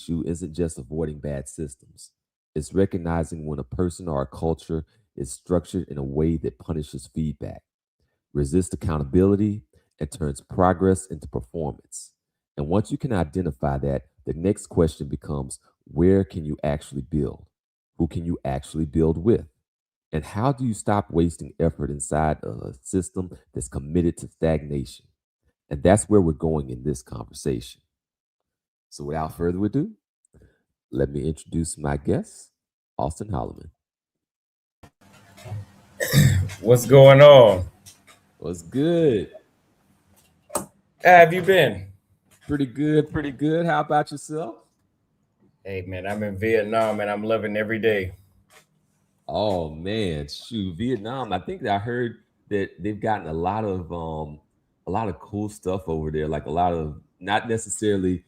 issue isn't just avoiding bad systems, it's recognizing when a person or a culture is structured in a way that punishes feedback, resists accountability, and turns progress into performance. And once you can identify that, the next question becomes, where can you actually build? Who can you actually build with? And how do you stop wasting effort inside a system that's committed to stagnation? And that's where we're going in this conversation. So without further ado, let me introduce my guest, Austin Holloman. What's going on? What's good? How have you been? Pretty good, pretty good. How about yourself? Hey man, I'm in Vietnam and I'm loving every day. Oh man, shoot, Vietnam. I think I heard that they've gotten a lot of cool stuff over there, like a lot of not necessarily,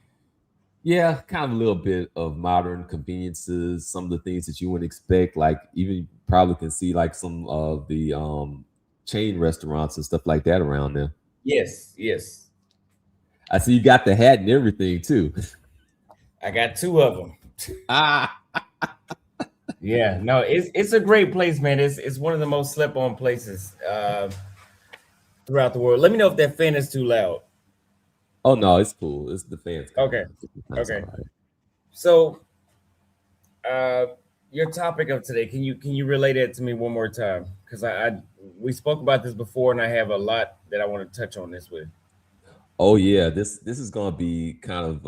yeah, kind of a little bit of modern conveniences, some of the things that you wouldn't expect, like even you probably can see like some of the chain restaurants and stuff like that around there. Yes. I see you got the hat and everything too. I got two of them. Ah, Yeah, no, it's a great place, man. It's one of the most slept on places throughout the world. Let me know if that fan is too loud. oh no, it's cool. It's the fans coming. Okay. That's all Okay. right. So uh your topic of today, can you relate it to me one more time? Because I we spoke about this before and I have a lot that I want to touch on this with. Oh yeah, this is gonna be kind of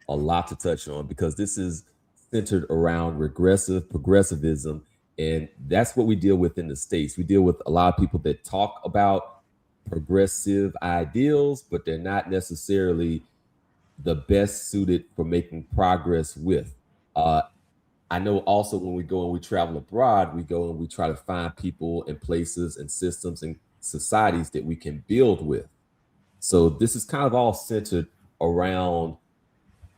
a lot to touch on because this is centered around regressive progressivism, and that's what we deal with in the States. We deal with a lot of people that talk about progressive ideals, but they're not necessarily the best suited for making progress with. Uh, I know also when we go and we travel abroad, we go and we try to find people and places and systems and societies that we can build with. So this is kind of all centered around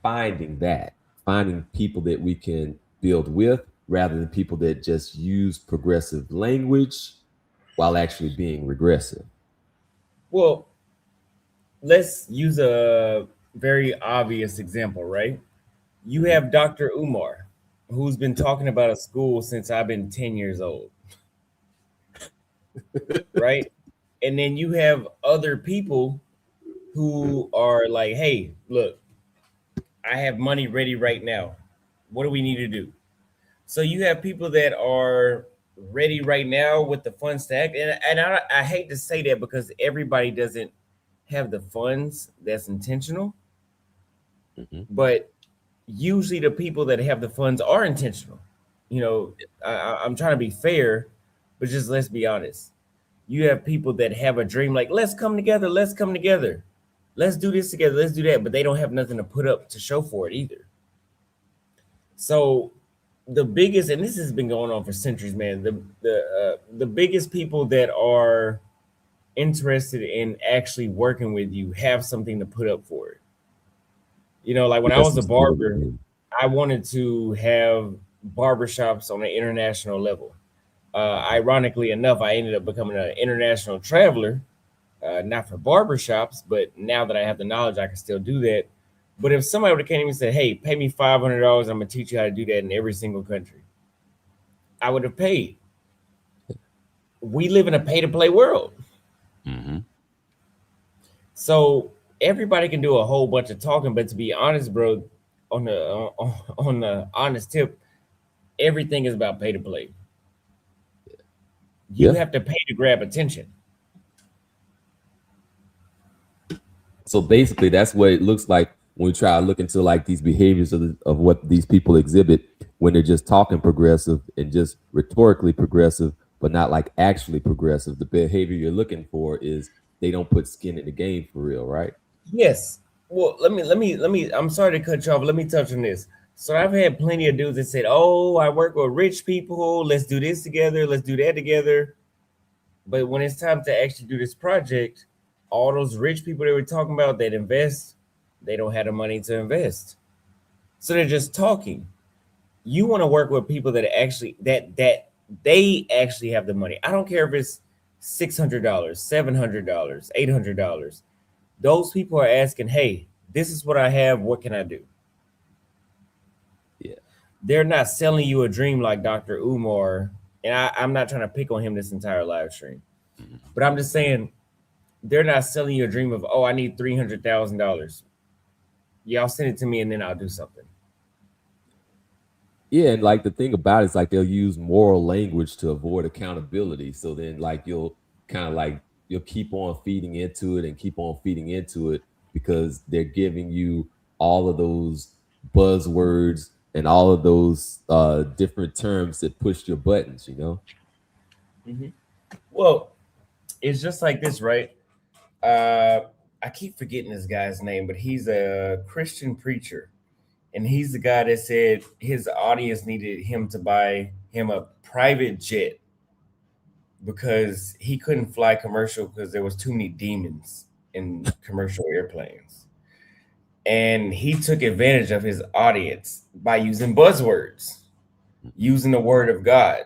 finding that, finding people that we can build with rather than people that just use progressive language while actually being regressive. Well, let's use a very obvious example, right? You Mhm. have Dr. Umar, who's been talking about a school since I've been 10 years old, right? And then you have other people who are like, hey, look, I have money ready right now. What do we need to do? So you have people that are ready right now with the funds to act. And I hate to say that because everybody doesn't have the funds that's intentional, Mhm. but usually the people that have the funds are intentional. You know, I'm trying to be fair, but just let's be honest. You have people that have a dream like, let's come together, let's come together, let's do this together, let's do that, but they don't have nothing to put up to show for it either. So the biggest, and this has been going on for centuries, man. The biggest people that are interested in actually working with you have something to put up for it. You know, like when I Yes, was a barber, I wanted to have barbershops on an international level. Ironically enough, I ended up becoming an international traveler, not for barbershops, but now that I have the knowledge, I can still do that. But if somebody would have came and said, hey, pay me $500, I'm going to teach you how to do that in every single country, I would have paid. We live in a pay to play world. hmm So everybody can do a whole bunch of talking, but to be honest, bro, on the honest tip, everything is about pay to play. You Yeah. have to pay to grab attention. So basically, that's what it looks like when we try to look into like these behaviors of what these people exhibit when they're just talking progressive and just rhetorically progressive, but not like actually progressive. The behavior you're looking for is they don't put skin in the game for real, right? Yes. Well, let me. I'm sorry to cut you off. Let me touch on this. So I've had plenty of dudes that said, "Oh, I work with rich people. Let's do this together. Let's do that together." But when it's time to actually do this project, all those rich people they were talking about that invest, they don't have the money to invest. So they're just talking. You want to work with people that actually that they actually have the money. I don't care if it's $600, $700, $800. Those people are asking, hey, this is what I have. What can I do? they're not selling you a dream like Dr. Umar. And I'm not trying to pick on him this entire live stream, Mhm. but I'm just saying they're not selling you a dream of, oh, I need $300,000. Y'all send it to me and then I'll do something. Yeah, and like the thing about it is like they'll use moral language to avoid accountability. So then like you'll kind of like you'll keep on feeding into it and keep on feeding into it because they're giving you all of those buzzwords and all of those different terms that push your buttons, you know? Mm-hmm. Well, it's just like this, right? Uh, I keep forgetting this guy's name, but he's a Christian preacher, and he's the guy that said his audience needed him to buy him a private jet because he couldn't fly commercial because there was too many demons in commercial airplanes. And he took advantage of his audience by using buzzwords, using the word of God.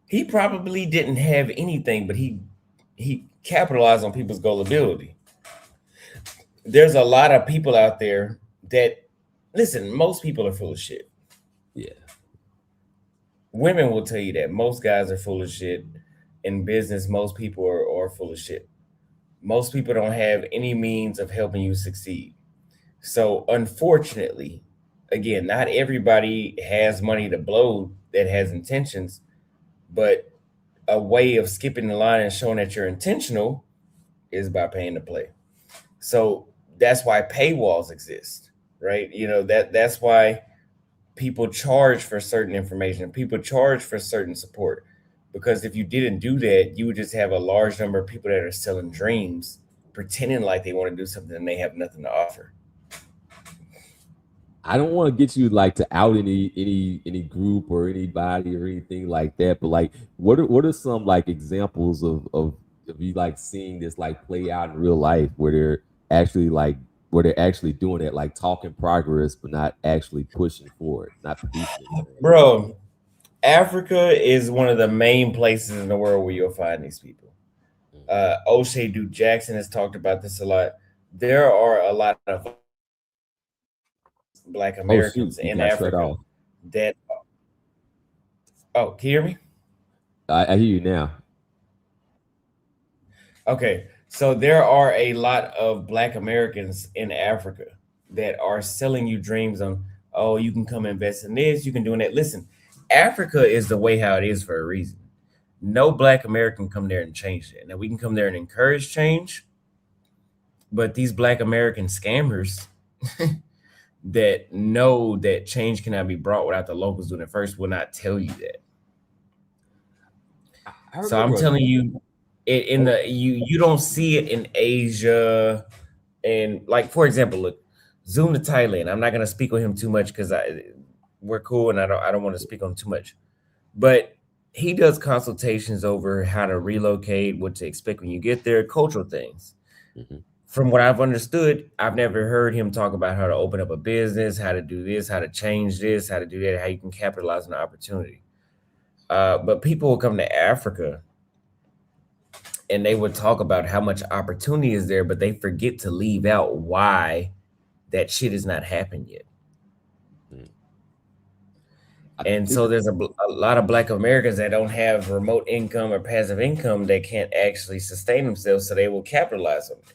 He probably didn't have anything, but he capitalized on people's gullibility. There's a lot of people out there that listen, most people are full of shit. Yeah. Women will tell you that most guys are full of shit. In business, most people are full of shit. Most people don't have any means of helping you succeed. So unfortunately, again, not everybody has money to blow that has intentions, but a way of skipping the line and showing that you're intentional is by paying to play. So that's why paywalls exist, right? You know, that's why people charge for certain information, people charge for certain support. Because if you didn't do that, you would just have a large number of people that are selling dreams, pretending like they want to do something and they have nothing to offer. I don't want to get you like to out any group or anybody or anything like that, but like what are some like examples of you like seeing this like play out in real life where they're actually like where they're actually doing it, like talking progress but not actually pushing forward, not producing anything. Bro, Africa is one of the main places in the world where you'll find these people. Mhm. O'Shea Duke Jackson has talked about this a lot. There are a lot of Black Oh Americans shoot, you in got shut Africa off. that, oh, can you hear me? I hear you now. Okay, so there are a lot of Black Americans in Africa that are selling you dreams on, oh, you can come invest in this, you can do that. Listen, Africa is the way how it is for a reason. No Black American come there and change it. Now we can come there and encourage change, but these Black American scammers that know that change cannot be brought without the locals doing it first will not tell you that. I So I'm remember telling you, in oh, the you don't see it in Asia, and like for example, look, Zoom to Thailand. I'm not gonna speak on him too much because we're cool and I don't want to speak on too much, but he does consultations over how to relocate, what to expect when you get there, cultural things. mhm. From what I've understood, I've never heard him talk about how to open up a business, how to do this, how to change this, how to do that, how you can capitalize on the opportunity. But people will come to Africa and they would talk about how much opportunity is there, but they forget to leave out why that shit has not happened yet. Mm. I And think so there's a lot of Black Americans that don't have remote income or passive income that can't actually sustain themselves, so they will capitalize on it.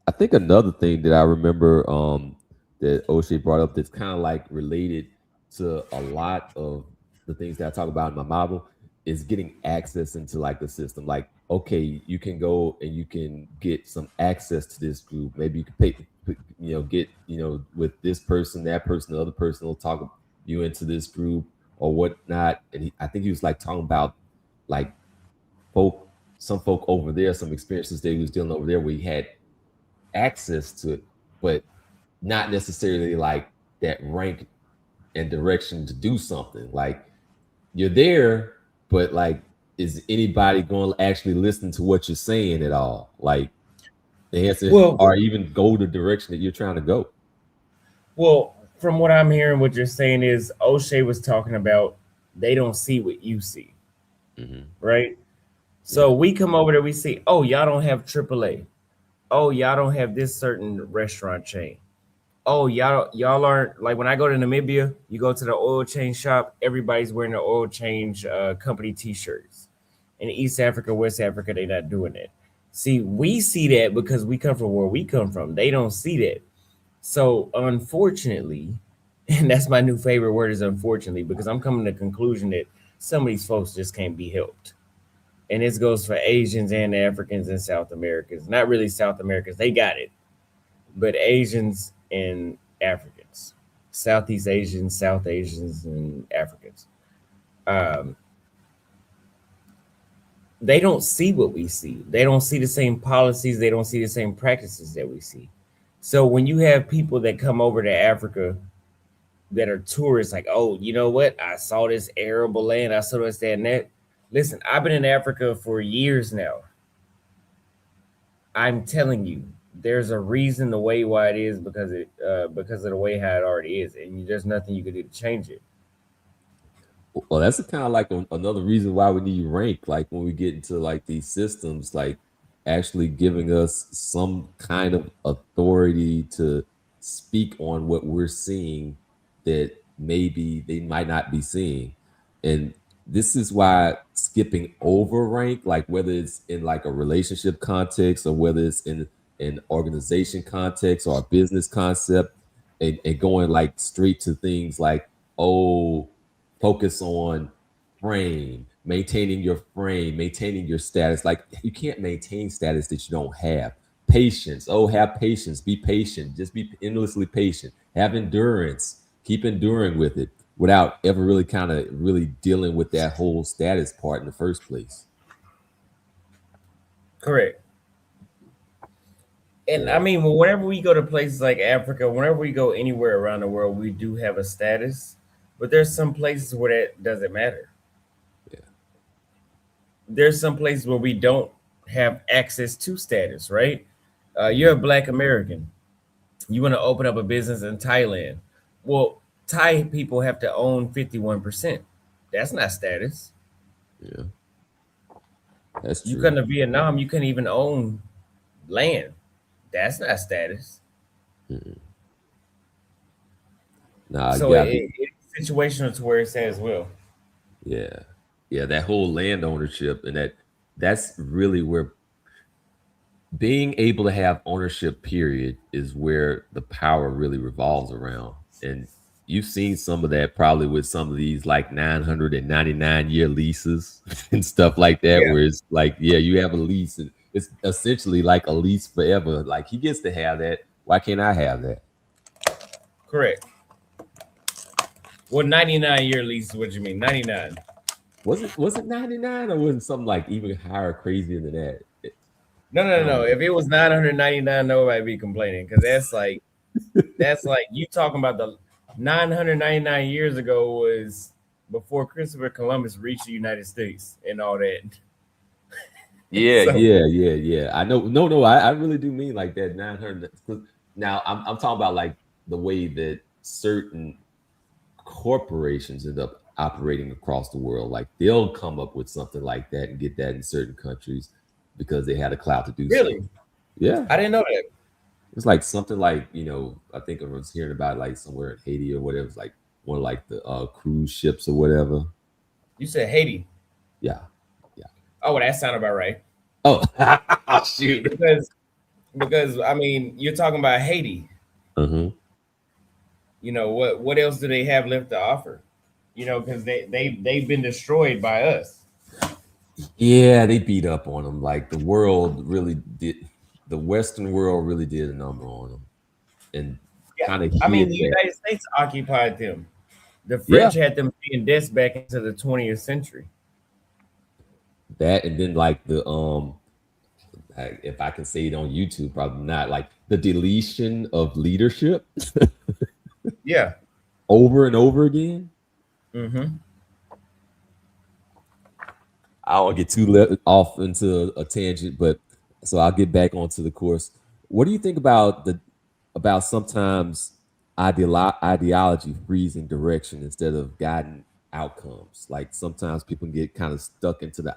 I think another thing that I remember that O'Shea brought up that's kind of like related to a lot of the things that I talk about in my model is getting access into like the system. Like, okay, you can go and you can get some access to this group. Maybe you can pay, get, with this person, that person, the other person will talk you into this group or whatnot. And I think he was like talking about like folk, some folk over there, some experiences that he was dealing over there where he had access to it, but not necessarily like that rank and direction to do something. Like you're there, but like, is anybody going to actually listen to what you're saying at all? Like the answer, Well, or even go the direction that you're trying to go. well, from what I'm hearing, what you're saying is O'Shea was talking about they don't see what you see, Hmm. right? Yeah. So we come over there, we see, oh, y'all don't have AAA. Oh, y'all don't have this certain restaurant chain. oh, y'all aren't like, when I go to Namibia, you go to the oil change shop, everybody's wearing the oil change company t-shirts. In East Africa, West Africa, they're not doing that. See, we see that because we come from where we come from. They don't see that. So unfortunately, and that's my new favorite word, is unfortunately, because I'm coming to the conclusion that some of these folks just can't be helped. And this goes for Asians and Africans and South Americans. Not really South Americans, they got it, but Asians and Africans, Southeast Asians, South Asians, and Africans. Um, they don't see what we see. They don't see the same policies. They don't see the same practices that we see. So when you have people that come over to Africa that are tourists, like, oh, you know what? I saw this arable land. I saw this, that, and that. Listen, I've been in Africa for years now. I'm telling you, there's a reason the way why it is, because of the way how it already is, and there's nothing you can do to change it. Well, that's kind of like another reason why we need rank. Like when we get into like these systems, like actually giving us some kind of authority to speak on what we're seeing that maybe they might not be seeing. And this is why skipping over rank, like whether it's in like a relationship context or whether it's in an organization context or a business concept, and going like straight to things like, oh, focus on frame, maintaining your status. Like you can't maintain status that you don't have. Patience. Oh, have patience. Be patient. Just be endlessly patient. Have endurance. Keep enduring with it without ever really kind of really dealing with that whole status part in the first place. Correct. And I Yeah. mean, whenever we go to places like Africa, whenever we go anywhere around the world, we do have a status, but there's some places where that doesn't matter. Yeah. There's some places where we don't have access to status, right? You're a Black American. You want to open up a business in Thailand. Well, Thai people have to own 51%. That's not status. Yeah. That's You true. come to Vietnam, you couldn't even own land. That's not status. Mm-mm. Nah, you So gotta be. it's situational to where it's at as well. Yeah. Yeah. That whole land ownership and that's really where being able to have ownership period is where the power really revolves around. And you've seen some of that probably with some of these like 999-year leases and stuff like that, Yeah, where it's like, yeah, you have a lease and it's essentially like a lease forever. Like he gets to have that. Why can't I have that? correct. Well, 99-year lease is what you mean. 99. Was it 99 or was it something like even higher, crazier than that? No, I no, no, don't no. know. If it was 999, nobody be complaining, because that's like you talking about the 999 years ago was before Christopher Columbus reached the United States and all that. Yeah, So yeah, yeah, yeah. I know. No, no, I really do mean like that 900. 'Cause now I'm talking about like the way that certain corporations end up operating across the world. Like they'll come up with something like that and get that in certain countries because they had a clout to do really, so. Yeah. I didn't know that. It's like something like, I think I was hearing about like somewhere in Haiti or whatever. It's like one of like the cruise ships or whatever. You said Haiti. Yeah. Yeah. Oh, well, that sounded about right. Oh, shoot. Because I mean, you're talking about Haiti. Uh-huh. What else do they have left to offer? Because they've been destroyed by us. Yeah, they beat up on them. Like the world really did, the Western world really did a number on them and Yeah, kind of I mean, hid the that. United States occupied them. The Yeah, French had them paying debts back into the 20th century. that and then like if I can say it on YouTube, probably not like the deletion of leadership Yeah. over and over again. Mm-hmm. I don't get too off into a tangent, but so I'll get back onto the course. What do you think about sometimes ideology freezing direction instead of guiding outcomes? Like sometimes people get kind of stuck into the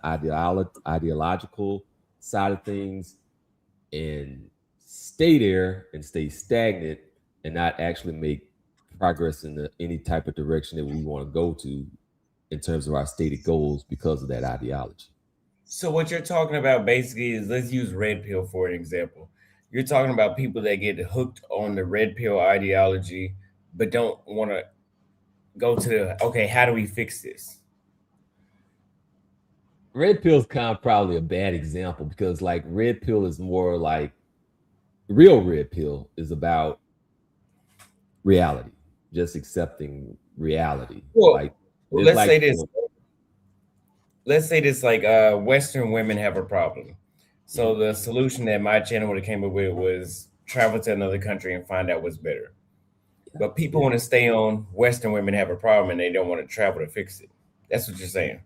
ideological side of things and stay there and stay stagnant and not actually make progress in any type of direction that we want to go to in terms of our stated goals because of that ideology. So what you're talking about basically is, let's use red pill for an example. You're talking about people that get hooked on the red pill ideology, but don't want to go to the, okay, how do we fix this? Red pill is kind of probably a bad example because like red pill is more like real red pill is about reality, just accepting reality. Well, Like there's let's say like this. Let's say this, like Western women have a problem. So mhm, the solution that my channel would have came up with was travel to another country and find out what's better. yeah, But people yeah, want to stay on Western women have a problem and they don't want to travel to fix it. That's what you're saying.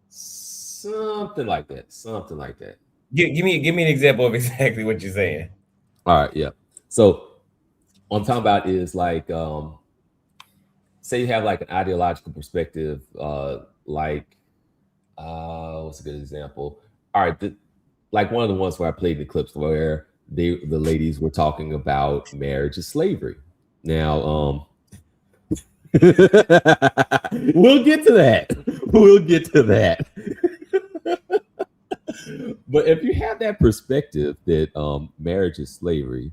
something like that, something like that. Give me an example of exactly what you're saying. All right, yeah. So what I'm talking about is like say you have like an ideological perspective, like what's a good example? All right, like one of the ones where I played the clips where the ladies were talking about marriage and slavery. Now, we'll get to that. We'll get to that. But if you have that perspective that marriage is slavery,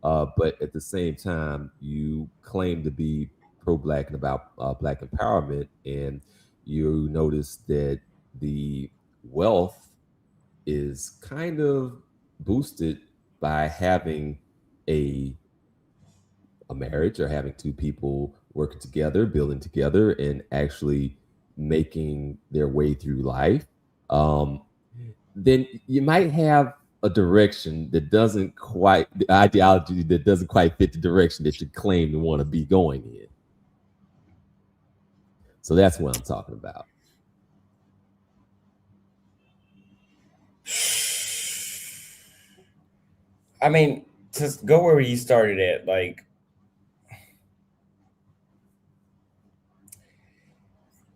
but at the same time you claim to be pro-black and about black empowerment, and you notice that the wealth is kind of boosted by having a a marriage or having two people working together, building together, and actually making their way through life, um, then you might have a direction that doesn't quite the ideology that doesn't quite fit the direction that you claim to want to be going in. So that's what I'm talking about. I mean, to go where you started at, like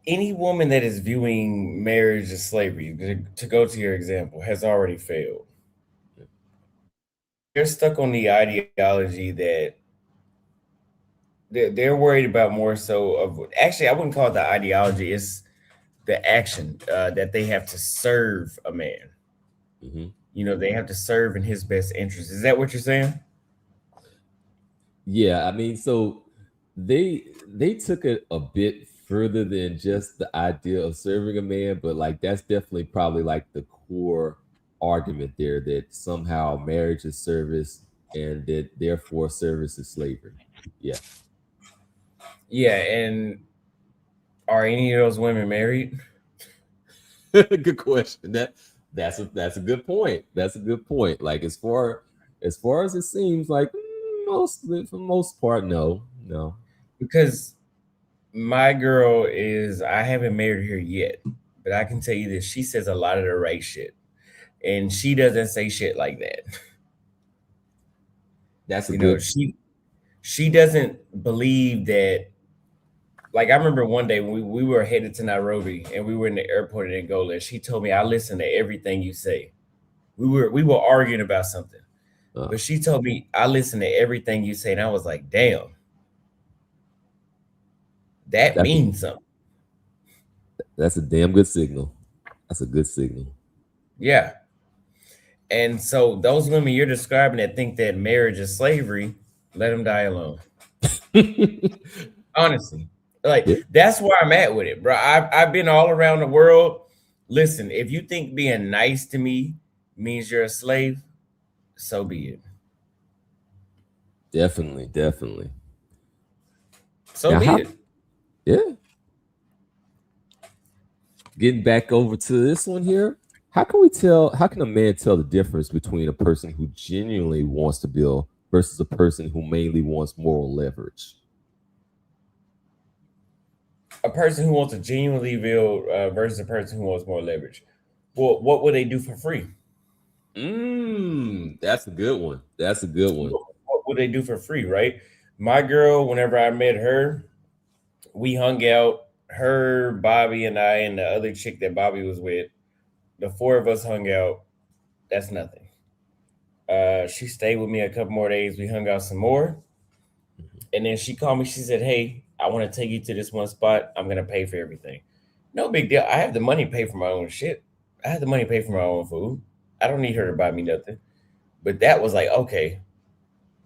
any woman that is viewing marriage as slavery, to go to your example, has already failed. They're stuck on the ideology that they're worried about more so of, actually, I wouldn't call it the ideology, it's the action that they have to serve a man. Mhm. They have to serve in his best interest. Is that what you're saying? Yeah, I mean, so they took it a bit further than just the idea of serving a man, but like that's definitely probably like the core argument there that somehow marriage is service and that therefore service is slavery. Yeah. Yeah, and are any of those women married? Good question. That's a good point. That's a good point. Like as far as it seems like most for the most part, no, no. Because my girl is, I haven't married her yet, but I can tell you this: she says a lot of the right shit, and she doesn't say shit like that. That's a You know, good she doesn't believe that. Like, I remember one day when we were headed to Nairobi and we were in the airport in Angola, and she told me, I listen to everything you say. We were arguing about something, uh, but she told me, I listen to everything you say, and I was like, damn, that that's a means something. that's a damn good signal. That's a good signal. Yeah. And so those women you're describing that think that marriage is slavery, let them die alone. Honestly, like Yeah, that's where I'm at with it, bro. I've been all around the world. Listen, if you think being nice to me means you're a slave, so be it. definitely, definitely. So Now, be how? it. Yeah, getting back over to this one here. How can we tell? How can a man tell the difference between a person who genuinely wants to build versus a person who mainly wants moral leverage? A person who wants to genuinely build versus a person who wants more leverage. Well, what would they do for free? That's a good one. That's a good one. What would they do for free, right? My girl, whenever I met her, we hung out. Her, Bobby, and I, and the other chick that Bobby was with, the four of us hung out. That's nothing. She stayed with me a couple more days. We hung out some more. Mhm. And then she called me. She said, "Hey, I want to take you to this one spot. I'm gonna pay for everything. No big deal. I have the money to pay for my own shit. I have the money to pay for my own food. I don't need her to buy me nothing." But that was like, okay,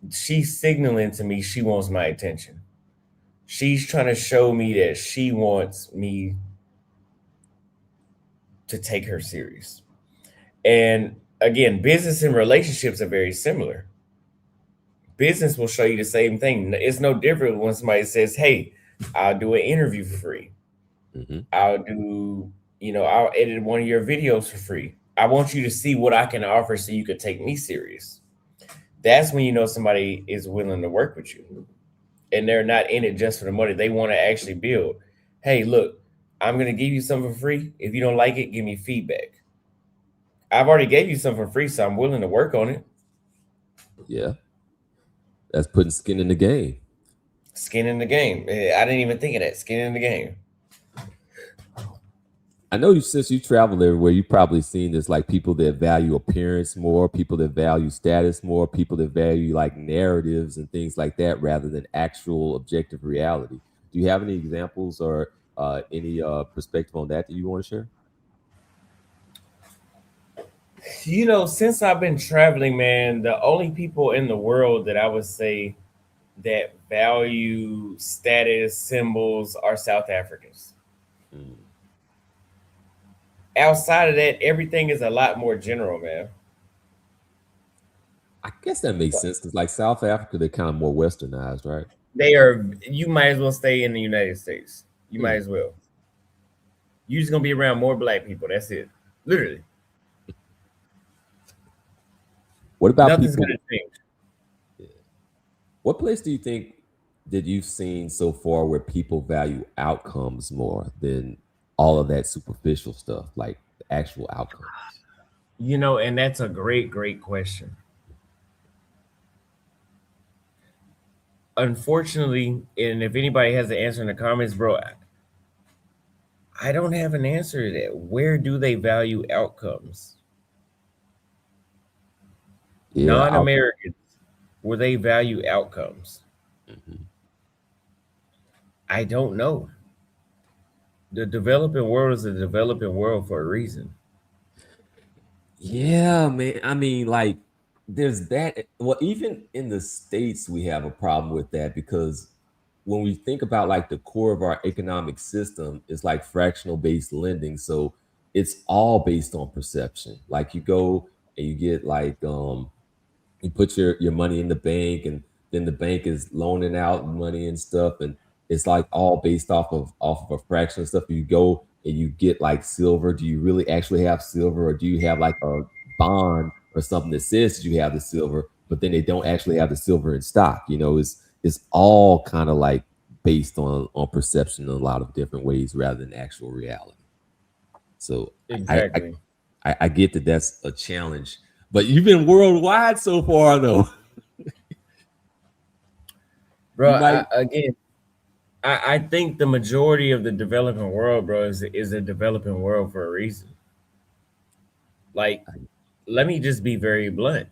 she's signaling to me she wants my attention. She's trying to show me that she wants me to take her serious. And again, business and relationships are very similar. Business will show you the same thing. It's no different when somebody says, "Hey, I'll do an interview for free. Mhm. I'll do, I'll edit one of your videos for free. I want you to see what I can offer so you can take me serious." That's when you know somebody is willing to work with you and they're not in it just for the money. They want to actually build. Hey, look, I'm going to give you something for free. If you don't like it, give me feedback. I've already gave you something for free, so I'm willing to work on it. Yeah, that's putting skin in the game. Skin in the game. I didn't even think of that. Skin in the game. I know you since you travel everywhere, you probably seen this like people that value appearance more, people that value status more, people that value like narratives and things like that rather than actual objective reality. Do you have any examples or any perspective on that you want to share? Since I've been traveling, man, the only people in the world that I would say that value status symbols are South Africans. Mm. Outside of that, everything is a lot more general, man. I guess that makes sense because like South Africa, they're kind of more westernized, right? They are. You might as well stay in the United States. You might Mm. as well. You're just gonna be around more black people. That's it. Literally, What about nothing's people? gonna change. Yeah. What place do you think that you've seen so far where people value outcomes more than all of that superficial stuff, like the actual outcomes? And that's a great, great question. Unfortunately, and if anybody has an answer in the comments, bro, I don't have an answer to that. Where do they value outcomes? Yeah, Non-Americans, where they value outcomes? mhm. I don't know. The developing world is a developing world for a reason. Yeah, man. I mean, like, there's that. Well, even in the States, we have a problem with that because when we think about like the core of our economic system, it's like fractional based lending. So it's all based on perception. Like you go and you get like you put your money in the bank and then the bank is loaning out money and stuff and it's like all based off of a fraction of stuff. You go and you get like silver. Do you really actually have silver or do you have like a bond or something that says you have the silver but then they don't actually have the silver in stock? It's all kind of like based on perception in a lot of different ways rather than actual reality. So i i Exactly. I get that that's a challenge, but you've been worldwide so far, though. Bro, You might. again, I think the majority of the developing world, bro, is a developing world for a reason. Like, let me just be very blunt.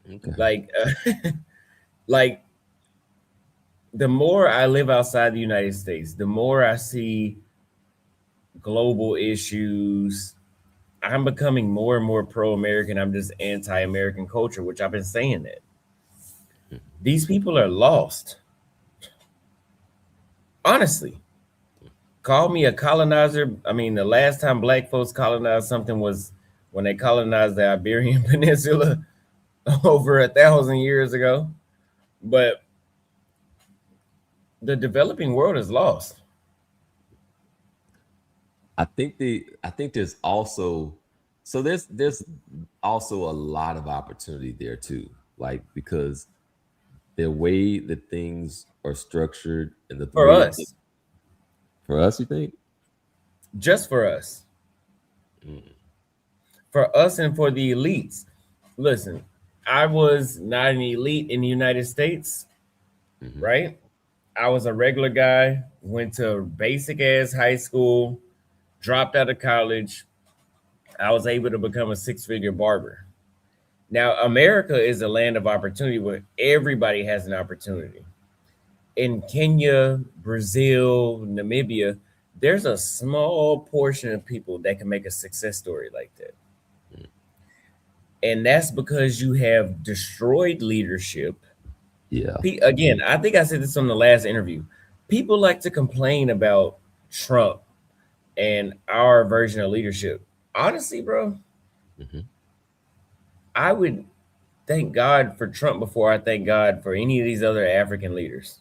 Okay. Like, like the more I live outside the United States, the more I see global issues. I'm becoming more and more pro-American. I'm just anti-American culture, which I've been saying that. These people are lost. Honestly, call me a colonizer. I mean, the last time black folks colonized something was when they colonized the Iberian Peninsula over 1,000 years ago. But the developing world is lost. I think there's also so there's also a lot of opportunity there too. Like because the way that things are structured and the For way that us, for us, you think? just for us, Mm, for us, and for the elites. Listen, I was not an elite in the United States, mhm. right? I was a regular guy, went to basic ass high school, dropped out of college. I was able to become a six-figure barber. Now, America is a land of opportunity where everybody has an opportunity. In Kenya, Brazil, Namibia, there's a small portion of people that can make a success story like that. Mm. And that's because you have destroyed leadership. Yeah. Again, I think I said this on the last interview. People like to complain about Trump and our version of leadership. Honestly, bro, Hmm. I would thank God for Trump before I thank God for any of these other African leaders.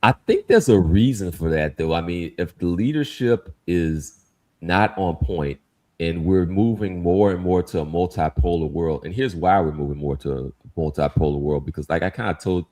I think there's a reason for that, though. I mean, if the leadership is not on point and we're moving more and more to a multipolar world, and here's why we're moving more to a multipolar world, because, like I kind of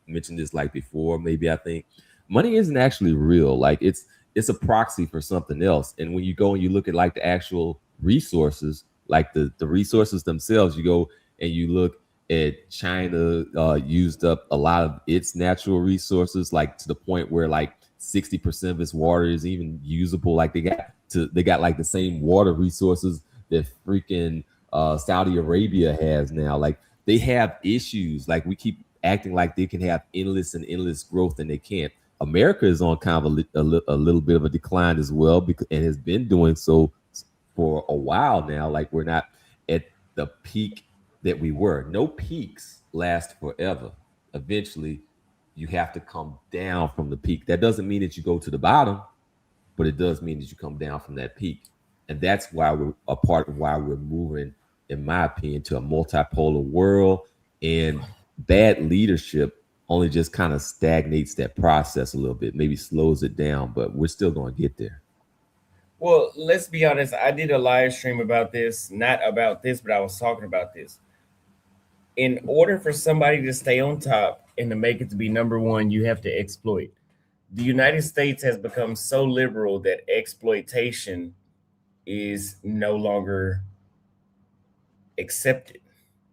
mentioned this like before, maybe I think money isn't actually real. Like it's a proxy for something else. And when you go and you look at like the actual resources, like the resources themselves, you go and you look at China used up a lot of its natural resources, like to the point where like 60% of its water is even usable. Like they got like the same water resources that freaking Saudi Arabia has now. Like they have issues. Like we keep acting like they can have endless and endless growth, and they can't. America is on kind of a little bit of a decline as well, because and has been doing so for a while now. Like we're not at the peak that we were. No peaks last forever. Eventually, you have to come down from the peak. That doesn't mean that you go to the bottom, but it does mean that you come down from that peak. And that's why we're a part of why we're moving, in my opinion, to a multipolar world. And bad leadership only just kind of stagnates that process a little bit, maybe slows it down, but we're still going to get there. Well, let's be honest. I did a live stream about this, not about this, but I was talking about this. In order for somebody to stay on top and to make it to be number one, you have to exploit. The United States has become so liberal that exploitation is no longer accepted,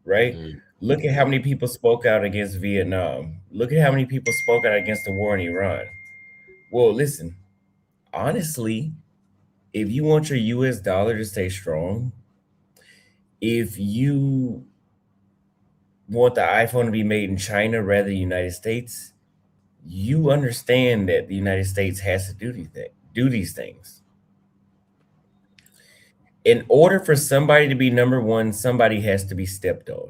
right? Mm. Look at how many people spoke out against Vietnam. Look at how many people spoke out against the war in Iran. Well, listen, honestly, if you want your US dollar to stay strong, if you want the iPhone to be made in China rather than the United States, you understand that the United States has to do these things. In order for somebody to be number one, somebody has to be stepped on.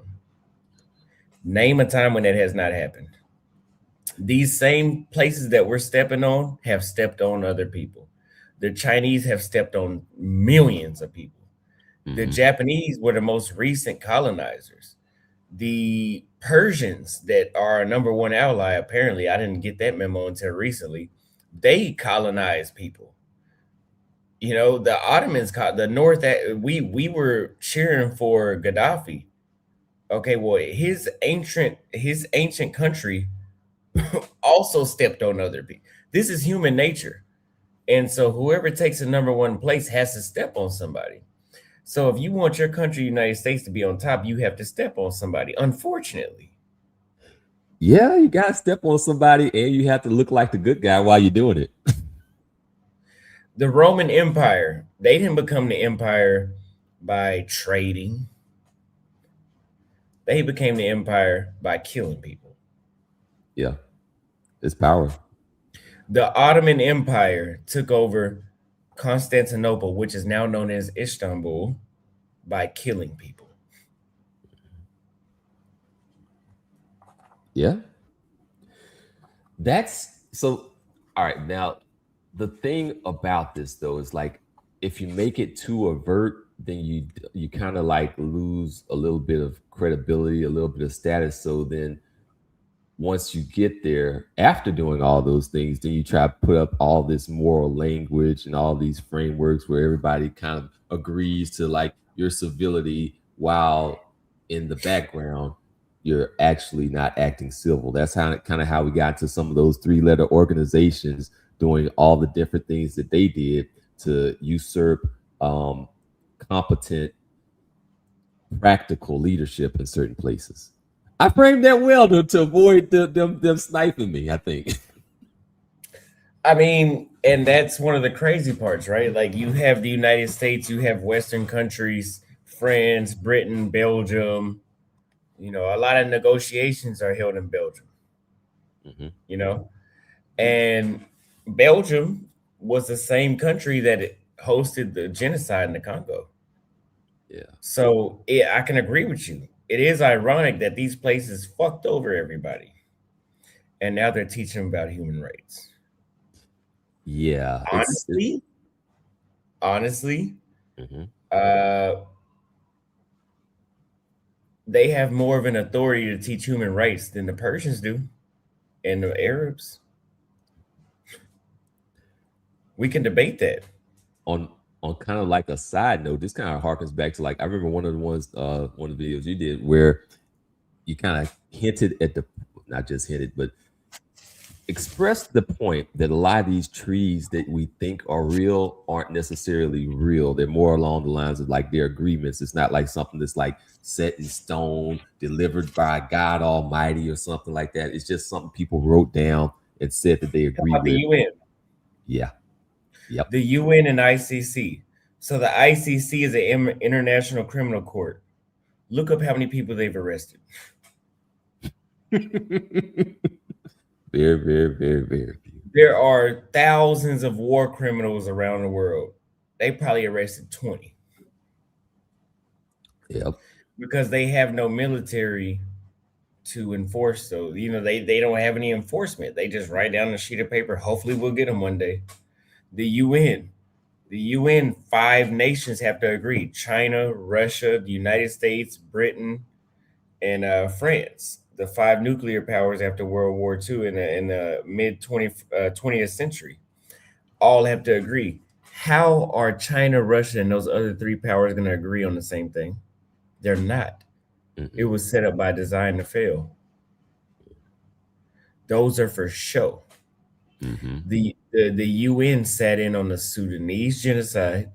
Name a time when that has not happened. These same places that we're stepping on have stepped on other people. The Chinese have stepped on millions of people. The Hmm. Japanese were the most recent colonizers. The Persians, that are our number one ally, apparently, I didn't get that memo until recently, they colonized people. You know, the Ottomans, the North, we were cheering for Gaddafi. Okay, well, his ancient country also stepped on other people. This is human nature. And so whoever takes the number one place has to step on somebody. So if you want your country, United States, to be on top, you have to step on somebody, unfortunately. Yeah, you got to step on somebody and you have to look like the good guy while you're doing it. The Roman Empire, they didn't become the empire by trading. They became the empire by killing people. Yeah, it's power. The Ottoman Empire took over Constantinople, which is now known as Istanbul, by killing people. Yeah. That's so. All right. Now, the thing about this though is like, if you make it too overt, then you kind of like lose a little bit of credibility, a little bit of status. So then once you get there after doing all those things, then you try to put up all this moral language and all these frameworks where everybody kind of agrees to like your civility, while in the background you're actually not acting civil. That's how kind of how we got to some of those three-letter organizations doing all the different things that they did to usurp competent, practical leadership in certain places. I framed that well to avoid them sniping me, I think. I mean, and that's one of the crazy parts, right? Like you have the United States, you have Western countries France, Britain, Belgium. A lot of negotiations are held in Belgium. Hmm. You know, and Belgium was the same country that hosted the genocide in the Congo. Yeah. So I can agree with you. It is ironic that these places fucked over everybody, and now they're teaching about human rights. Yeah. It's Honestly, hmm uh, they have more of an authority to teach human rights than the Persians do and the Arabs. We can debate that. on on kind of like a side note, this kind of harkens back to, like, I remember one of the ones, one of the videos you did where you kind of hinted at the, not just hinted, but expressed the point that a lot of these trees that we think are real aren't necessarily real. They're more along the lines of like their agreements. It's not like something that's like set in stone, delivered by God Almighty or something like that. It's just something people wrote down and said that they How agreed about the with. UN? Yeah. Yep. The UN and ICC. So the ICC is an international criminal court. Look up how many people they've arrested. Very, very, very, very few. There are thousands of war criminals around the world. They probably arrested 20 Yep. because they have no military to enforce those. They don't have any enforcement. They just write down a sheet of paper. Hopefully we'll get them one day. The UN. The UN, 5 nations have to agree: China, Russia, the United States, Britain, and France. The 5 nuclear powers after World War II in the mid 20th century all have to agree. How are China, Russia, and those other 3 powers going to agree on the same thing? They're not. It Mm-mm. was set up by design to fail. Those are for show. Mm-hmm. The UN sat in on the Sudanese genocide,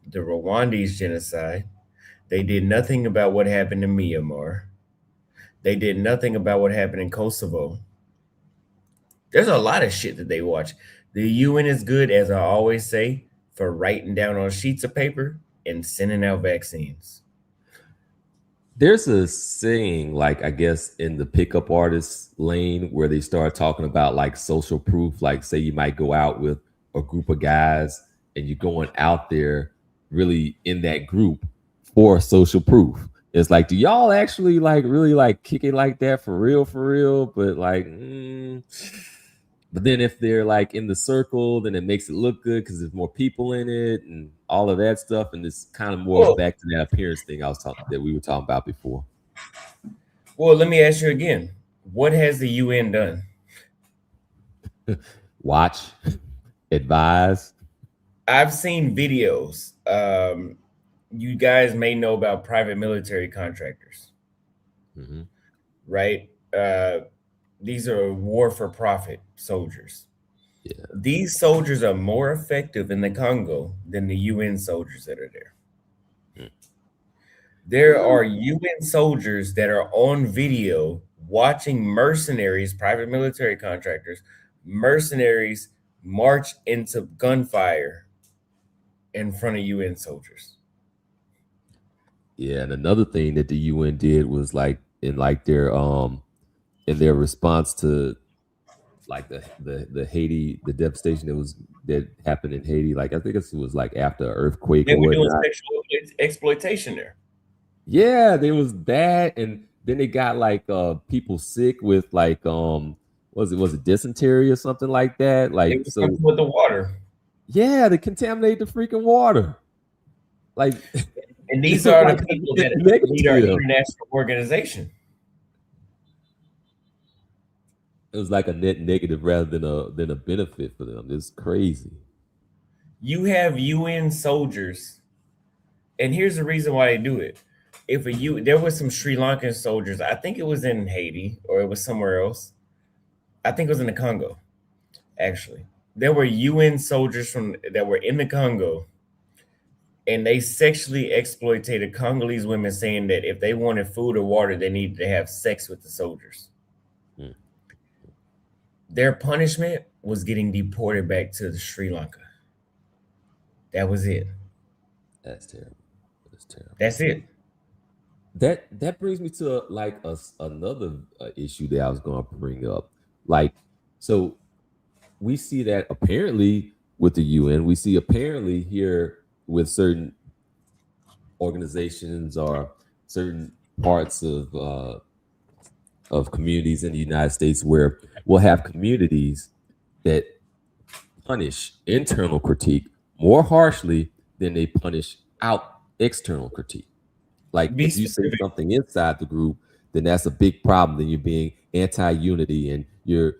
the Rwandese genocide. They did nothing about what happened in Myanmar. They did nothing about what happened in Kosovo. There's a lot of shit that they watch. The UN is good, as I always say, for writing down on sheets of paper and sending out vaccines. There's a saying, like, I guess in the pickup artist lane, where they start talking about like social proof. Like, say you might go out with a group of guys and you're going out there really in that group for social proof. It's like, do y'all actually like really like kick it like that for real, for real? But like, but then if they're like in the circle, then it makes it look good because there's more people in it and all of that stuff. And it's kind of more Well, back to that appearance thing I was talking that we were talking about before. well, let me ask you again. What has the UN done? Watch, advise. I've seen videos. You guys may know about private military contractors, Hmm. right? These are war for profit soldiers. Yeah. These soldiers are more effective in the Congo than the UN soldiers that are there. Mm. There are UN soldiers that are on video watching mercenaries, private military contractors, mercenaries march into gunfire in front of UN soldiers. Yeah, and another thing that the UN did was like in their response to like the Haiti, the devastation that happened in Haiti. Like, I think it was like after an earthquake They or were doing whatnot. sexual exploitation there. Yeah, there was that, and then they got like people sick with like was it dysentery or something like that? It Like, was so something with the water. yeah, they contaminate the freaking water. Like, And it these was are like the a people net that lead our negative. international organization. It was like a net negative rather than a benefit for them. It's crazy. You have UN soldiers, and here's the reason why they do it. There was some Sri Lankan soldiers. I think it was in Haiti or it was somewhere else. I think it was in the Congo. Actually, there were UN soldiers from that were in the Congo, and they sexually exploited Congolese women, saying that if they wanted food or water, they needed to have sex with the soldiers. Mm, Their punishment was getting deported back to Sri Lanka. That was it. that's terrible. That's terrible. That's it. That brings me to like another issue that I was going to bring up. Like, so we see that apparently with the UN, we see apparently here with certain organizations or certain parts of communities in the United States where we'll have communities that punish internal critique more harshly than they punish out external critique. Like Be if you say specific. something inside the group, then that's a big problem. Then you're being anti-unity and you're,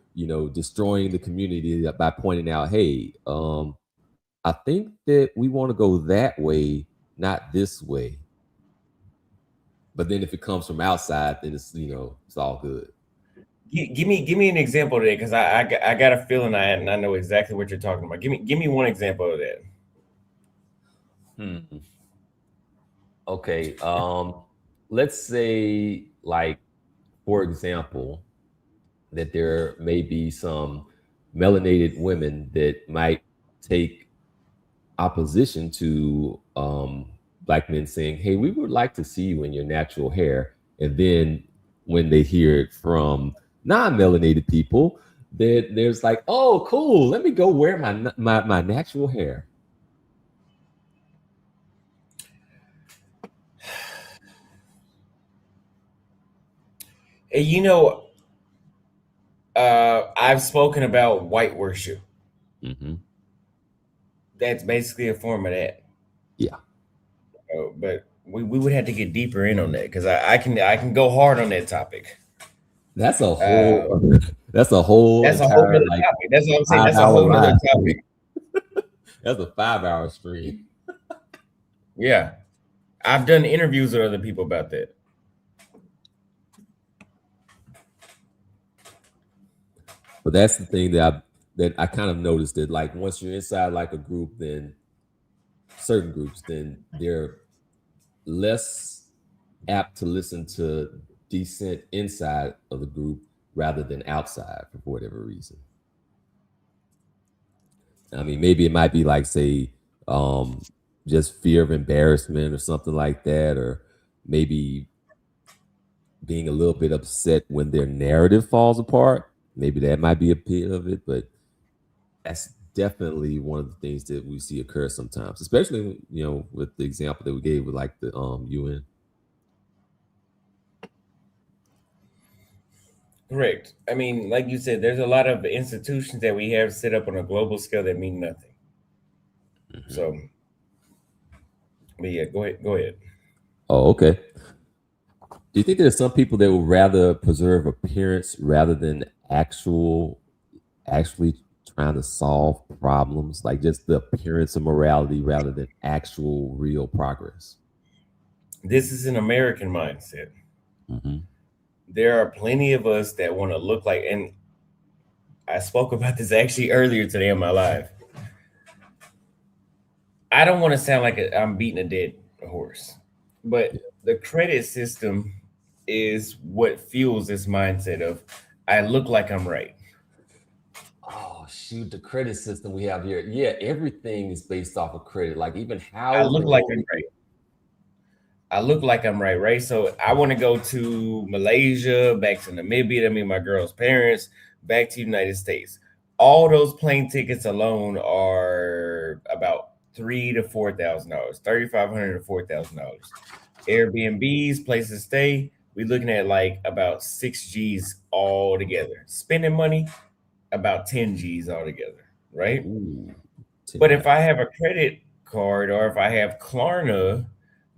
destroying the community by pointing out, hey, I think that we want to go that way, not this way. But then if it comes from outside, then it's all good. Give me an example of that, because I got a feeling I know exactly what you're talking about. Give me one example of that. Hmm. Okay. Let's say, like, for example, that there may be some melanated women that might take opposition to black men saying, hey, we would like to see you in your natural hair. And then when they hear it from non-melanated people, there's like, oh, cool, let me go wear my natural hair. And I've spoken about white worship. Mm-hmm. That's basically a form of that. Yeah. But we would have to get deeper in on that, because I can go hard on that topic. That's a Uh, whole that's a whole that's a whole entire other like topic. That's what I'm saying. That's a 5 hour whole other live topic. stream. That's a 5 hour stream. Yeah, I've done interviews with other people about that. But that's the thing that I kind of noticed, that like once you're inside like a group, then certain groups, then they're less apt to listen to dissent inside of the group rather than outside for whatever reason. I mean, maybe it might be like, say, just fear of embarrassment or something like that, or maybe being a little bit upset when their narrative falls apart. Maybe that might be a bit of it, but that's definitely one of the things that we see occur sometimes, especially with the example that we gave with like the UN. Correct. I mean, like you said, there's a lot of institutions that we have set up on a global scale that mean nothing. Mm-hmm. So, but yeah, go ahead. Go ahead. Oh, okay. Do you think there's some people that would rather preserve appearance rather than actually trying to solve problems, like just the appearance of morality rather than actual real progress? This is an American mindset. Mm-hmm. There are plenty of us that want to look like, and I spoke about this actually earlier today in my live. I don't want to sound like I'm beating a dead horse, but the credit system is what fuels this mindset of I look like I'm right. Oh shoot, the credit system we have here. Yeah, everything is based off of credit. Like even I look like I'm housing. right. I look like I'm right, right? So I want to go to Malaysia, back to Namibia to meet my girl's parents, back to the United States. All those plane tickets alone are about $3,000 to $4,000, $3,500 to $4,000. Airbnbs, places to stay, we're looking at like about 6 G's all together. Spending money, about 10 G's altogether, right? Ooh, But if I have a credit card or if I have Klarna,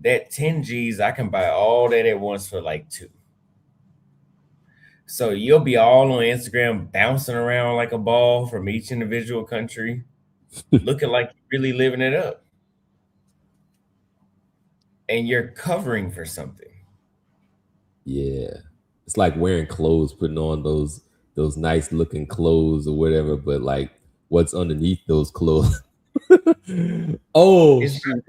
that 10 G's, I can buy all that at once for like 2. So you'll be all on Instagram bouncing around like a ball from each individual country, looking like you're really living it up. And you're covering for something. Yeah, it's like wearing clothes, putting on those nice looking clothes or whatever, but like what's underneath those clothes? Oh It's shoot!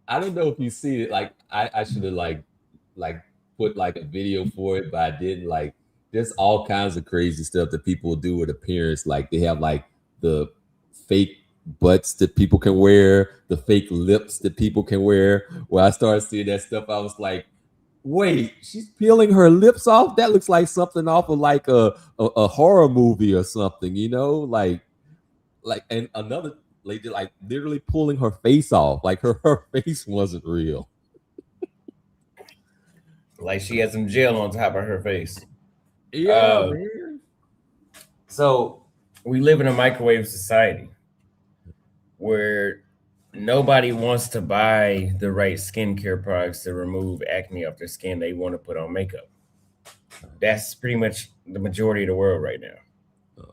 I don't know if you see it. Like I should have like put like a video for it, but I didn't. Like there's all kinds of crazy stuff that people do with appearance. Like they have like the fake butts that people can wear, the fake lips that people can wear. When I started seeing that stuff, I was like, wait, she's peeling her lips off? That looks like something off of like a horror movie or something, you know? Like and another lady like literally pulling her face off. Like her face wasn't real. Like she had some gel on top of her face. Yeah, Uh, man. so we live in a microwave society where nobody wants to buy the right skincare products to remove acne off their skin. They want to put on makeup. That's pretty much the majority of the world right now. Uh,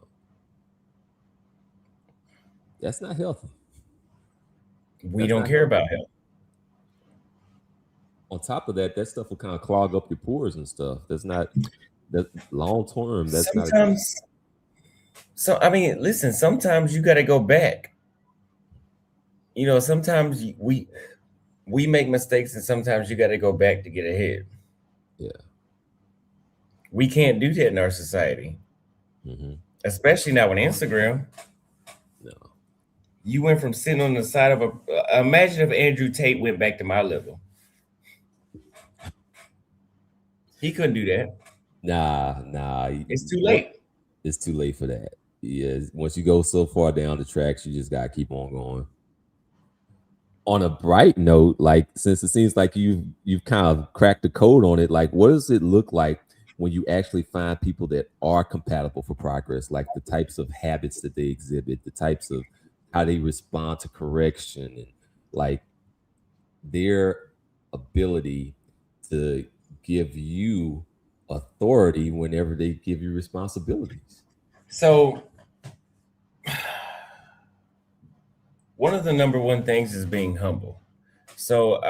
that's not healthy. We That's don't not care healthy. about health. On top of that, that stuff will kind of clog up your pores and stuff. That's not that long term. That's not a good. Sometimes, so I mean, listen. Sometimes you got to go back. You know, sometimes we make mistakes, and sometimes you got to go back to get ahead. Yeah. We can't do that in our society, Mm-hmm. especially now with Instagram. No. You went from sitting on the side of a. Imagine if Andrew Tate went back to my level. He couldn't do that. Nah. It's too late. It's too late for that. Yeah. Once you go so far down the tracks, you just gotta keep on going. On a bright note, like since it seems like you've kind of cracked the code on it, like what does it look like when you actually find people that are compatible for progress, like the types of habits that they exhibit, the types of how they respond to correction, and like their ability to give you authority whenever they give you responsibilities. So one of the number one things is being humble. So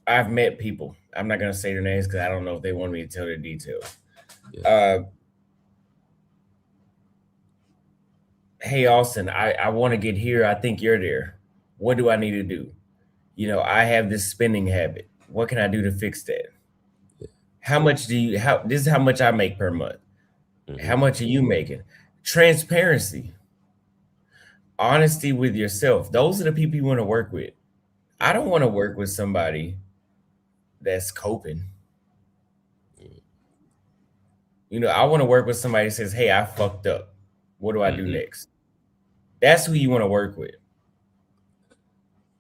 I've met people. I'm not gonna say their names because I don't know if they want me to tell their details. Yeah. Hey Austin, I want to get here. I think you're there. What do I need to do? You know, I have this spending habit. What can I do to fix that? Yeah. How much do you how this is how much I make per month? Mm-hmm. How much are you making? Transparency, honesty with yourself. Those are the people you want to work with. I don't want to work with somebody that's coping. You know, I want to work with somebody that says, "Hey, I fucked up. What do I do Mm-hmm. next?" That's who you want to work with.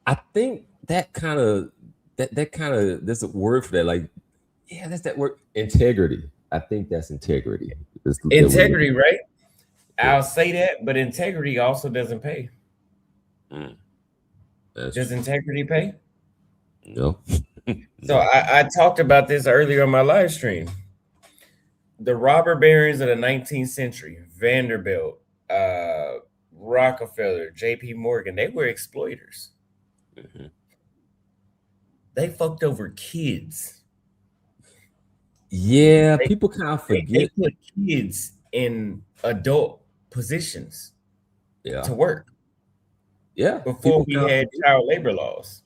I think that kind of that kind of there's a word for that. Like, yeah, that's that word integrity. I think that's integrity. That we're Integrity, looking. right? Yeah. I'll say that, but integrity also doesn't pay. Mm, that's Does true. integrity pay? No. So No. I talked about this earlier on my live stream. The robber barons of the 19th century, Vanderbilt, Rockefeller, J.P. Morgan, they were exploiters. Mhm. They fucked over kids. Yeah, They, people kind of they forget. put kids in adult positions Yeah. to work Yeah. before People we kind of had forget. child labor laws.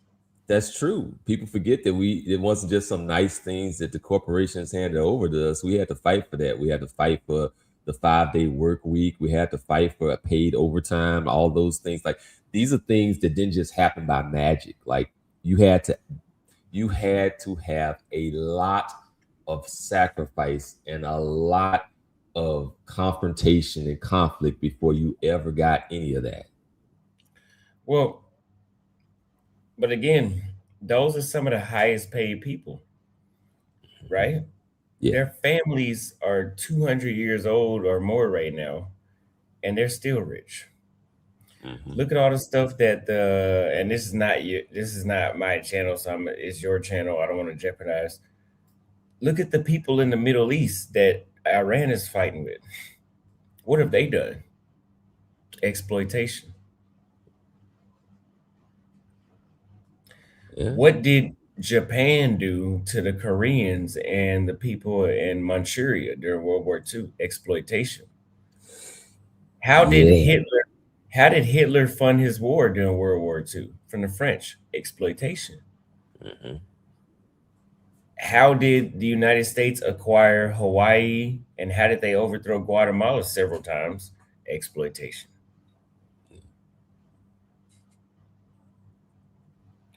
That's true. People forget that it wasn't just some nice things that the corporations handed over to us. We had to fight for that. We had to fight for the 5-day work week. We had to fight for a paid overtime, all those things. Like these are things that didn't just happen by magic. Like you had to you had to have a lot of sacrifice and a lot of confrontation and conflict before you ever got any of that. Well, but again, those are some of the highest paid people, Mhm. right? Yeah. Their families are 200 years old or more right now, and they're still rich. Mhm. Look at all the stuff that the and this is not my channel, so it's your channel. I don't want to jeopardize. Look at the people in the Middle East that Iran is fighting with. What have they done? Exploitation. Yeah. What did Japan do to the Koreans and the people in Manchuria during World War II? Exploitation. How did Yeah. Hitler how did Hitler fund his war during World War II from the French? Exploitation. Mhm. How did the United States acquire Hawaii and how did they overthrow Guatemala several times? Exploitation.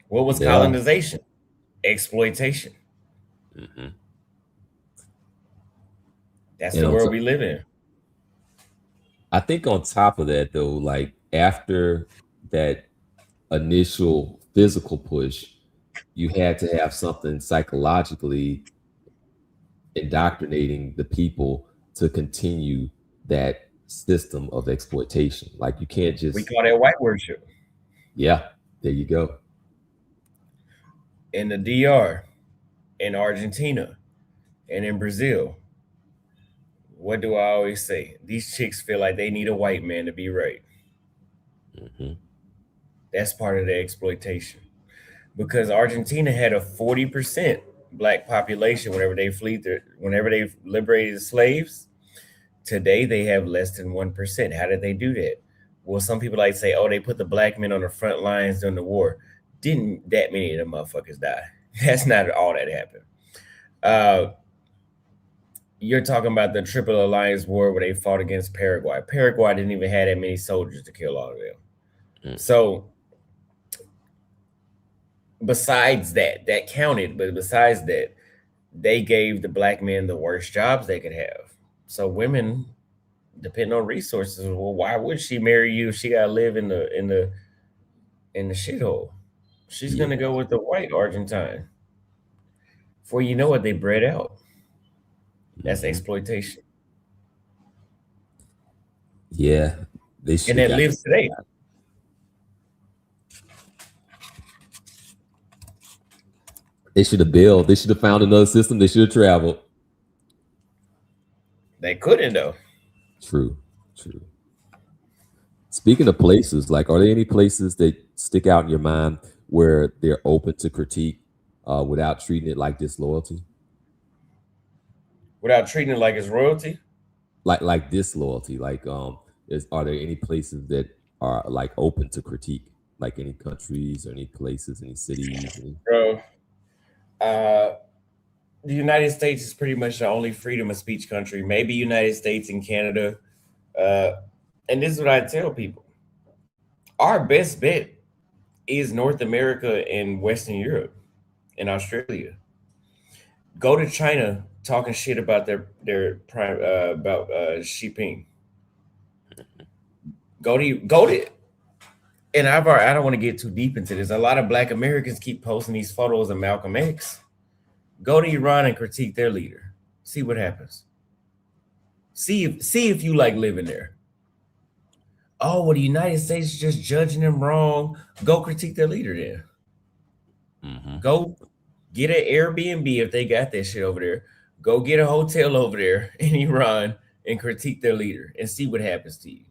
What was Yeah. colonization? Exploitation. Hmm. That's And the world we live in. I think on top of that, though, like after that initial physical push, you had to have something psychologically indoctrinating the people to continue that system of exploitation. Like you can't We just, call that white worship. yeah, there you go. In the DR, in Argentina, and in Brazil, what do I always say? These chicks feel like they need a white man to be right. Hmm. That's part of the exploitation. Because Argentina had a 40% black population whenever they liberated slaves. Today they have less than 1%. How did they do that? Well, some people like to say, oh, they put the black men on the front lines during the war. Didn't that many of them motherfuckers die? That's not all that happened. Uh, you're talking about the Triple Alliance War where they fought against Paraguay. Paraguay didn't even have that many soldiers to kill all of them. Hmm. So besides that, that counted, but besides that, they gave the black men the worst jobs they could have. So women, depending on resources, well, why would she marry you if she gotta live in the shithole? She's gonna Yeah. go with the white Argentine. For you know what they bred out. That's Hmm. exploitation. Yeah. They should And have that got. lives today. They should have built. They should have found another system. They should have traveled. They couldn't though. True. True. Speaking of places, like, are there any places that stick out in your mind where they're open to critique without treating it like disloyalty? Without treating it like it's royalty. Like disloyalty. Like, are there any places that are like open to critique? Like any countries or any places, any cities? Any... Bro, uh the United States is pretty much the only freedom of speech country. Maybe United States and Canada. Uh, and this is what I tell people: our best bet is North America and Western Europe and Australia. Go to China talking shit about their prime about Xi Jinping. Go to and I don't want to get too deep into this. A lot of Black Americans keep posting these photos of Malcolm X. Go to Iran and critique their leader. See what happens. See if you like living there. Oh, well, the United States is just judging them wrong. Go critique their leader then. Mm-hmm. Go get an Airbnb if they got that shit over there. Go get a hotel over there in Iran and critique their leader and see what happens to you.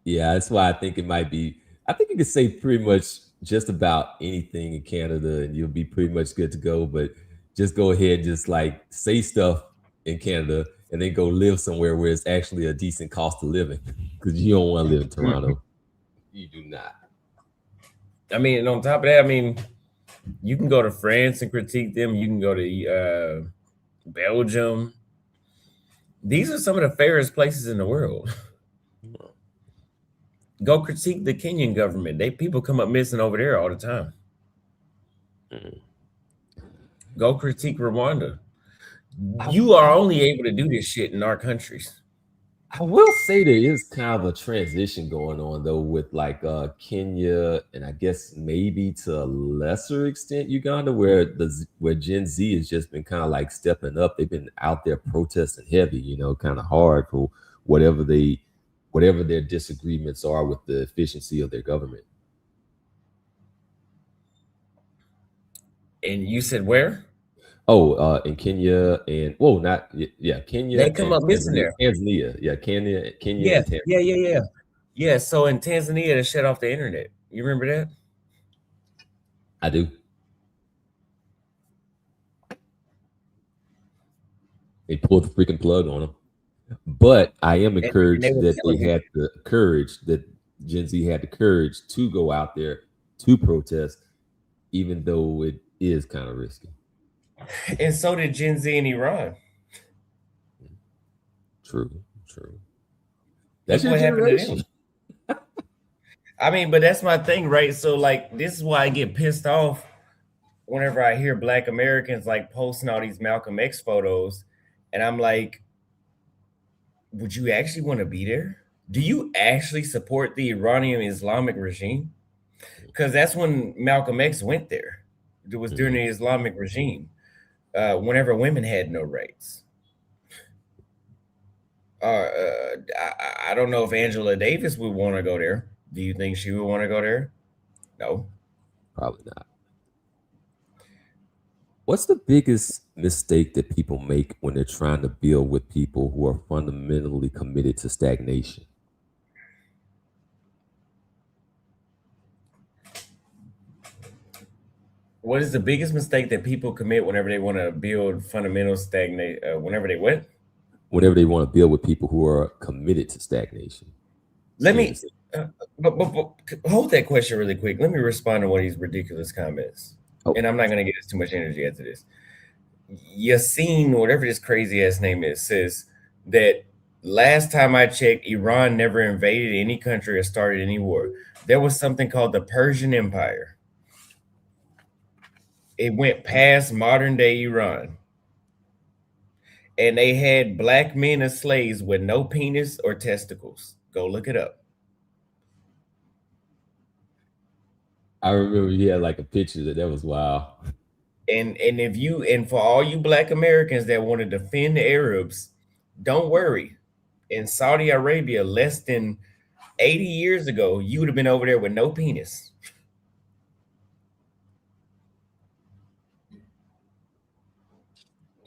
Yeah, that's why I think it might be. I think you could say pretty much just about anything in Canada, and you'll be pretty much good to go. But just go ahead, and just like say stuff in Canada, and then go live somewhere where it's actually a decent cost of living, because you don't want to live in Mhm. Toronto. You do not. I mean, and on top of that, I mean, you can go to France and critique them. You can go to Belgium. These are some of the fairest places in the world. Go critique the Kenyan government. They people come up missing over there all the time. Mm. Go critique Rwanda. I, You are I only able to do this shit in our countries. I will say there is kind of a transition going on though with like Kenya and I guess maybe to a lesser extent Uganda where where Gen Z has just been kind of like stepping up. They've been out there protesting heavy, kind of hard for whatever they whatever their disagreements are with the efficiency of their government. And you said where? Oh, in Kenya and whoa, not yeah, They Kenya come and up missing Tanzania. there. Tanzania, yeah, Kenya Yeah, and Tanzania. yeah, yeah, yeah. Yeah, so in Tanzania, they shut off the internet. You remember that? I do. They pulled the freaking plug on them. But I am And they encouraged were that they killing people. had the courage, that Gen Z had the courage to go out there to protest, even though it is kind of risky. And so did Gen Z in Iran. True, true. That's Look your what happened to generation. them. I mean, but that's my thing, right? So like this is why I get pissed off whenever I hear Black Americans like posting all these Malcolm X photos, and I'm like, would you actually want to be there? Do you actually support the Iranian Islamic regime? Because that's when Malcolm X went there. It was during Mhm. the Islamic regime, whenever women had no rights. I don't know if Angela Davis would want to go there. Do you think she would want to go there? No. Probably not. What's the biggest mistake that people make when they're trying to build with people who are fundamentally committed to stagnation? What is the biggest mistake that people commit whenever they want to build fundamental stagnate? Whenever they what? Whenever they want to build with people who are committed to stagnation. Let Meaning, me but hold that question really quick. Let me respond to one of these ridiculous comments, oh, and I'm not going to get us too much energy after this. Yassine, whatever this crazy ass name is, says that last time I checked, Iran never invaded any country or started any war. There was something called the Persian Empire. It went past modern day Iran, and they had black men as slaves with no penis or testicles. Go look it up. I remember you had like a picture that was wild. And if you, and for all you black Americans that want to defend the Arabs, don't worry. In Saudi Arabia, less than 80 years ago, you would have been over there with no penis.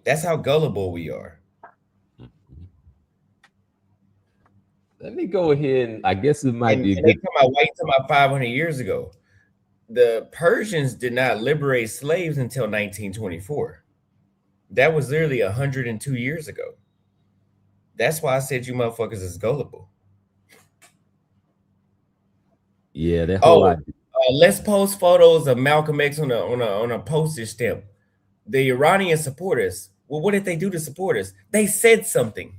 That's how gullible we are. Mhm. Let me go ahead and I guess it might be a And they good. talking about wait till about 500 years ago. The Persians did not liberate slaves until 1924. That was literally 102 years ago. That's why I said you motherfuckers is gullible. Yeah, that whole Oh, idea. let's post photos of Malcolm X on a postage stamp. The Iranian supporters. Well, what did they do to support us? They said something.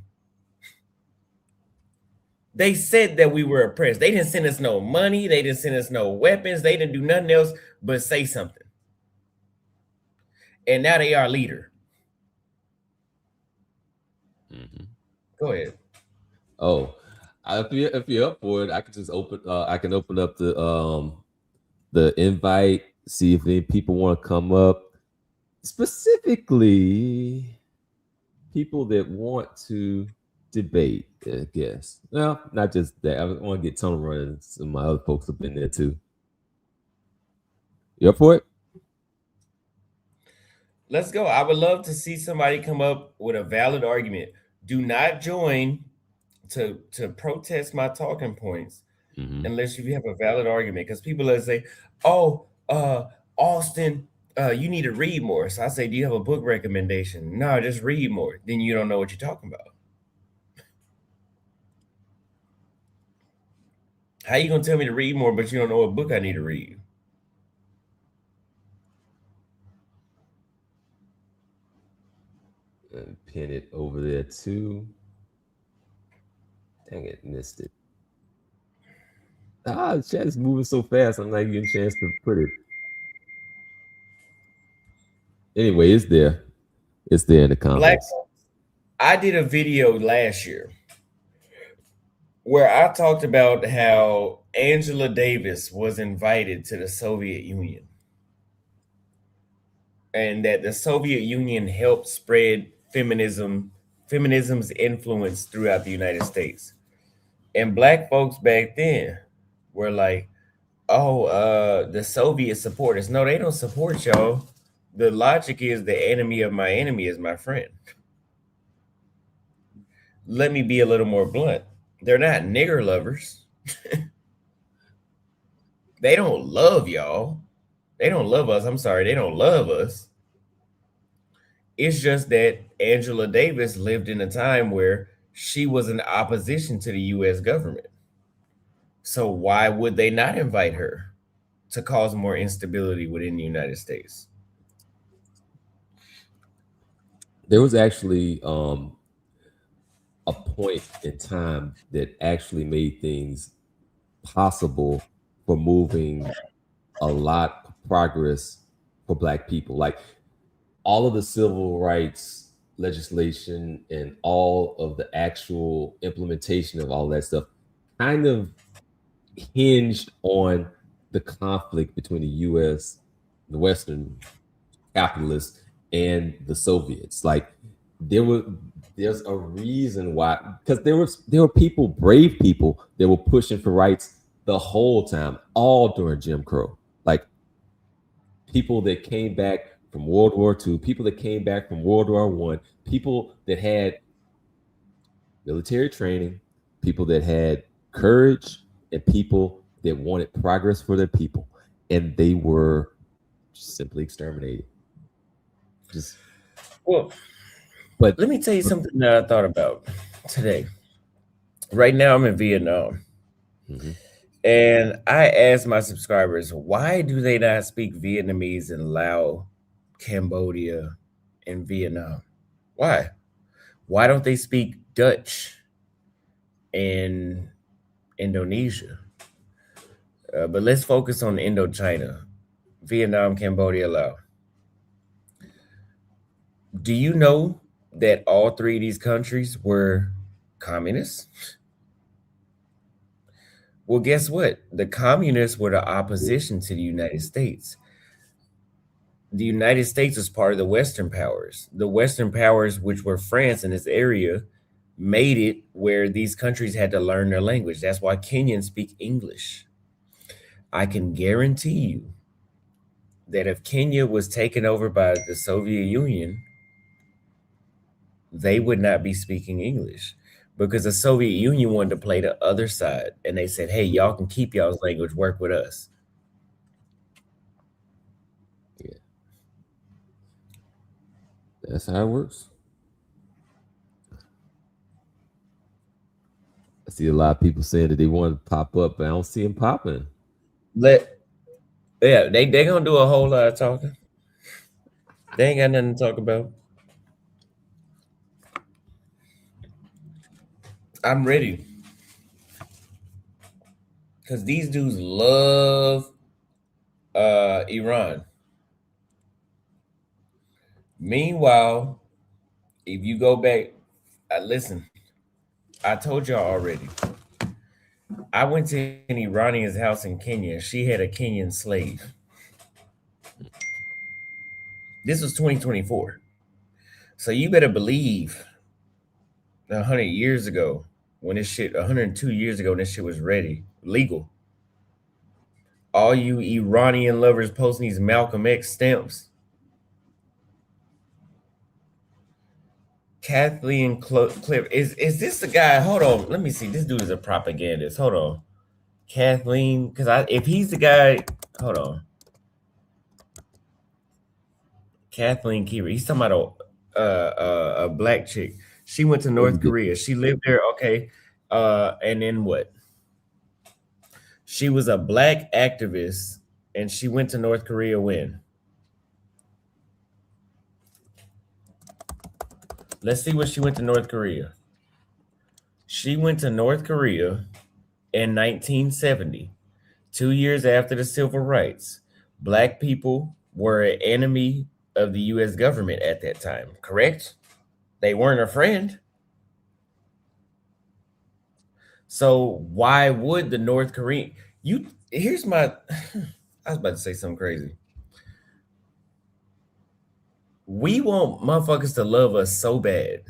They said that we were oppressed. They didn't send us no money. They didn't send us no weapons. They didn't do nothing else but say something. And now they are leader. Mhm. Go ahead. Oh, if you're up for it, I can just open. I can open up the invite. See if any people want to come up. Specifically, people that want to debate. I guess. Well, not just that. I want to get tunnel running. Some of my other folks up in there too. You up for it? Let's go. I would love to see somebody come up with a valid argument. Do not join to protest my talking points Mm-hmm. unless you have a valid argument. Because people that say, "Oh, Austin, you need to read more." So I say, "Do you have a book recommendation?" No, just read more. Then you don't know what you're talking about. How you gonna tell me to read more, but you don't know what book I need to read? And pin it over there too. Dang it, missed it. The chat is moving so fast. I'm not getting a chance to put it. Anyway, it's there. It's there in the Black, comments. I did a video last year where I talked about how Angela Davis was invited to the Soviet Union and that the Soviet Union helped spread feminism's influence throughout the United States. And black folks back then were like, "Oh, the Soviets support us." No, they don't support y'all. The logic is the enemy of my enemy is my friend. Let me be a little more blunt. They're not nigger lovers. They don't love y'all. They don't love us. I'm sorry, they don't love us. It's just that Angela Davis lived in a time where she was in opposition to the US government. So why would they not invite her to cause more instability within the United States? There was actually a point in time that actually made things possible for moving a lot of progress for Black people. Like all of the civil rights legislation and all of the actual implementation of all that stuff kind of hinged on the conflict between the US, the Western capitalists, and the Soviets. Like there were there's a reason why, because there were people, brave people, that were pushing for rights the whole time, all during Jim Crow. Like people that came back from World War II, people that came back from World War I, people that had military training, people that had courage, and people that wanted progress for their people. And they were simply exterminated. Just Well, but let me tell you something that I thought about today. Right now, I'm in Vietnam. Mhm. And I asked my subscribers, why do they not speak Vietnamese in Laos, Cambodia, and Vietnam? Why? Why don't they speak Dutch in Indonesia? But let's focus on Indochina, Vietnam, Cambodia, Laos. Do you know that all three of these countries were communists? Well, guess what? The communists were the opposition to the United States. The United States was part of the Western powers. The Western powers, which were France in this area, made it where these countries had to learn their language. That's why Kenyans speak English. I can guarantee you that if Kenya was taken over by the Soviet Union, they would not be speaking English because the Soviet Union wanted to play the other side. And they said, hey, y'all can keep y'all's language, work with us. Yeah. That's how it works. I see a lot of people saying that they want to pop up, but I don't see them popping. They gonna do a whole lot of talking. They ain't got nothing to talk about. I'm ready. Because these dudes love Iran. Meanwhile, if you go back, listen, I told y'all already. I went to an Iranian's house in Kenya. She had a Kenyan slave. This was 2024. So you better believe 100 years ago, 102 years ago, when this shit was legal. All you Iranian lovers posting these Malcolm X stamps. Kathleen Cliff, is this the guy? Hold on, let me see. This dude is a propagandist. Hold on, Kathleen, because if he's the guy, hold on. Kathleen Kiever, he's talking about a black chick. She went to North Korea. She lived there. Okay, and then what? She was a black activist, and she went to North Korea when? Let's see what she went to North Korea. She went to North Korea in 1970, 2 years after the civil rights. Black people were an enemy of the U.S. government at that time, correct? They weren't a friend. So why would the North Korean, here's my, I was about to say something crazy. We want motherfuckers to love us so bad.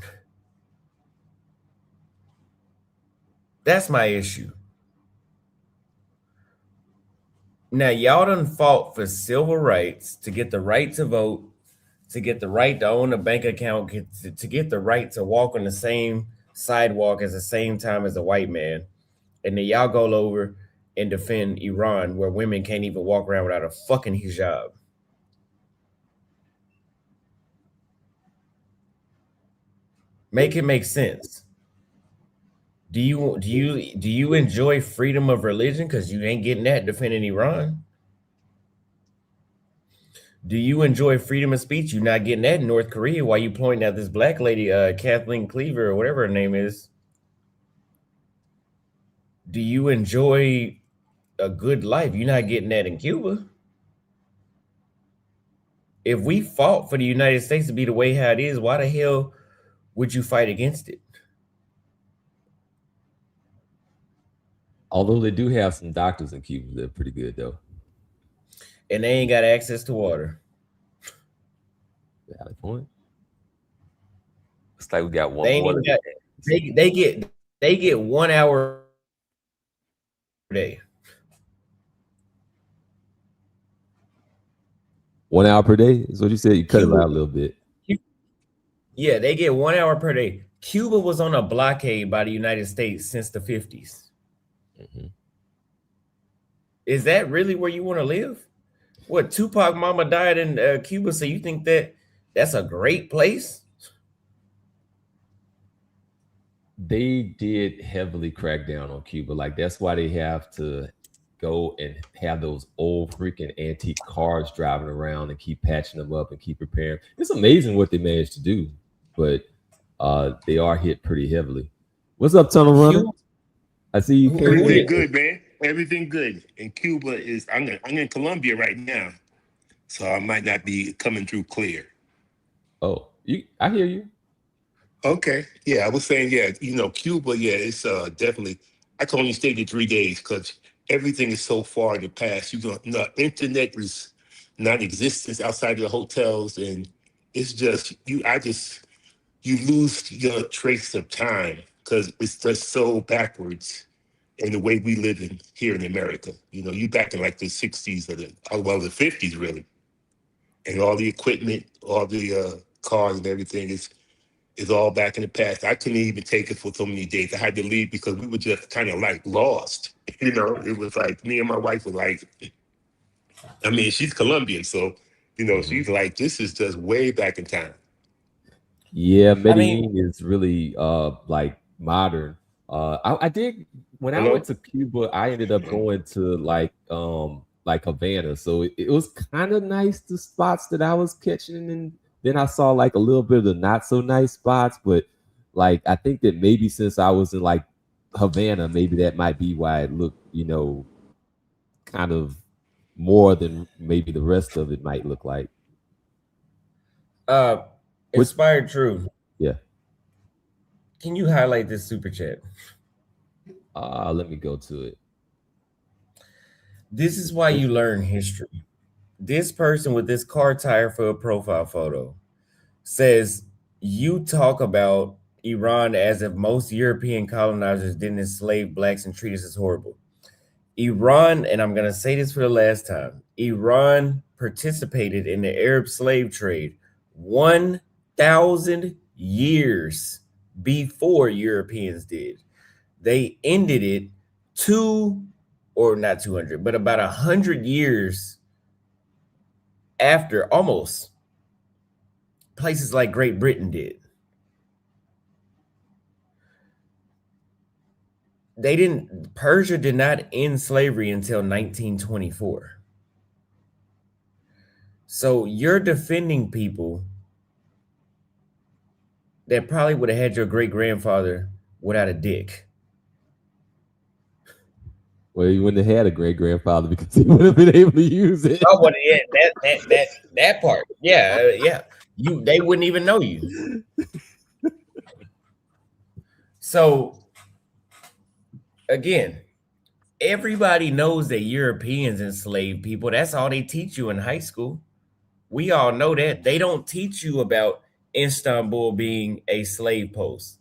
That's my issue. Now, y'all done fought for civil rights, to get the right to vote, to get the right to own a bank account, to get the right to walk on the same sidewalk at the same time as a white man. And then y'all go over and defend Iran, where women can't even walk around without a fucking hijab. Make it make sense. Do you enjoy freedom of religion? Because you ain't getting that defending Iran. Do you enjoy freedom of speech? You're not getting that in North Korea. While you pointing at this black lady, Kathleen Cleaver, or whatever her name is. Do you enjoy a good life. You're not getting that in Cuba. If we fought for the United States to be the way how it is, why the hell would you fight against it? Although they do have some doctors in Cuba, they're pretty good though. And they ain't got access to water. Valid point. It's like we got They one ain't more. even got. They get 1 hour a day. 1 hour per day is what you said. You cut it Cuba, out a little bit. yeah, they get 1 hour per day. Cuba was on a blockade by the United States since the 50s. Mm-hmm. Is that really where you want to live? What, Tupac mama died in Cuba, so you think that that's a great place? They did heavily crack down on Cuba. Like that's why they have to go and have those old freaking antique cars driving around and keep patching them up and keep repairing. It's amazing what they managed to do, but they are hit pretty heavily. What's up, Tunnel Runner? Cuba, I see you. Everything good, man. Everything good. And Cuba is. I'm in Colombia right now, so I might not be coming through clear. Oh, I hear you. Okay. Yeah, I was saying, yeah, Cuba, yeah, it's definitely. I can only stay there 3 days because everything is so far in the past. Internet is non-existent outside of the hotels, and it's just you lose your trace of time because it's just so backwards in the way we live in here in America. You back in like the 60s or the 50s really. And all the equipment, all the cars and everything is all back in the past. I couldn't even take it for so many days. I had to leave because we were just kind of like lost. It was like me and my wife were like, I mean, she's Colombian, so she's like, this is just way back in time. Yeah, I mean, Medellin is really like modern. I did when I Hello? went to Cuba, I ended up going to like Havana. So it was kind of nice the spots that I was catching, and then I saw like a little bit of the not so nice spots, but like I think that maybe since I was in like Havana, maybe that might be why it looked, kind of more than maybe the rest of it might look like. uh, Which Inspired True. yeah. Can you highlight this super chat? Let me go to it. This is why you learn history. This person with this car tire for a profile photo says you talk about Iran as if most European colonizers didn't enslave blacks and treat us as horrible. Iran, and I'm going to say this for the last time, Iran participated in the Arab slave trade 1,000 years before Europeans did. They ended it or not 200, but about 100 years after, almost, places like Great Britain did. Persia did not end slavery until 1924. So you're defending people that probably would have had your great grandfather without a dick. Well, you wouldn't have had a great grandfather because he would have been able to use it. Oh, well, yeah, that part. Yeah, yeah. They wouldn't even know you. So again, everybody knows that Europeans enslaved people. That's all they teach you in high school. We all know that. They don't teach you about Istanbul being a slave post.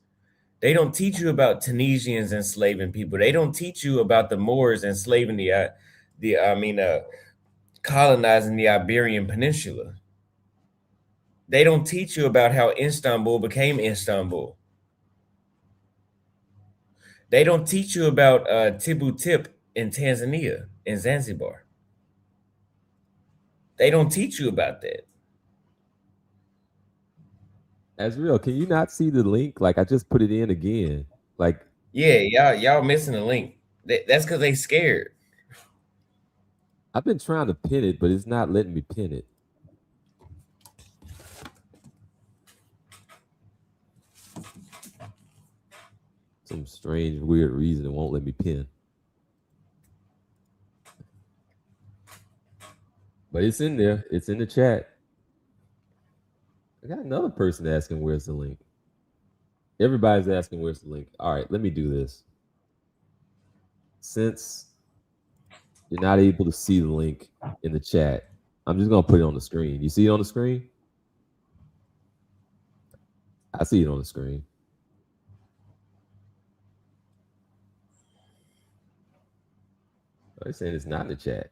They don't teach you about Tunisians enslaving people. They don't teach you about the Moors enslaving colonizing the Iberian Peninsula. They don't teach you about how Istanbul became Istanbul. They don't teach you about Tibu Tip in Tanzania, in Zanzibar. They don't teach you about that. That's real. Can you not see the link? Like I just put it in again. Like Yeah, y'all missing the link. That's because they scared. I've been trying to pin it, but it's not letting me pin it. Some strange, weird reason it won't let me pin. But it's in there. It's in the chat. I got another person asking where's the link. Everybody's asking where's the link. All right, let me do this. Since you're not able to see the link in the chat, I'm just gonna put it on the screen. You see it on the screen? I see it on the screen. They're saying it's not in the chat.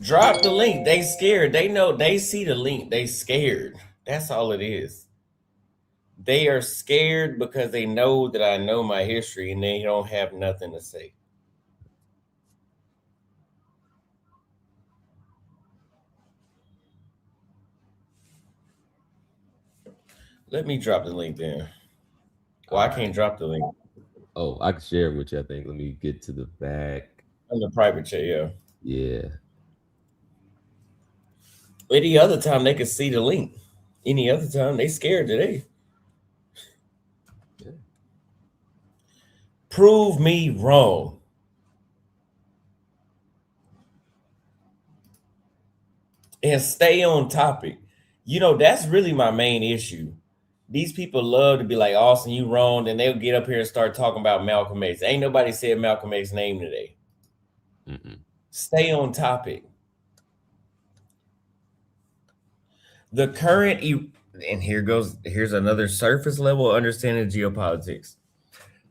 Drop the link. They scared. They know. They see the link. They scared. That's all it is. They are scared because they know that I know my history and they don't have nothing to say. Let me drop the link there. Well, I can't drop the link. Oh, I can share it with you, I think. Let me get to the back. On the private chat, yeah. Yeah. Any other time they could see the link. Any other time they scared today. Yeah. Prove me wrong. And stay on topic. You know, that's really my main issue. These people love to be like, Austin, you wrong. And they'll get up here and start talking about Malcolm X. Ain't nobody said Malcolm X's name today. Stay on topic. The current, and here's another surface level understanding of geopolitics.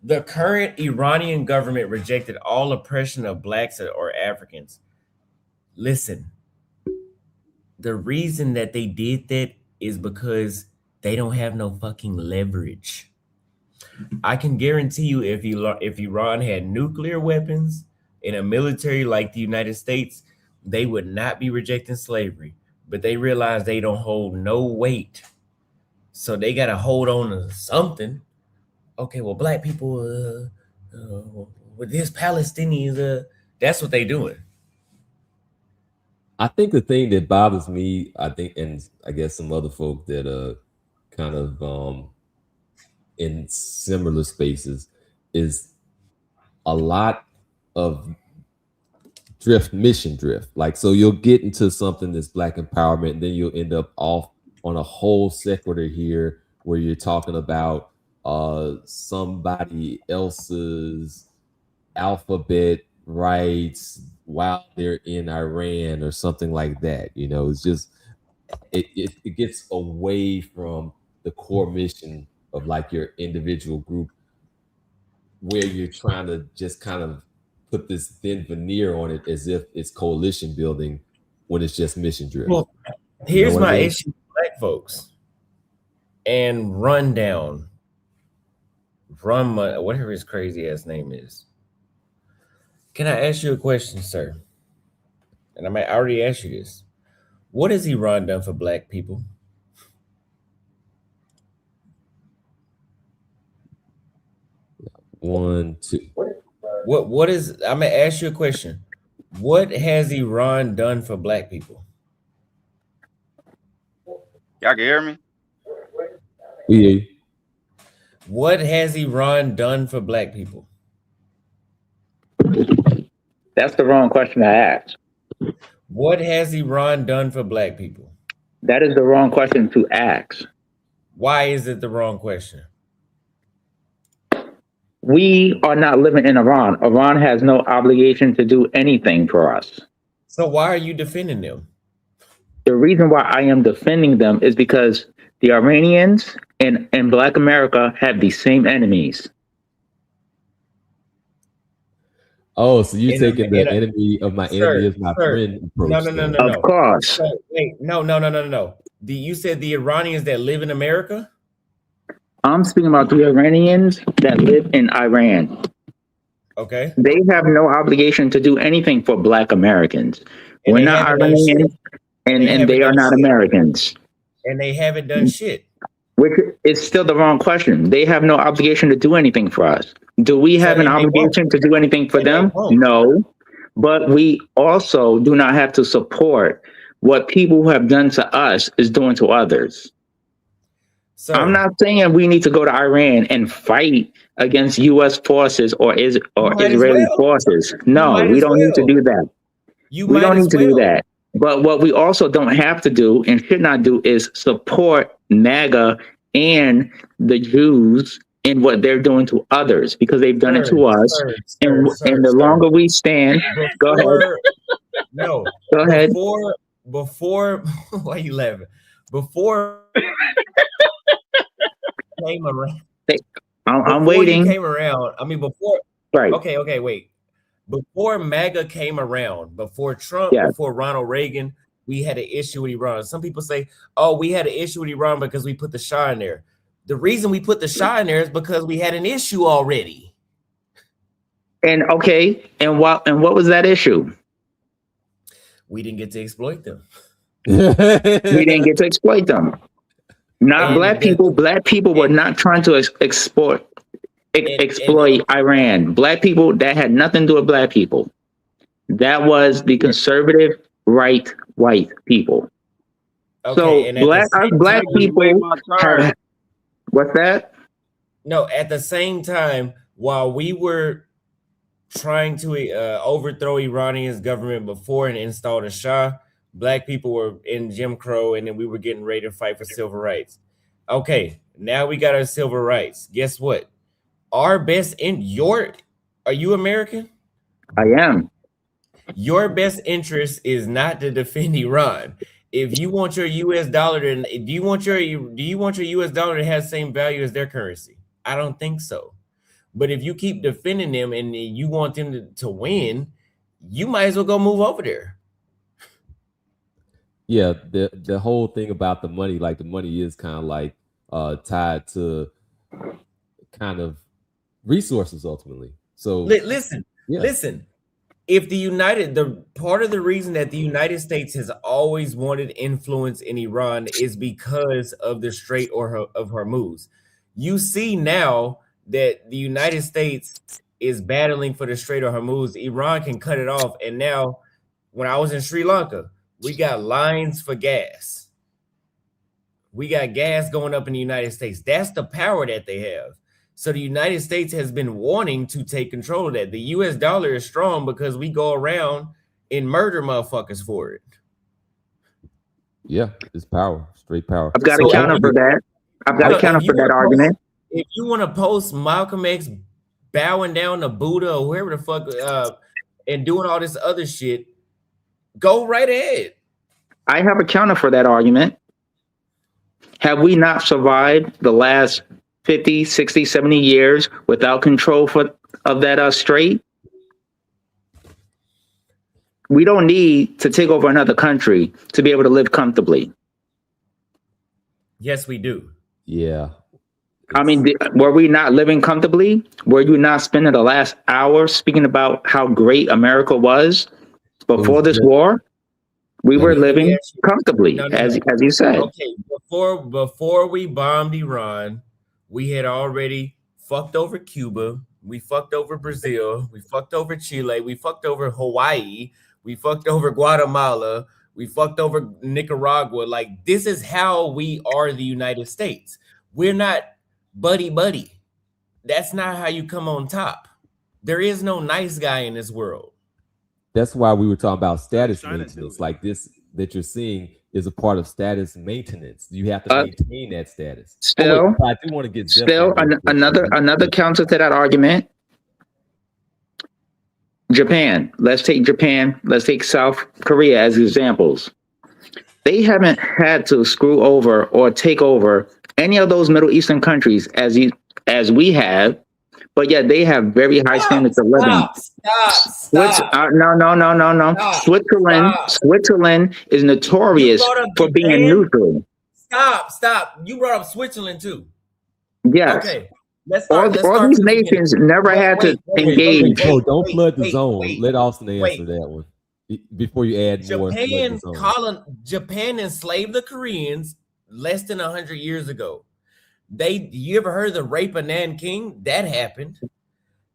The current Iranian government rejected all oppression of blacks or Africans. Listen, the reason that they did that is because they don't have no fucking leverage. I can guarantee you if Iran had nuclear weapons in a military like the United States, they would not be rejecting slavery. But they realize they don't hold no weight. So they got to hold on to something. Okay, well, black people with this Palestinians, that's what they doing. I think the thing that bothers me, I think, and I guess some other folk that kind of in similar spaces, is a lot of mission drift. Like, so you'll get into something that's black empowerment, and then you'll end up off on a whole sequitur here where you're talking about somebody else's alphabet rights while they're in Iran or something like that. You know, it's just it gets away from the core mission of like your individual group, where you're trying to just kind of put this thin veneer on it as if it's coalition building when it's just mission driven. Well, here's my issue with black folks and Rundown. Whatever his crazy ass name is. Can I ask you a question, sir? And I already asked you this. What has Iran done for black people? One, two. What is, I'm gonna ask you a question. What has Iran done for black people? Y'all can hear me? Yeah. What has Iran done for black people? That's the wrong question to ask. What has Iran done for black people? That is the wrong question to ask. Why is it the wrong question? We are not living in Iran. Iran has no obligation to do anything for us. So why are you defending them? The reason why I am defending them is because the Iranians and Black America have the same enemies. Oh, so you're taking the enemy of my enemy is my friend approach. No. Of course. So, wait, no. You said the Iranians that live in America? I'm speaking about the Iranians that live in Iran. Okay. They have no obligation to do anything for Black Americans. And we're not Iranians, and they are not Americans. And they haven't done shit. Which is still the wrong question. They have no obligation to do anything for us. Do we have an obligation to do anything for them? No. But we also do not have to support what people who have done to us is doing to others. Sir, I'm not saying we need to go to Iran and fight against U.S. forces or might as Israeli well. forces. You No, might we as don't need to well. do that. You We might don't as need to do well. that. But what we also don't have to do and should not do is support MAGA and the Jews in what they're doing to others, because they've done it to us. And the longer we stand, go ahead. No, Go ahead. Before, why are you laughing? Before came around. I'm Before waiting. you came around, I mean, before. Right. Okay, wait. Before MAGA came around, before Trump, Yeah. before Ronald Reagan, we had an issue with Iran. Some people say, "Oh, we had an issue with Iran because we put the Shah in there." The reason we put the Shah in there is because we had an issue already. And okay, and what was that issue? We didn't get to exploit them. We didn't get to exploit them. Not And black people. Black people were not trying to exploit Iran. Black people, that had nothing to do with black people. That was the conservative right white people. Okay, so black people have, what's that? No, at the same time, while we were trying to overthrow Iranian's government before and install the Shah, black people were in Jim Crow, and then we were getting ready to fight for civil rights. Okay, now we got our civil rights. Guess what? Our best in are you American? I am. Your best interest is not to defend Iran. If you want your US dollar to, do you want your US dollar to have the same value as their currency? I don't think so. But if you keep defending them and you want them to win, you might as well go move over there. Yeah, the whole thing about the money, like the money is kind of like tied to kind of resources ultimately. So listen. If the part of the reason that the United States has always wanted influence in Iran is because of the Strait of Hormuz. You see now that the United States is battling for the Strait of Hormuz. Iran can cut it off. And now, when I was in Sri Lanka, we got lines for gas. We got gas going up in the United States. That's the power that they have. So the United States has been wanting to take control of that. The US dollar is strong because we go around and murder motherfuckers for it. Yeah, it's power, straight power. I've got a counter for that. I've got a counter for that argument. If you want to post Malcolm X bowing down to Buddha or whoever the fuck and doing all this other shit, go right ahead. I have a counter for that argument. Have we not survived the last 50, 60, 70 years without control of that strait? We don't need to take over another country to be able to live comfortably. Yes, we do. Yeah. I mean, were we not living comfortably? Were you not spending the last hour speaking about how great America was before this war? We were living comfortably, as you said. Okay, before we bombed Iran, we had already fucked over Cuba, we fucked over Brazil, we fucked over Chile, we fucked over Hawaii, we fucked over Guatemala, we fucked over Nicaragua. Like, this is how we are the United States. We're not buddy. That's not how you come on top. There is no nice guy in this world. That's why we were talking about status maintenance. Like this that you're seeing is a part of status maintenance. You have to maintain that status. Still, I do want to get another counter to that argument. Japan. Let's take Japan. Let's take South Korea as examples. They haven't had to screw over or take over any of those Middle Eastern countries as we have, but yet they have very high standards of living. Stop. No. Switzerland is notorious for being neutral. Stop. You brought up Switzerland too. Yes. Okay. All these nations never had to engage. Don't flood the zone. Let Austin answer that one before you add more. Japan enslaved the Koreans less than 100 years ago. You ever heard of the rape of Nanking? That happened.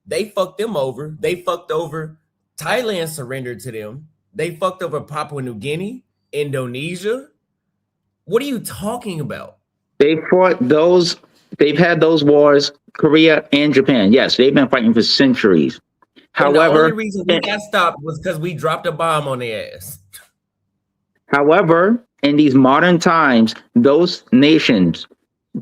They fucked them over. They fucked over Thailand, surrendered to them. They fucked over Papua New Guinea, Indonesia. What are you talking about? They fought those. They've had those wars, Korea and Japan. Yes, they've been fighting for centuries. And the only However, reason we got stopped was because we dropped a bomb on their ass. however, in these modern times, those nations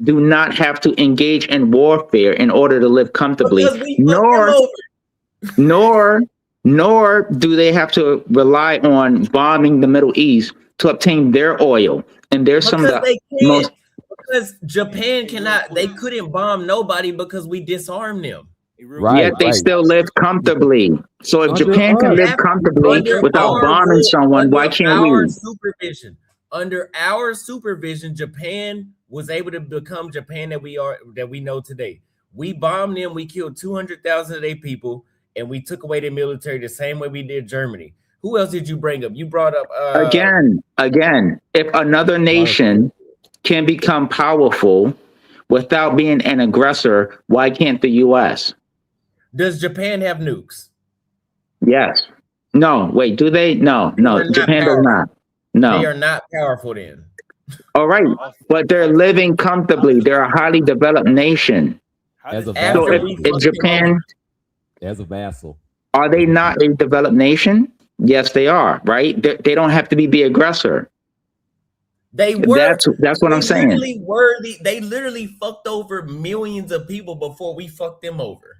do not have to engage in warfare in order to live comfortably, Because we fucked them over. nor do they have to rely on bombing the Middle East to obtain their oil. And there's some of Because the they can't. most. Because Japan cannot. They couldn't bomb nobody because we disarmed them. Right, Yet they right. still live comfortably. So if Under Japan can us. live comfortably Under without our bombing rule, someone, why under can't our we? supervision, under our supervision, Japan was able to become Japan that we know today. We bombed them. We killed 200,000 of their people, and we took away their military the same way we did Germany. Who else did you bring up? You brought up Again, if another nation can become powerful without being an aggressor, why can't the U.S.? Does Japan have nukes? Yes. No, wait, do they? No, Japan does not. No. They are not powerful then. All right, but they're living comfortably. They're a highly developed nation. As a So vassal. if Japan, As a vassal. are they not a developed nation? Yes, they are, right? They don't have to be the aggressor. They were. That's what I'm saying. They literally fucked over millions of people before we fucked them over.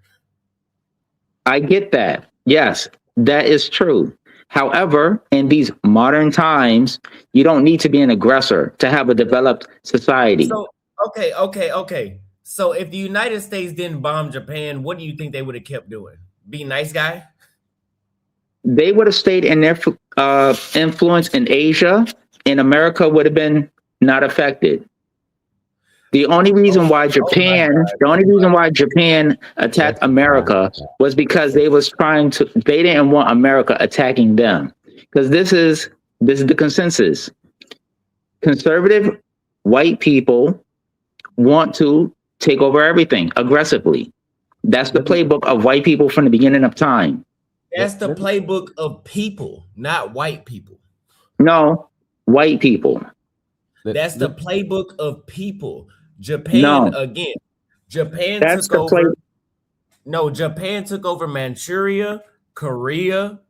I get that. Yes, that is true. However, in these modern times, you don't need to be an aggressor to have a developed society. So, okay. So if the United States didn't bomb Japan, what do you think they would have kept doing? Be nice guy? They would have stayed in their influence in Asia, and America would have been not affected. The only reason why Japan attacked America was because they didn't want America attacking them. Because this is the consensus. Conservative white people want to take over everything aggressively. That's the playbook of white people from the beginning of time. That's the playbook of people, not white people. No, white people. That's the playbook of people. Japan took over. No, Japan took over Manchuria, Korea,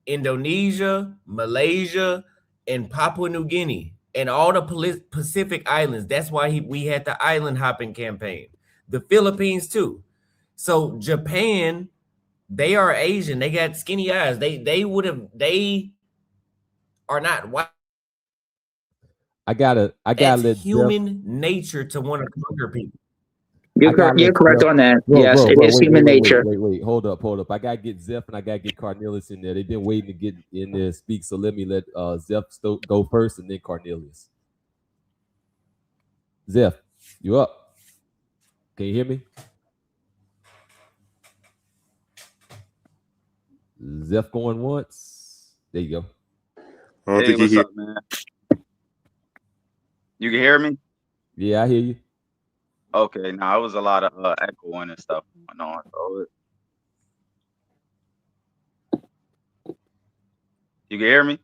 Indonesia, Malaysia, and Papua New Guinea, and all the Pacific Islands. That's why we had the island hopping campaign. The Philippines too. So Japan, they are Asian. They got skinny eyes. They are not white. It's human nature to want to conquer people. You're correct on that. Yes, it is human nature. Wait. Hold up. I gotta get Zeph and I gotta get Cornelius in there. They've been waiting to get in there and speak. So let me let Zeph go first and then Cornelius. Zeph, you up? Can you hear me? Zeph going once. There you go. I don't think you hear. Up, man? You can hear me? Yeah, I hear you. Okay, now it was a lot of echoing and stuff going on. So you can hear me?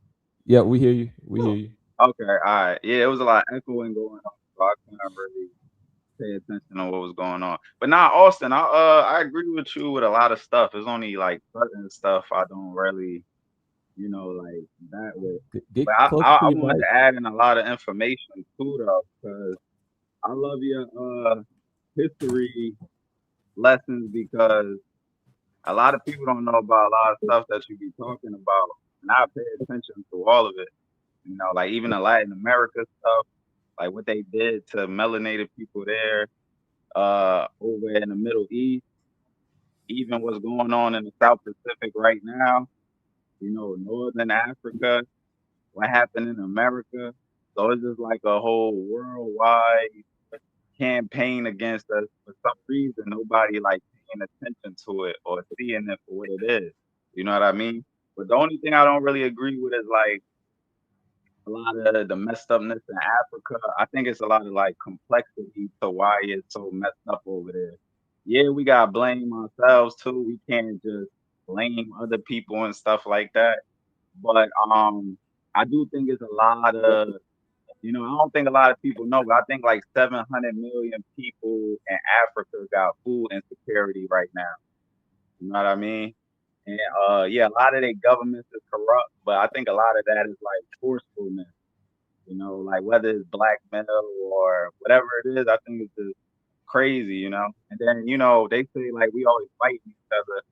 Yeah, we hear you. We hear you. Okay, all right. Yeah, it was a lot of echoing going on, so I couldn't really pay attention to what was going on. But now, Austin, I agree with you with a lot of stuff. It's only like certain stuff I don't really, like that with. But I wanted to add in a lot of information too, though, because I love your history lessons, because a lot of people don't know about a lot of stuff that you be talking about, and I pay attention to all of it. Like even the Latin America stuff, like what they did to melanated people there, over in the Middle East, even what's going on in the South Pacific right now, Northern Africa, what happened in America. So it's just like a whole worldwide campaign against us. For some reason, nobody like paying attention to it or seeing it for what it is. You know what I mean? But the only thing I don't really agree with is like a lot of the messed upness in Africa. I think it's a lot of like complexity to why it's so messed up over there. Yeah, we gotta blame ourselves too. We can't just blame other people and stuff like that. But I do think it's a lot of You know, I don't think a lot of people know, but I think like 700 million people in Africa got food insecurity right now. You know what I mean? And yeah, a lot of their governments is corrupt, but I think a lot of that is like forcefulness. You know, like whether it's blackmail or whatever it is, I think it's just crazy. You know, and then you know they say like we always fight each other,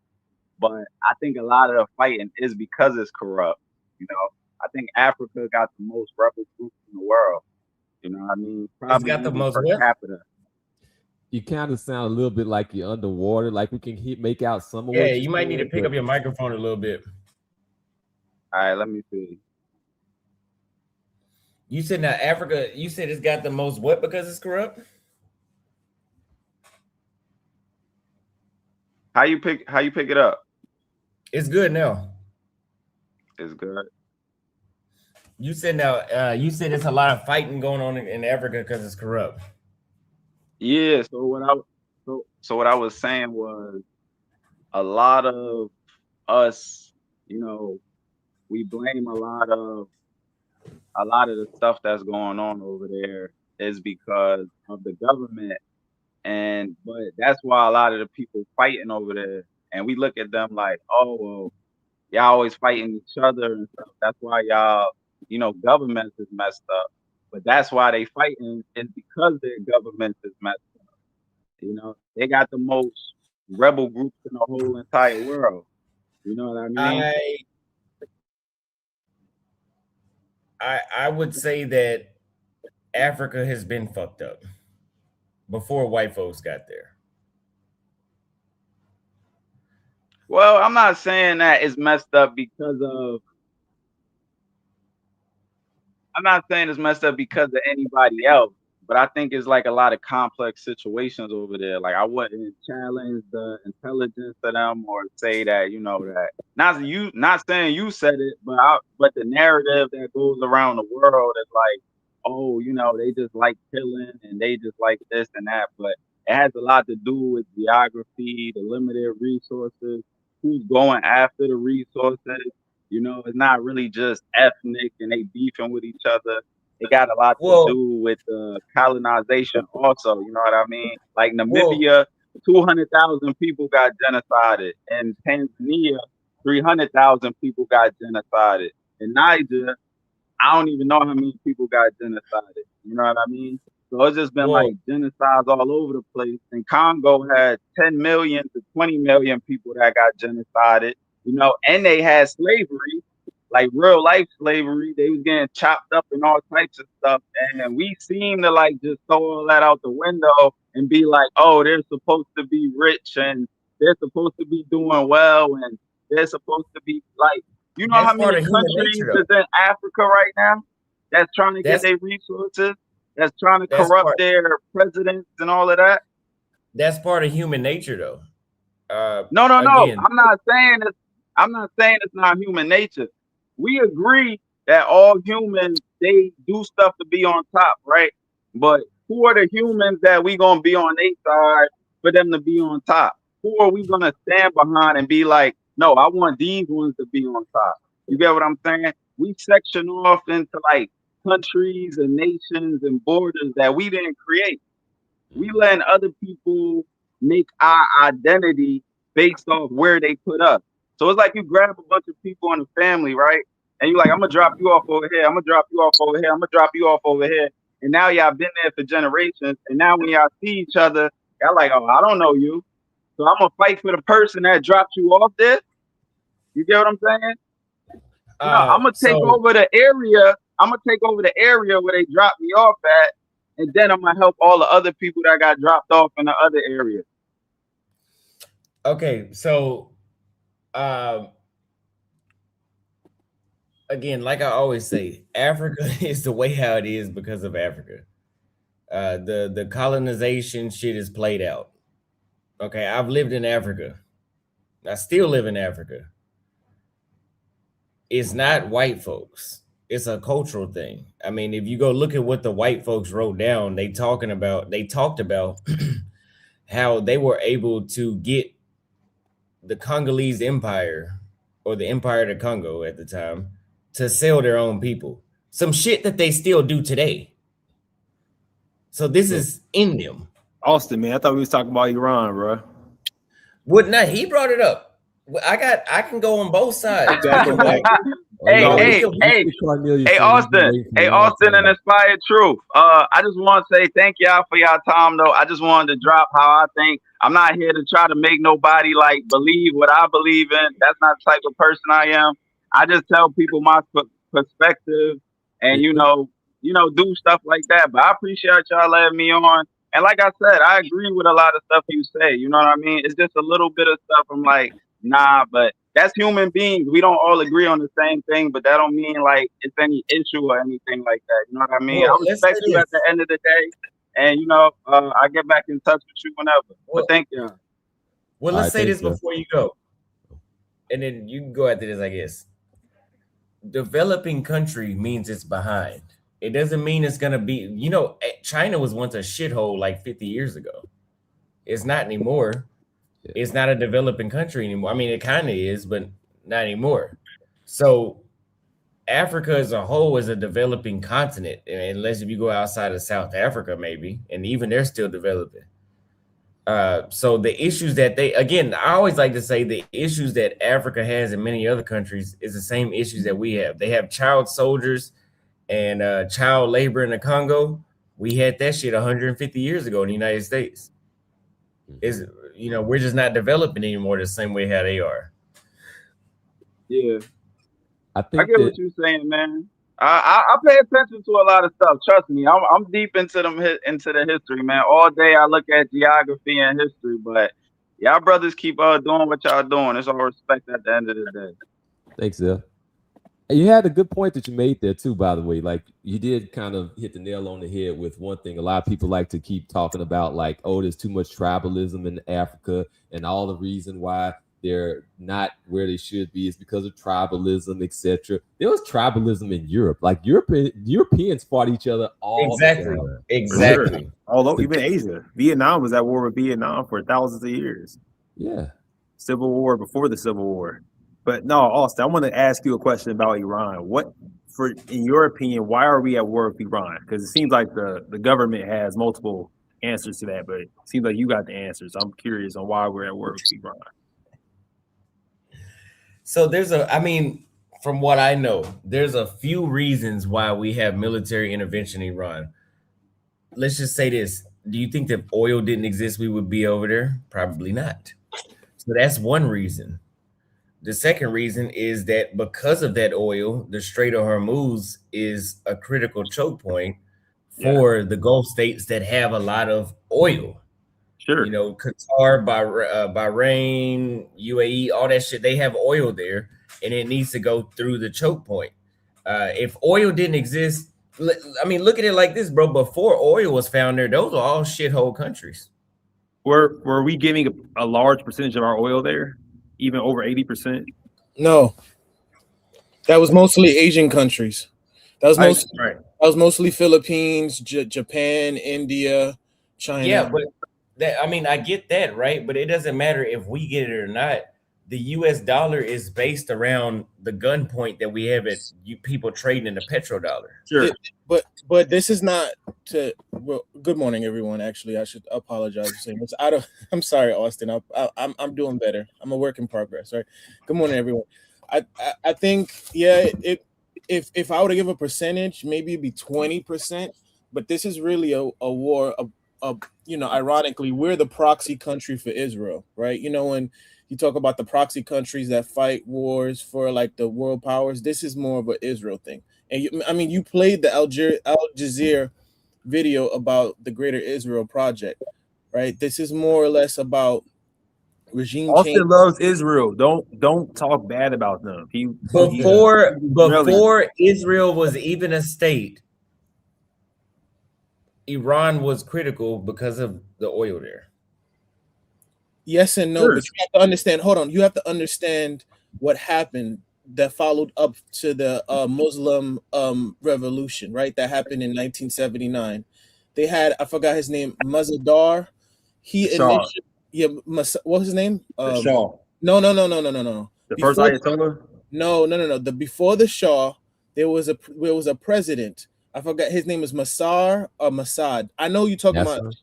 but I think a lot of the fighting is because it's corrupt. You know, I think Africa got the most rebel groups in the world. You know what I mean? It's Probably got the even most per what? capita. You kind of sound a little bit like you're underwater. Like we can make out some of Yeah, what you might need to pick up your microphone a little bit. All right, let me see. You said now Africa, you said it's got the most what because it's corrupt? How you pick it up? It's good now. It's good. You said now, you said it's a lot of fighting going on in Africa because it's corrupt. Yeah. So what I was saying was a lot of us, you know, we blame a lot of the stuff that's going on over there is because of the government, but that's why a lot of the people fighting over there, and we look at them like, oh well, y'all always fighting each other and stuff. That's why y'all, you know, government is messed up. But that's why they fighting is because their government is messed up. You know, they got the most rebel groups in the whole entire world. You know what I mean? I would say that Africa has been fucked up before white folks got there. Well, I'm not saying that it's messed up because of. I'm not saying it's messed up because of anybody else, but I think it's like a lot of complex situations over there. Like I wouldn't challenge the intelligence of them or say that, you know, that not saying you said it, but the narrative that goes around the world is like, oh, you know, they just like killing and they just like this and that. But it has a lot to do with geography, the limited resources, who's going after the resources. You know, it's not really just ethnic and they beefing with each other. It got a lot to do with colonization also. You know what I mean? Like Namibia, 200,000 people got genocided. In Tanzania, 300,000 people got genocided. In Niger, I don't even know how many people got genocided. You know what I mean? So it's just been like genocides all over the place. And Congo had 10 million to 20 million people that got genocided, you know, and they had slavery, like real life slavery. They was getting chopped up and all types of stuff. And we seem to like just throw all that out the window and be like, oh, they're supposed to be rich and they're supposed to be doing well and they're supposed to be like, you know how many countries is in Africa right now that's trying to get their resources, that's trying to corrupt their presidents and all of that? That's part of human nature, though. No. I'm not saying it's not human nature. We agree that all humans, they do stuff to be on top, right? But who are the humans that we gonna be on their side for them to be on top? Who are we gonna stand behind and be like, no, I want these ones to be on top? You get what I'm saying? We section off into like countries and nations and borders that we didn't create. We letting other people make our identity based off where they put us. So it's like you grab a bunch of people in the family, right? And you're like, I'm gonna drop you off over here. I'm gonna drop you off over here. I'm gonna drop you off over here. And now y'all been there for generations. And now when y'all see each other, y'all like, oh, I don't know you. So I'm gonna fight for the person that dropped you off there. You get what I'm saying? No, I'm gonna take over the area. I'm gonna take over the area where they dropped me off at, and then I'm gonna help all the other people that got dropped off in the other area. Okay, so again, like I always say, Africa is the way how it is because of Africa. The colonization shit is played out. Okay, I've lived in Africa. I still live in Africa. It's not white folks. It's a cultural thing. I mean, if you go look at what the white folks wrote down, they talked about how they were able to get the Congolese Empire, or the Empire of the Congo at the time, to sell their own people. some shit that they still do today. So this is in them. Austin, man, I thought we was talking about Iran, bro. Would not he brought it up? I can go on both sides. Hey, Austin, Austin and Inspired Truth. I just want to say thank y'all for y'all time, though. I just wanted to drop how I think. I'm not here to try to make nobody like believe what I believe in. That's not the type of person I am. I just tell people my perspective and do stuff like that. But I appreciate y'all letting me on. And like I said, I agree with a lot of stuff you say. You know what I mean? It's just a little bit of stuff I'm like, nah, but that's human beings. We don't all agree on the same thing, but that don't mean like it's any issue or anything like that. You know what I mean? Well, I respect you at the end of the day. And I get back in touch with you whenever. But thank you. Well, let's say this before you go. And then you can go after this, I guess. Developing country means it's behind. It doesn't mean it's gonna be, China was once a shithole like 50 years ago. It's not anymore. It's not a developing country anymore. I mean, it kind of is, but not anymore. So Africa as a whole is a developing continent, unless if you go outside of South Africa, maybe, and even they're still developing. So the issues that I always like to say the issues that Africa has in many other countries is the same issues that we have. They have child soldiers and child labor in the Congo. We had that shit 150 years ago in the United States. We're just not developing anymore the same way how they are. Yeah. I get what you're saying, man. I pay attention to a lot of stuff. Trust me, I'm deep into the history, man. All day I look at geography and history, but y'all brothers keep doing what y'all doing. It's all respect at the end of the day. Thanks, Zell. You had a good point that you made there too, by the way. Like you did kind of hit the nail on the head with one thing. A lot of people like to keep talking about like, oh, there's too much tribalism in Africa, and all the reason why they're not where they should be is because of tribalism, etc. There was tribalism in Europe. Like Europeans fought each other all exactly. Sure. All over, even Asia. Vietnam was at war with Vietnam for thousands of years. Yeah. Civil War before the Civil War. But no, Austin, I want to ask you a question about Iran. In your opinion, why are we at war with Iran? Because it seems like the government has multiple answers to that, but it seems like you got the answers. I'm curious on why we're at war with Iran. So from what I know, there's a few reasons why we have military intervention in Iran. Let's just say this. Do you think that if oil didn't exist, we would be over there? Probably not. So that's one reason. The second reason is that because of that oil, the Strait of Hormuz is a critical choke point for the Gulf states that have a lot of oil. Sure. Qatar, Bahrain, UAE, all that shit, they have oil there, and it needs to go through the choke point. If oil didn't exist, look at it like this, bro. Before oil was found there, those are all shithole countries. Were we giving a large percentage of our oil there? Even over 80%? No, that was mostly Asian countries. That was mostly Philippines, Japan, India, China. Yeah, but I get that, right? But it doesn't matter if we get it or not. The U.S. dollar is based around the gunpoint that we have at people trading in the petrodollar. Sure. But this is not to. Well, good morning, everyone. Actually, I should apologize for saying this. I'm sorry, Austin. I'm doing better. I'm a work in progress. Right. Good morning, everyone. I think if I were to give a percentage, maybe it'd be 20%. But this is really a war. Ironically, we're the proxy country for Israel, right? When you talk about the proxy countries that fight wars for like the world powers, this is more of an Israel thing. And you played the Al Jazeera video about the Greater Israel Project, right? This is more or less about regime Austin change. loves Israel. Don't talk bad about them. Before Israel was even a state, Iran was critical because of the oil there. Yes and no, Sure. but you have to understand. Hold on, you have to understand what happened that followed up to the Muslim revolution, right? That happened in 1979. They had, I forgot his name, Mazadar. Shah. What was his name? Shah. No. The first Ayatollah? No. Before the Shah, there was a president. I forgot his name is Masar or Massad. I know you're talking about. Nasser?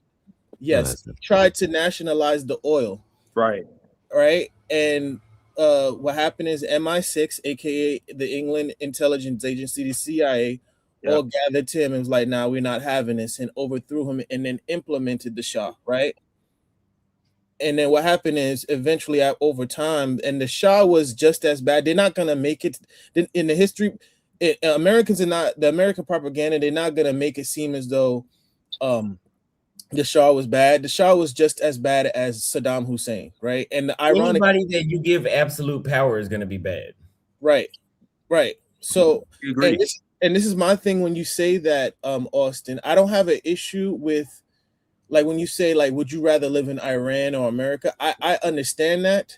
Yes, Nasser. tried to nationalize the oil. Right. Right, and what happened is MI6, aka the England intelligence agency, the CIA, all gathered to him and was like, "Nah, we're not having this," and overthrew him, and then implemented the Shah. Right, and then what happened is eventually, over time, and the Shah was just as bad. They're not gonna make it in the history. Americans are not the American propaganda. They're not gonna make it seem as though the Shah was bad. The Shah was just as bad as Saddam Hussein, right? And the ironic, anybody that you give absolute power is going to be bad. right. So, Agree. and this is my thing when you say that, Austin. I don't have an issue with, like, when you say, like, would you rather live in Iran or America? I understand that,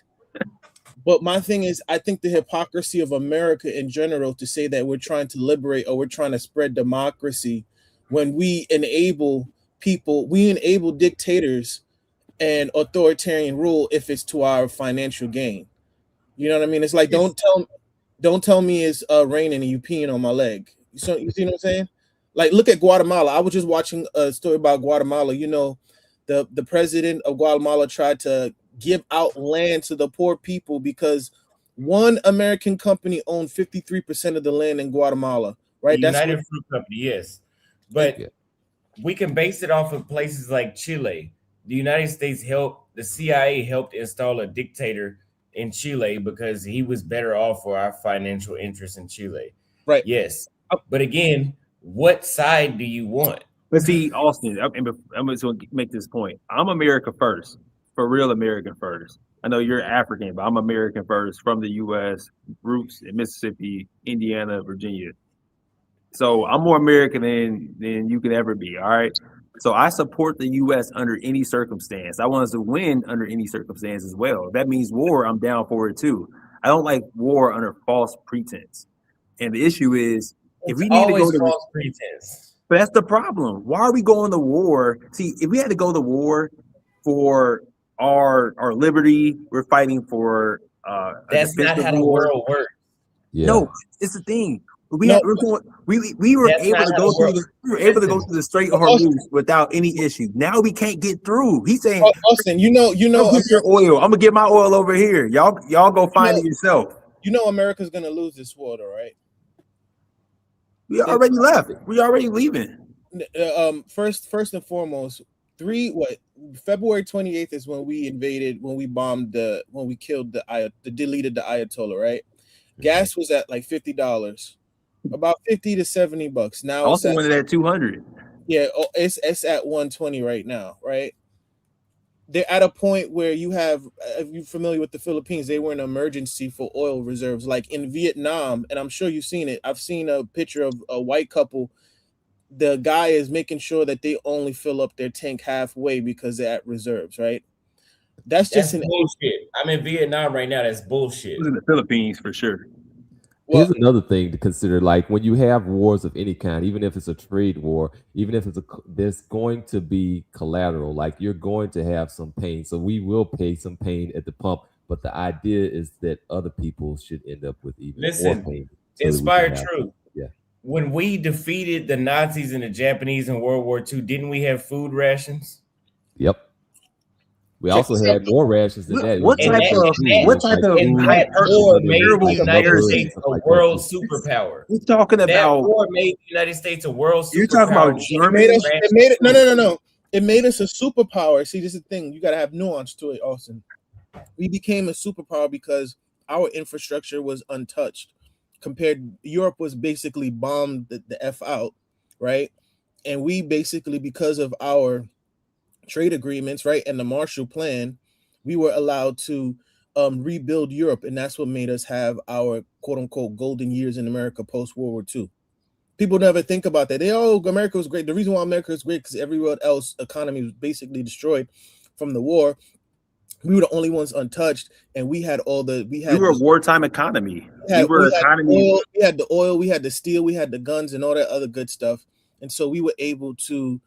but my thing is, I think the hypocrisy of America in general to say that we're trying to liberate or we're trying to spread democracy when we enable people, we enable dictators and authoritarian rule if it's to our financial gain. You know what I mean? It's like, don't tell me it's raining and you peeing on my leg. So you see what I'm saying? Like, look at Guatemala. I was just watching a story about Guatemala. You know, the president of Guatemala tried to give out land to the poor people because one American company owned 53% of the land in Guatemala. Right? The United Fruit Company, yes, but we can base it off of places like Chile. The United States the CIA helped install a dictator in Chile because he was better off for our financial interests in Chile. Right. Yes. But again, what side do you want? But see, Austin, I'm just going to make this point. I'm America first, for real American first. I know you're African, but I'm American first, from the U.S., roots in Mississippi, Indiana, Virginia. So I'm more American than you could ever be, all right? So I support the U.S. under any circumstance. I want us to win under any circumstance as well. If that means war, I'm down for it too. I don't like war under false pretense. And the issue is, if we need to go to false pretense. But that's the problem. Why are we going to war? See, if we had to go to war for our liberty, we're fighting for that's not how the world works. Yeah. No, it's the thing. We were able to go through the Strait of Hormuz without any issue. Now we can't get through. He's saying, Austin, you know, your oil. I'm gonna get my oil over here. Y'all go find it yourself. You know, America's gonna lose this war, though, right? We already left. We already leaving. First and foremost, February 28th is when we invaded, when we bombed when we killed deleted the Ayatollah, right? Gas was at like $50. About $50 to $70. Now also went at 200. Yeah, it's at 120 right now, right? They're at a point where you have, if you're familiar with the Philippines, they were in emergency for oil reserves, like in Vietnam, and I'm sure you've seen it. I've seen a picture of a white couple. The guy is making sure that they only fill up their tank halfway because they're at reserves, right? That's bullshit. I'm in Vietnam right now. That's bullshit. It was in the Philippines for sure. Here's another thing to consider. Like, when you have wars of any kind, even if it's a trade war, even if there's going to be collateral. Like, you're going to have some pain. So we will pay some pain at the pump. But the idea is that other people should end up with even more pain. Inspired truth. Yeah. When we defeated the Nazis and the Japanese in World War II, didn't we have food rations? Yep. We also had more rations than that. What type of war made the United States a world superpower? We're talking about that war made the United States a world superpower. You're talking about Germany? No. It made us a superpower. See, this is the thing. You got to have nuance to it, Austin. We became a superpower because our infrastructure was untouched. Europe was basically bombed the F out, right? And we basically, because of our trade agreements, right, and the Marshall Plan, we were allowed to rebuild Europe, and that's what made us have our quote-unquote golden years in America post-World War II. People never think about that. America was great. The reason why America was great because everywhere else economy was basically destroyed from the war. We were the only ones untouched, and we were a wartime economy. We had the oil, we had the steel, we had the guns, and all that other good stuff, and so we were able to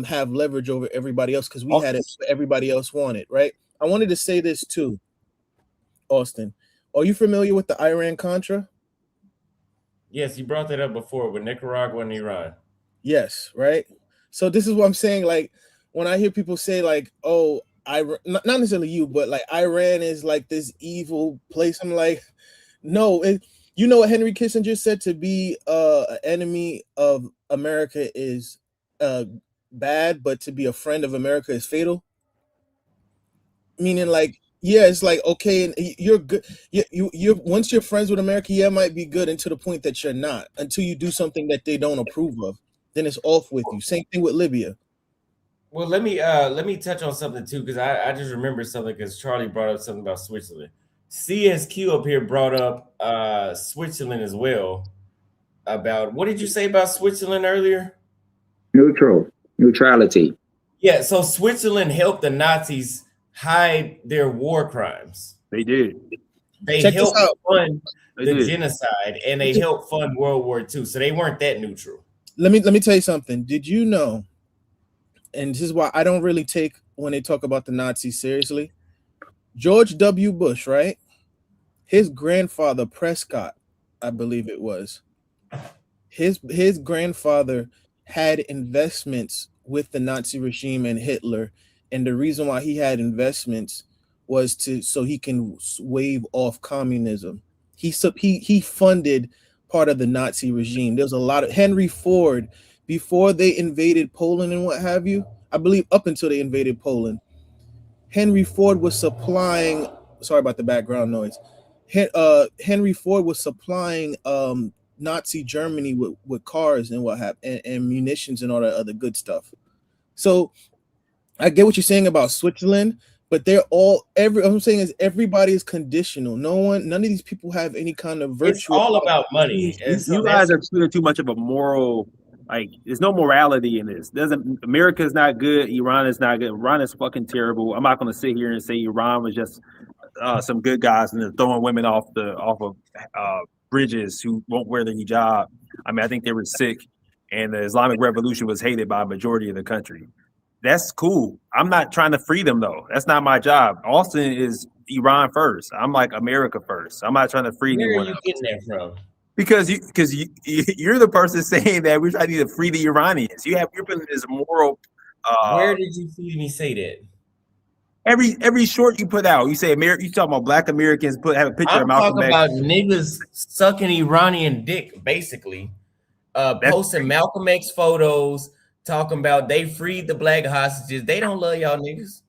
have leverage over everybody else because we had it everybody else wanted, right? I wanted to say this too, Austin. Are you familiar with the Iran-Contra? Yes, you brought that up before with Nicaragua and Iran. Yes, right. So this is what I'm saying. Like when I hear people say like, "Oh, not necessarily you, but like Iran is like this evil place," I'm like, no. You know what Henry Kissinger said? To be an enemy of America is bad, but to be a friend of America is fatal. Meaning, like, yeah, it's like okay, and you're good. You're once you're friends with America, yeah, it might be good, until the point that you're not. Until you do something that they don't approve of, then it's off with you. Same thing with Libya. Well, let me touch on something too, because I just remember something because Charlie brought up something about Switzerland. CSQ up here brought up Switzerland as well. About what did you say about Switzerland earlier? Neutrality. Yeah, so Switzerland helped the Nazis hide their war crimes. They did. They Check this helped out. fund They the did. genocide, and they helped fund World War II. So they weren't that neutral. Let me tell you something. Did you know? And this is why I don't really take when they talk about the Nazis seriously. George W. Bush, right? His grandfather Prescott, I believe it was. His grandfather had investments with the Nazi regime and Hitler, and the reason why he had investments was so he can wave off communism. He funded part of the Nazi regime. There's a lot of Henry Ford before they invaded Poland and what have you. I believe up until they invaded Poland, Henry Ford was supplying. Sorry about the background noise. Henry Ford was supplying Nazi Germany with cars and what have and munitions and all that other good stuff. So I get what you're saying about Switzerland, but they're all I'm saying is everybody is conditional. None of these people have any kind of virtue. It's all about money. You guys are putting too much of a moral. Like, there's no morality in this. America is not good. Iran is not good. Iran is fucking terrible. I'm not going to sit here and say Iran was just some good guys and they're throwing women off of bridges who won't wear the hijab. I mean, I think they were sick, and the Islamic Revolution was hated by a majority of the country. That's cool. I'm not trying to free them though. That's not my job. Austin is Iran first. I'm like America first. I'm not trying to free anyone. Where are you getting that from? Because you're the person saying that we try to free the Iranians. You're putting this moral. Where did you see me say that? Every short you put out, you say you talking about Black Americans have a picture of Malcolm X. I'm talking about niggas sucking Iranian dick, basically. Posting Malcolm X photos, talking about they freed the black hostages. They don't love y'all niggas.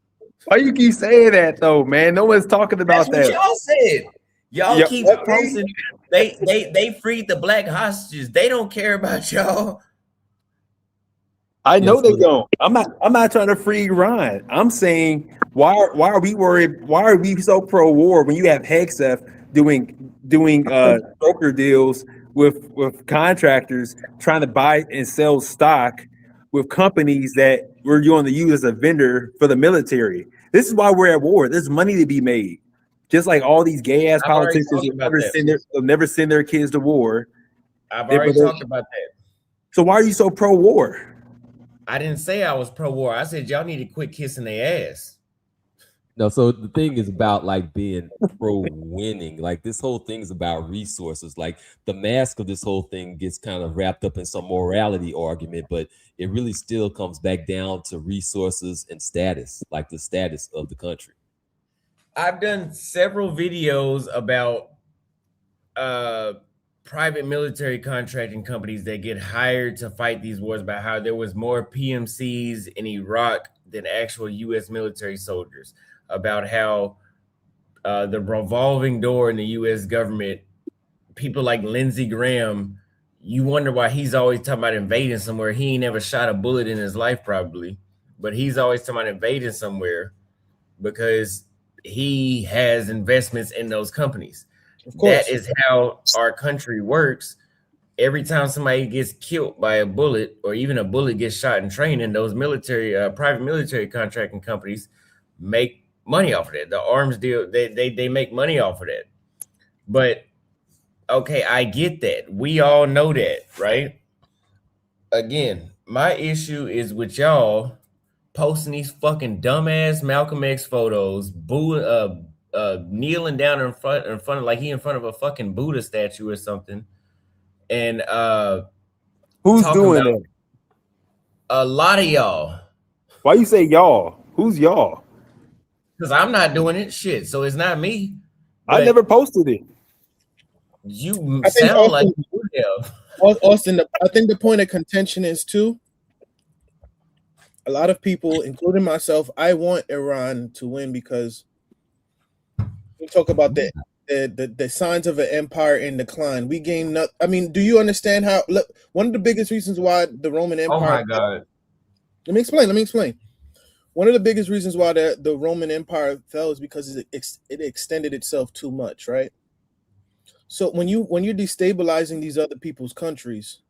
Why you keep saying that though, man? No one's talking about That's that. What y'all said. Y'all keep posting. They freed the black hostages. They don't care about y'all. I know they don't. I'm not trying to free Iran. I'm saying why are we worried? Why are we so pro-war when you have Hegseth doing broker deals with contractors trying to buy and sell stock with companies that we're going to use as a vendor for the military? This is why we're at war. There's money to be made. Just like all these gay ass politicians will never send their kids to war. I've already talked about that. So why are you so pro-war? I didn't say I was pro-war. I said y'all need to quit kissing their ass. No, so the thing is about like being pro-winning. Like this whole thing is about resources. Like the mask of this whole thing gets kind of wrapped up in some morality argument, but it really still comes back down to resources and status, like the status of the country. I've done several videos about private military contracting companies that get hired to fight these wars, about how there was more PMCs in Iraq than actual U.S. military soldiers, about how the revolving door in the U.S. government, people like Lindsey Graham, you wonder why he's always talking about invading somewhere. He ain't never shot a bullet in his life probably, but he's always talking about invading somewhere because he has investments in those companies. Of course. That is how our country works. Every time somebody gets killed by a bullet, or even a bullet gets shot in training, those military, private military contracting companies make money off of that. The arms deal, they make money off of that. But okay, I get that. We all know that, right? Again, my issue is with y'all posting these fucking dumbass Malcolm X photos, kneeling down in front of like he in front of a fucking Buddha statue or something, and Who's talking doing about it? a lot of y'all. Why you say y'all? Who's y'all? Because I'm not doing it. Shit. So it's not me. I But never posted it. you I think sound like Austin, you would have. Austin, I think the point of contention is too. A lot of people, including myself, I want Iran to win because we talk about the signs of an empire in decline. We gain not. I mean, do you understand how? Look, one of the biggest reasons why the Roman Oh Empire. my God. Let me explain. One of the biggest reasons why the Roman Empire fell is because it extended itself too much, right? So when you're destabilizing these other people's countries,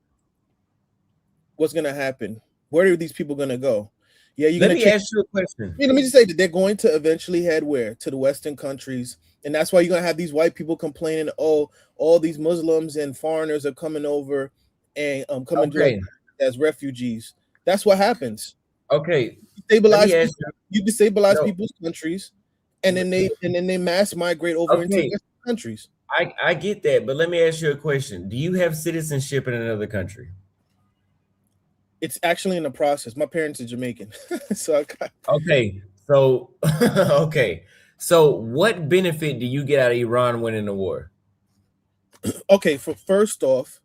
what's gonna happen? Where are these people gonna go? Yeah, you're Let gonna me ask you a question. let me just say that they're going to eventually head where? To the Western countries. And that's why you're gonna have these white people complaining, oh, all these Muslims and foreigners are coming over and coming to us Okay. as refugees. That's what happens. Okay. Destabilize Let me ask people, you destabilize No. people's countries, and then they mass migrate over into Okay. Western countries. I get that, but let me ask you a question. Do you have citizenship in another country? It's actually in the process. My parents are Jamaican, so I got, Okay. So okay. So what benefit do you get out of Iran winning the war? okay. For first off,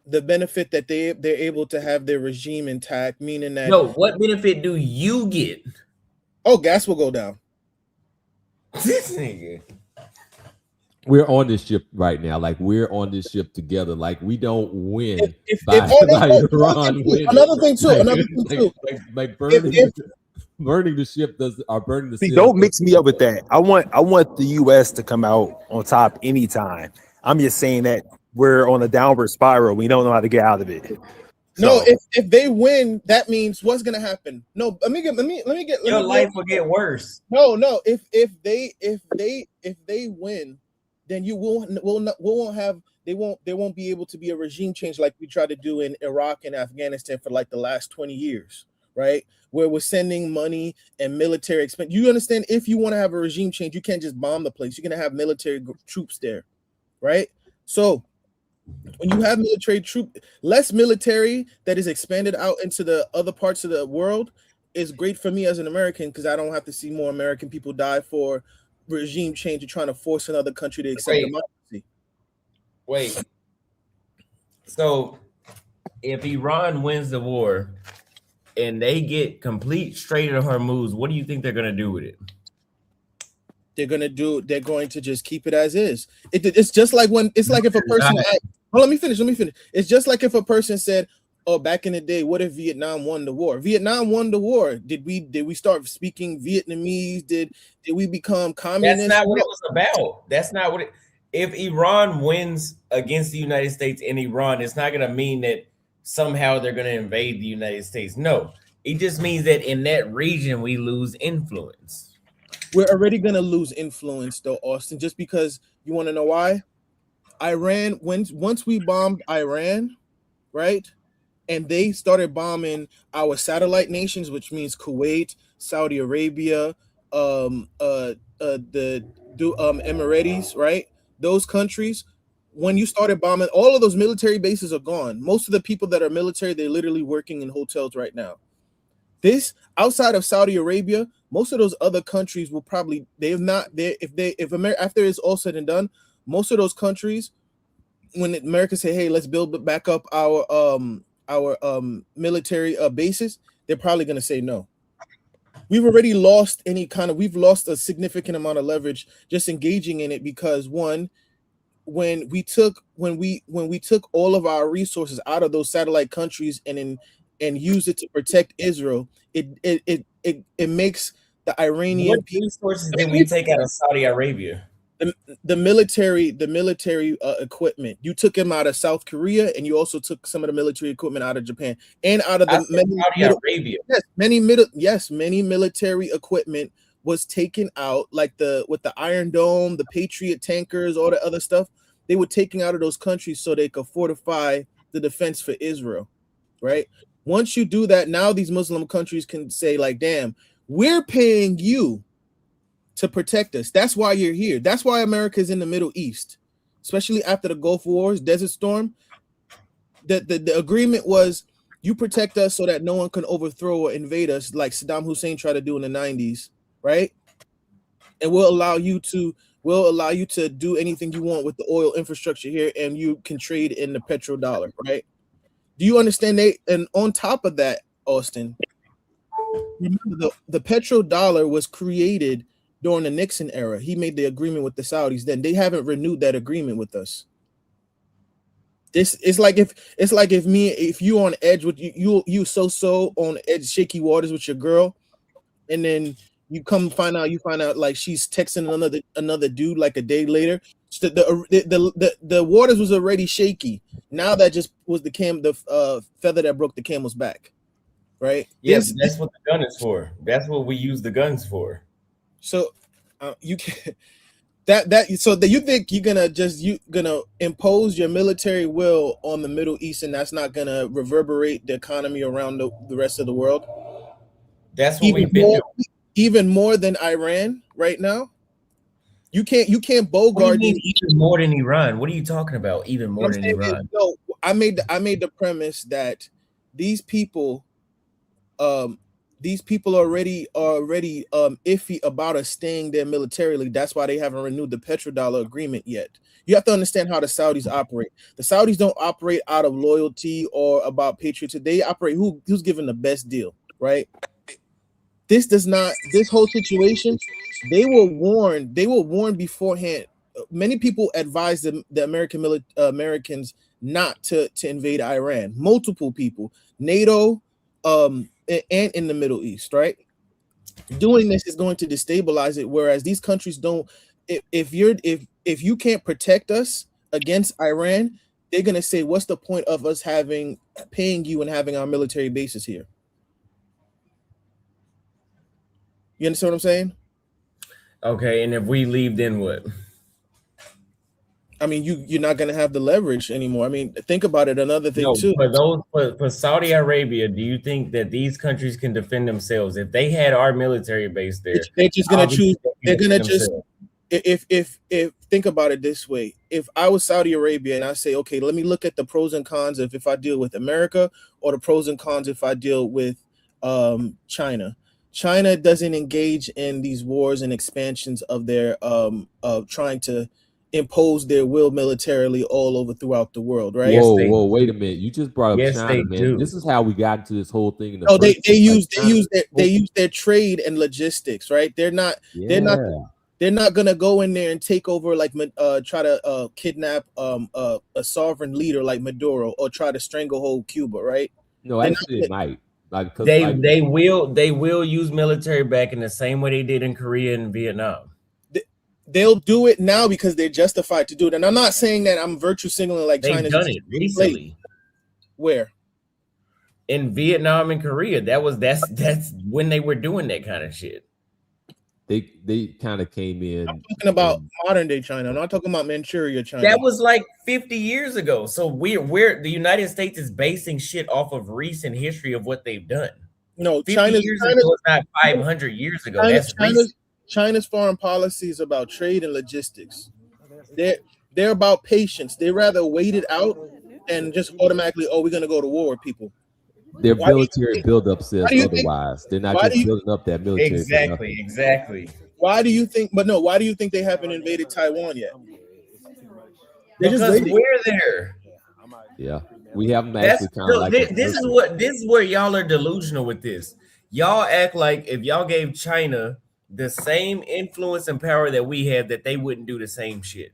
the benefit that they're able to have their regime intact, meaning that No, what benefit do you get? oh, gas will go down. This nigga. We're on this ship right now. Like we're on this ship together. Like we don't win If by Iran winning. another thing too. Like If- burning the ship does or burning the See, sails don't mix me up with that. I want the U.S. to come out on top anytime. I'm just saying that we're on a downward spiral. We don't know how to get out of it. No, So, if they win, that means what's gonna happen? No, let me get. Your life will get worse. No. If they win, then you won't have. There won't be able to be a regime change like we tried to do in Iraq and Afghanistan for like the last 20 years, right? Where we're sending money and military expense. You understand? If you want to have a regime change, you can't just bomb the place. You're gonna have military troops there, right? So when you have less military that is expanded out into the other parts of the world is great for me as an American because I don't have to see more American people die for regime change and trying to force another country to accept democracy. Wait. So if Iran wins the war and they get complete Strait of Hormuz, what do you think they're gonna do with it? They're going to just keep it as is. It's just like if a person let me finish. It's just like if a person said, oh, back in the day, what if Vietnam won the war? Vietnam won the war. Did we start speaking Vietnamese? Did we become communist? That's not what it was about. That's not what it. If Iran wins against the United States in Iran, it's not going to mean that somehow they're going to invade the United States. No, it just means that in that region we lose influence. We're already going to lose influence, though, Austin, just because you want to know why? Iran, once we bombed Iran, right? And they started bombing our satellite nations, which means Kuwait, Saudi Arabia, the Emirates, right? Those countries. When you started bombing, all of those military bases are gone. Most of the people that are military, they're literally working in hotels right now. This outside of Saudi Arabia, most of those other countries will probably if America after it's all said and done, most of those countries, when America say, hey, let's build back up our military bases, they're probably going to say no. We've already lost we've lost a significant amount of leverage just engaging in it because one, when we took all of our resources out of those satellite countries and used it to protect Israel, it makes the Iranian resources did we take out of Saudi Arabia? The military equipment. You took them out of South Korea, and you also took some of the military equipment out of Japan and out of Saudi Arabia. Yes, many military equipment was taken out, like with the Iron Dome, the Patriot tankers, all the other stuff. They were taking out of those countries so they could fortify the defense for Israel, right? Once you do that, now these Muslim countries can say, like, damn, we're paying you to protect us. That's why you're here. That's why America is in the Middle East. especially after the Gulf Wars, Desert Storm, the agreement was you protect us so that no one can overthrow or invade us like Saddam Hussein tried to do in the 90s, right? And we'll allow you to do anything you want with the oil infrastructure here, and you can trade in the petrodollar, right? Do you understand? And on top of that, Austin, remember the petrodollar was created during the Nixon era. He made the agreement with the Saudis. Then they haven't renewed that agreement with us. It's like if you on edge with you so on edge shaky waters with your girl, and then you find out like she's texting another dude like a day later. The waters was already shaky. Now that just was the feather that broke the camel's back, right? Yes, that's what the gun is for. That's what we use the guns for. So you can so that you think you're gonna impose your military will on the Middle East, and that's not gonna reverberate the economy around the rest of the world? That's what we've been doing. Even more than Iran right now. You can't bogart. What do you mean even more than Iran? What are you talking about? Even more than Iran? No, I made the premise that these people are already iffy about us staying there militarily. That's why they haven't renewed the petrodollar agreement yet. You have to understand how the Saudis operate. The Saudis don't operate out of loyalty or about patriotism. They operate who's giving the best deal, right? This whole situation, they were warned beforehand. Many people advised the Americans not to invade Iran. Multiple people, NATO, and in the Middle East, right? Doing this is going to destabilize it. Whereas these countries don't. If you can't protect us against Iran, they're gonna say, "What's the point of us paying you and having our military bases here?" You understand what I'm saying? Okay, and if we leave, then what? I mean, you're not going to have the leverage anymore. I mean, think about it. Another thing too. For Saudi Arabia, do you think that these countries can defend themselves if they had our military base there? They're just going to choose. They're going to just. If think about it this way, if I was Saudi Arabia and I say, okay, let me look at the pros and cons of if I deal with America, or the pros and cons if I deal with China. China doesn't engage in these wars and expansions of their of trying to impose their will militarily all over throughout the world, right? Whoa, wait a minute! You just brought up China, man. Do. This is how we got into this whole thing. They use their trade and logistics, right? They're not gonna go in there and take over, like try to kidnap a sovereign leader like Maduro, or try to stranglehold Cuba, right? No, actually, they might. They will use military back in the same way they did in Korea and Vietnam. They'll do it now because they're justified to do it. And I'm not saying that I'm virtue signaling like China's done it recently. Where? In Vietnam and Korea. That's when they were doing that kind of shit. They kind of came in. I'm talking about modern day China. I'm not talking about Manchuria China. That was like 50 years ago. So we're the United States is basing shit off of recent history of what they've done. No, China's not 500 years ago. China's foreign policy is about trade and logistics. They're about patience. They rather wait it out and just automatically, we're gonna go to war with people. Their military buildup says otherwise. They're not just building up that military. Exactly. Why do you think they haven't invaded Taiwan yet? Because we're there. Yeah, we haven't actually kind of like. This is where y'all are delusional with this. Y'all act like if y'all gave China the same influence and power that we have, that they wouldn't do the same shit.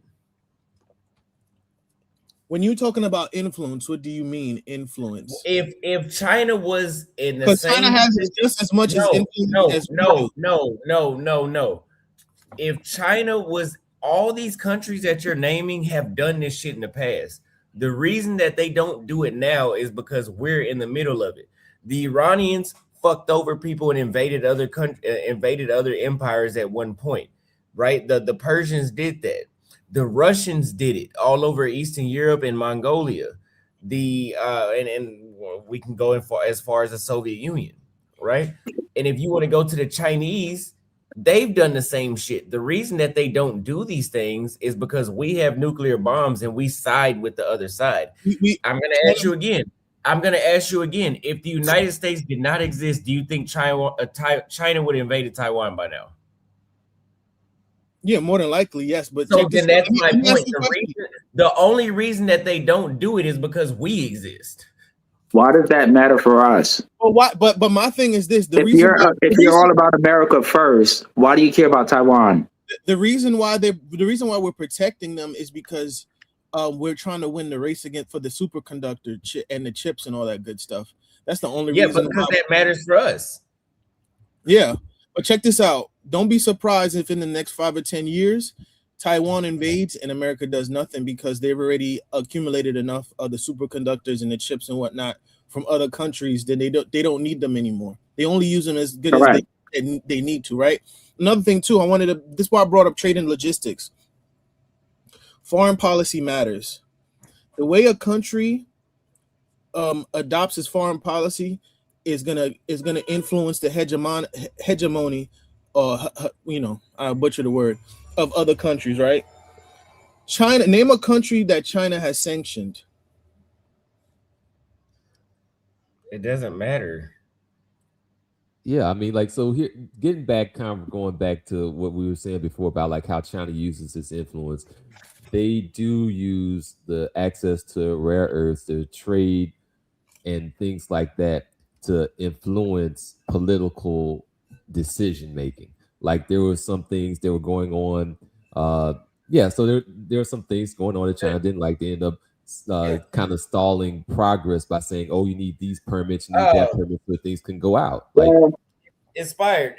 When you're talking about influence, what do you mean influence? If China was in the same, China has just as much as influence. No. If China was, all these countries that you're naming have done this shit in the past. The reason that they don't do it now is because we're in the middle of it. The Iranians fucked over people and invaded other empires at one point, right? The Persians did that. The Russians did it all over Eastern Europe and Mongolia. And we can go as far as the Soviet Union, right? And if you want to go to the Chinese, They've done the same shit. The reason that they don't do these things is because we have nuclear bombs and we side with the other side. I'm going to ask you again. If the United States did not exist, do you think China would have invaded Taiwan by now? Yeah, more than likely, yes. But so then that's my point. The only reason that they don't do it is because we exist. Why does that matter for us? Well, why? But my thing is this: if you're all about America first, why do you care about Taiwan? The reason why we're protecting them is because we're trying to win the race for the superconductor and the chips and all that good stuff. That's the only reason. Yeah, because that matters for us. Yeah, but check this out. Don't be surprised if in the next 5 or 10 years, Taiwan invades and America does nothing, because they've already accumulated enough of the superconductors and the chips and whatnot from other countries that they don't need them anymore. They only use them as good as they need to, right? Another thing too, this is why I brought up trade and logistics. Foreign policy matters. The way a country adopts its foreign policy is gonna influence the hegemony, I butcher the word, of other countries, right? China, name a country that China has sanctioned. It doesn't matter. Yeah, I mean, like, so here, going back to what we were saying before about like how China uses its influence. They do use the access to rare earths, their trade, and things like that to influence political decision making. Like there were some things that were going on. So there are some things going on in China. Didn't like they end up kind of stalling progress by saying, "Oh, you need these permits, you need that permit, so things can go out." Like inspired.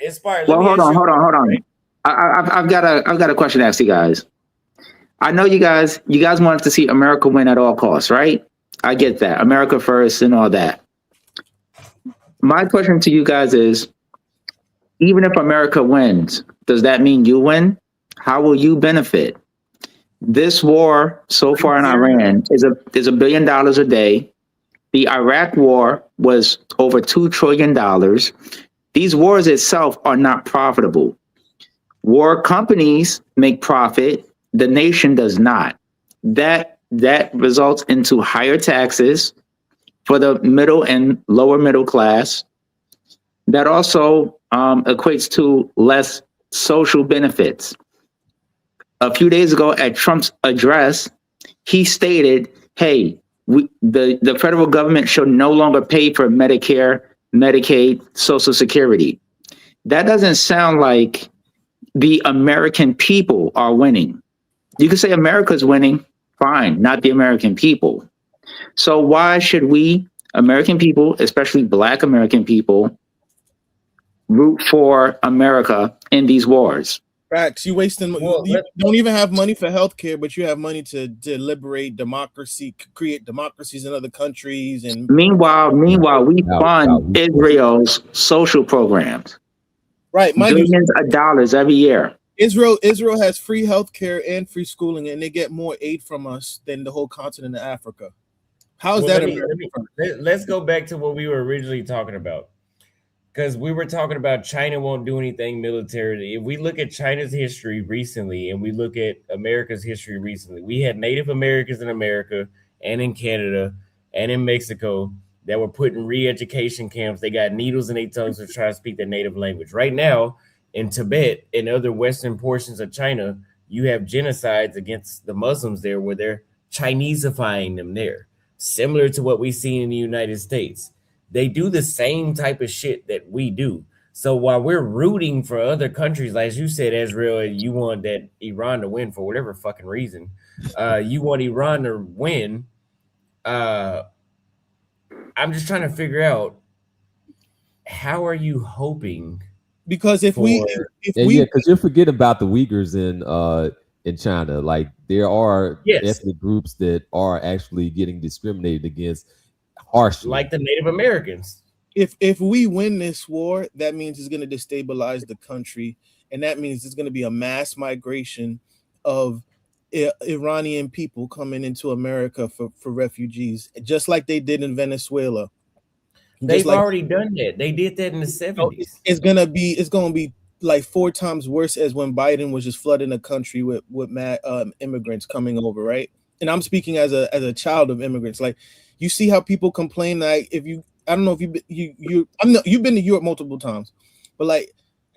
Well, hold on. I've got a question to ask you guys. I know you guys wanted to see America win at all costs, right? I get that. America first and all that. My question to you guys is, even if America wins, does that mean you win? How will you benefit? This war so far in Iran is $1 billion a day. The Iraq war was over $2 trillion. These wars itself are not profitable. War companies make profit. The nation does not. That results into higher taxes for the middle and lower middle class. That also equates to less social benefits. A few days ago at Trump's address, he stated, hey, the federal government should no longer pay for Medicare, Medicaid, Social Security. That doesn't sound like the American people are winning. You can say America's winning, fine, not the American people. So why should we, American people, especially Black American people, root for America in these wars? Facts. You wasting. You don't even have money for healthcare, but you have money to liberate democracy, create democracies in other countries. And meanwhile, we fund Israel's social programs. Right, billions of dollars every year. Israel has free healthcare and free schooling, and they get more aid from us than the whole continent of Africa. How is that? Let's go back to what we were originally talking about. Because we were talking about China won't do anything militarily. If we look at China's history recently and we look at America's history recently, we had Native Americans in America and in Canada and in Mexico that were put in re-education camps. They got needles in their tongues to try to speak their native language. Right now, in Tibet and other western portions of China, you have genocides against the Muslims there where they're Chinesifying them there, similar to what we see in the United States. They do the same type of shit that we do. So while we're rooting for other countries, like you said, Israel, you want that Iran to win for whatever fucking reason. You want Iran to win. I'm just trying to figure out, how are you hoping? Because because you're forgetting about the Uyghurs in China. Like there are ethnic groups that are actually getting discriminated against harshly, like the Native Americans. If we win this war, that means it's going to destabilize the country, and that means it's going to be a mass migration of Iranian people coming into America for refugees, just like they did in Venezuela. They've already done that. They did that in the 70s. It's going to be like 4 times worse as when Biden was just flooding the country with mad immigrants coming over, right? And I'm speaking as a child of immigrants. Like, you see how people complain, like, if you, I don't know if you've been to Europe multiple times, but like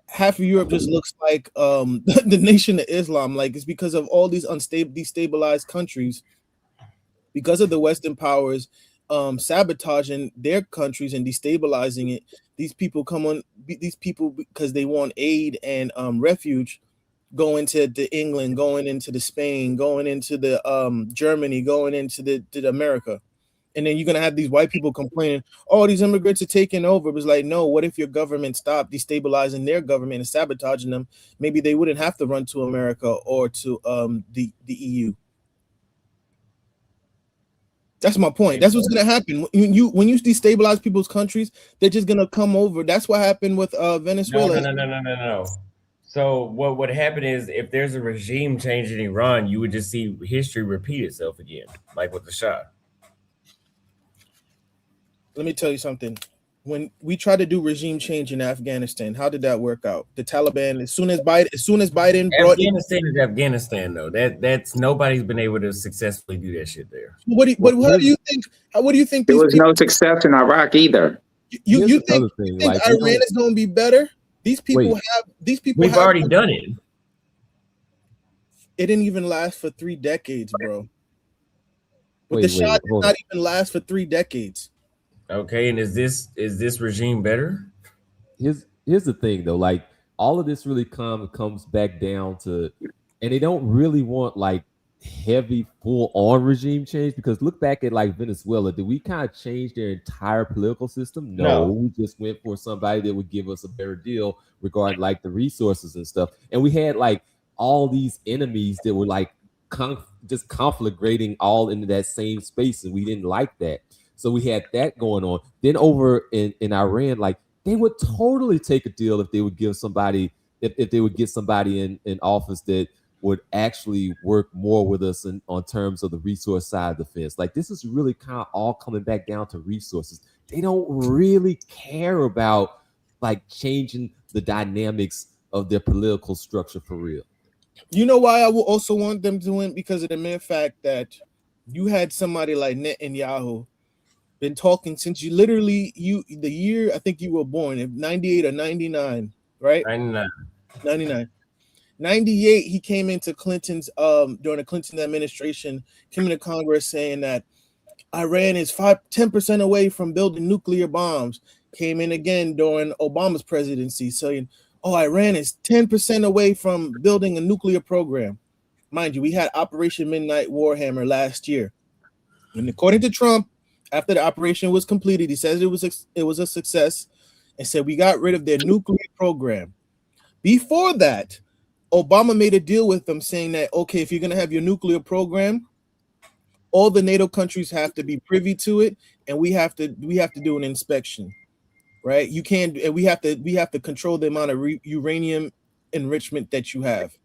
half of Europe just looks like the Nation of Islam. Like, it's because of all these destabilized countries, because of the Western powers sabotaging their countries and destabilizing it. These people because they want aid and refuge, going to England, going into the Spain, going into the Germany, going into the America. And then you're gonna have these white people complaining, "Oh, these immigrants are taking over." It was like, no. What if your government stopped destabilizing their government and sabotaging them? Maybe they wouldn't have to run to America or to the EU. That's my point. That's what's gonna happen when you destabilize people's countries. They're just gonna come over. That's what happened with Venezuela. No. So what would happen is, if there's a regime change in Iran, you would just see history repeat itself again, like with the Shah. Let me tell you something. When we tried to do regime change in Afghanistan, how did that work out? The Taliban, as soon as Biden brought Afghanistan is Afghanistan, though. That's nobody's been able to successfully do that shit there. What do you think? What do you think? There was no success in Iraq either. You think Iran is going to be better? These people We've already done it. It didn't even last for 3 decades, bro. But the Shah did not even last for 3 decades. Okay, and is this regime better? Here's the thing, though. Like, all of this really comes back down to, and they don't really want like heavy full-on regime change, because look back at like Venezuela. Did we kind of change their entire political system? No, we just went for somebody that would give us a better deal regarding like the resources and stuff. And we had like all these enemies that were like just conflagrating all into that same space, and we didn't like that. So we had that going on. Then over in Iran, like, they would totally take a deal if they would give somebody, if they would get somebody in office that would actually work more with us on terms of the resource side of the fence. Like, this is really kind of all coming back down to resources. They don't really care about like changing the dynamics of their political structure for real. You know why I will also want them to win? Because of the mere fact that you had somebody like Netanyahu been talking since the year I think you were born, in 98 or 99, right? 99. 98, he came into Clinton's during the Clinton administration, came into Congress saying that Iran is 10% away from building nuclear bombs. Came in again during Obama's presidency saying, "Oh, Iran is 10% away from building a nuclear program." Mind you, we had Operation Midnight Warhammer last year. And according to Trump, after the operation was completed, he says it was a success, and said we got rid of their nuclear program. Before that, Obama made a deal with them saying that, okay, if you're going to have your nuclear program, all the NATO countries have to be privy to it, and we have to do an inspection, right? You can't, and we have to control the amount of uranium enrichment that you have.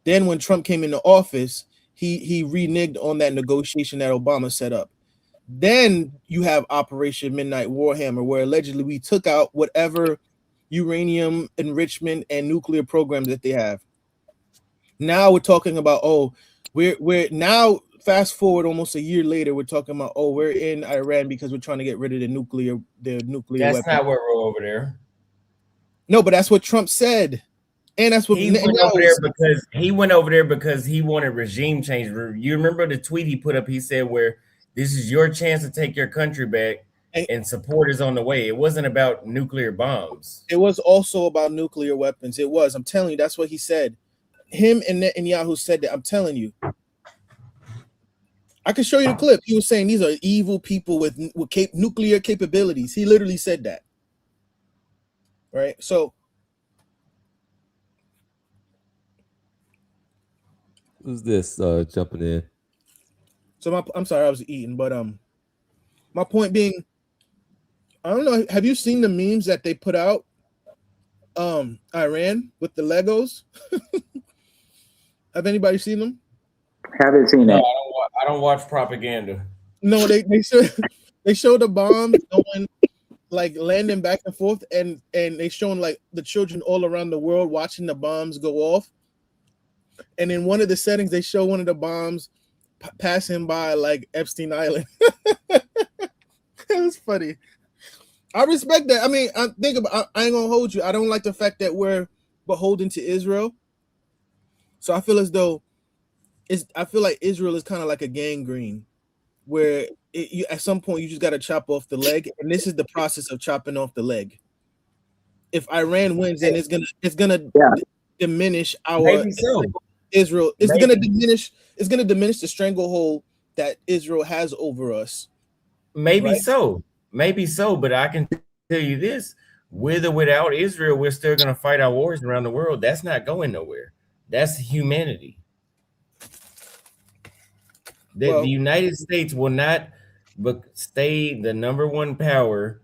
Then when Trump came into office, he reneged on that negotiation that Obama set up. Then you have Operation Midnight Warhammer, where allegedly we took out whatever uranium enrichment and nuclear programs that they have. Now we're talking about, we're now, fast forward almost a year later, we're talking about, we're in Iran because we're trying to get rid of the nuclear That's weapons. not where we're over there. No, but that's what Trump said. And that's what he went over there because he wanted regime change. You remember the tweet he put up? He said, where this is your chance to take your country back, and support is on the way. It wasn't about nuclear bombs. It was also about nuclear weapons. It was. I'm telling you, that's what he said. Him and Netanyahu said that. I'm telling you. I can show you the clip. He was saying these are evil people with nuclear capabilities. He literally said that. Right? So who's this jumping in? So I'm sorry, I was eating, but my point being, I don't know. Have you seen the memes that they put out? Iran with the Legos. Have anybody seen them? Haven't seen No, it. I don't watch propaganda. No, they show the bombs going like landing back and forth, and they showing like the children all around the world watching the bombs go off. And in one of the settings, they show one of the bombs passing by like Epstein Island. It was funny. I respect that. I mean, I ain't gonna hold you. I don't like the fact that we're beholden to Israel. So I feel as though I feel like Israel is kind of like a gangrene, where at some point you just got to chop off the leg, and this is the process of chopping off the leg. If Iran wins, then it's gonna diminish our Maybe so. Israel. It's Maybe. gonna diminish. It's gonna diminish the stranglehold that Israel has over us. Maybe Right? so. Maybe so. But I can tell you this: with or without Israel, we're still gonna fight our wars around the world. That's not going nowhere. That's humanity. The United States will not stay the number one power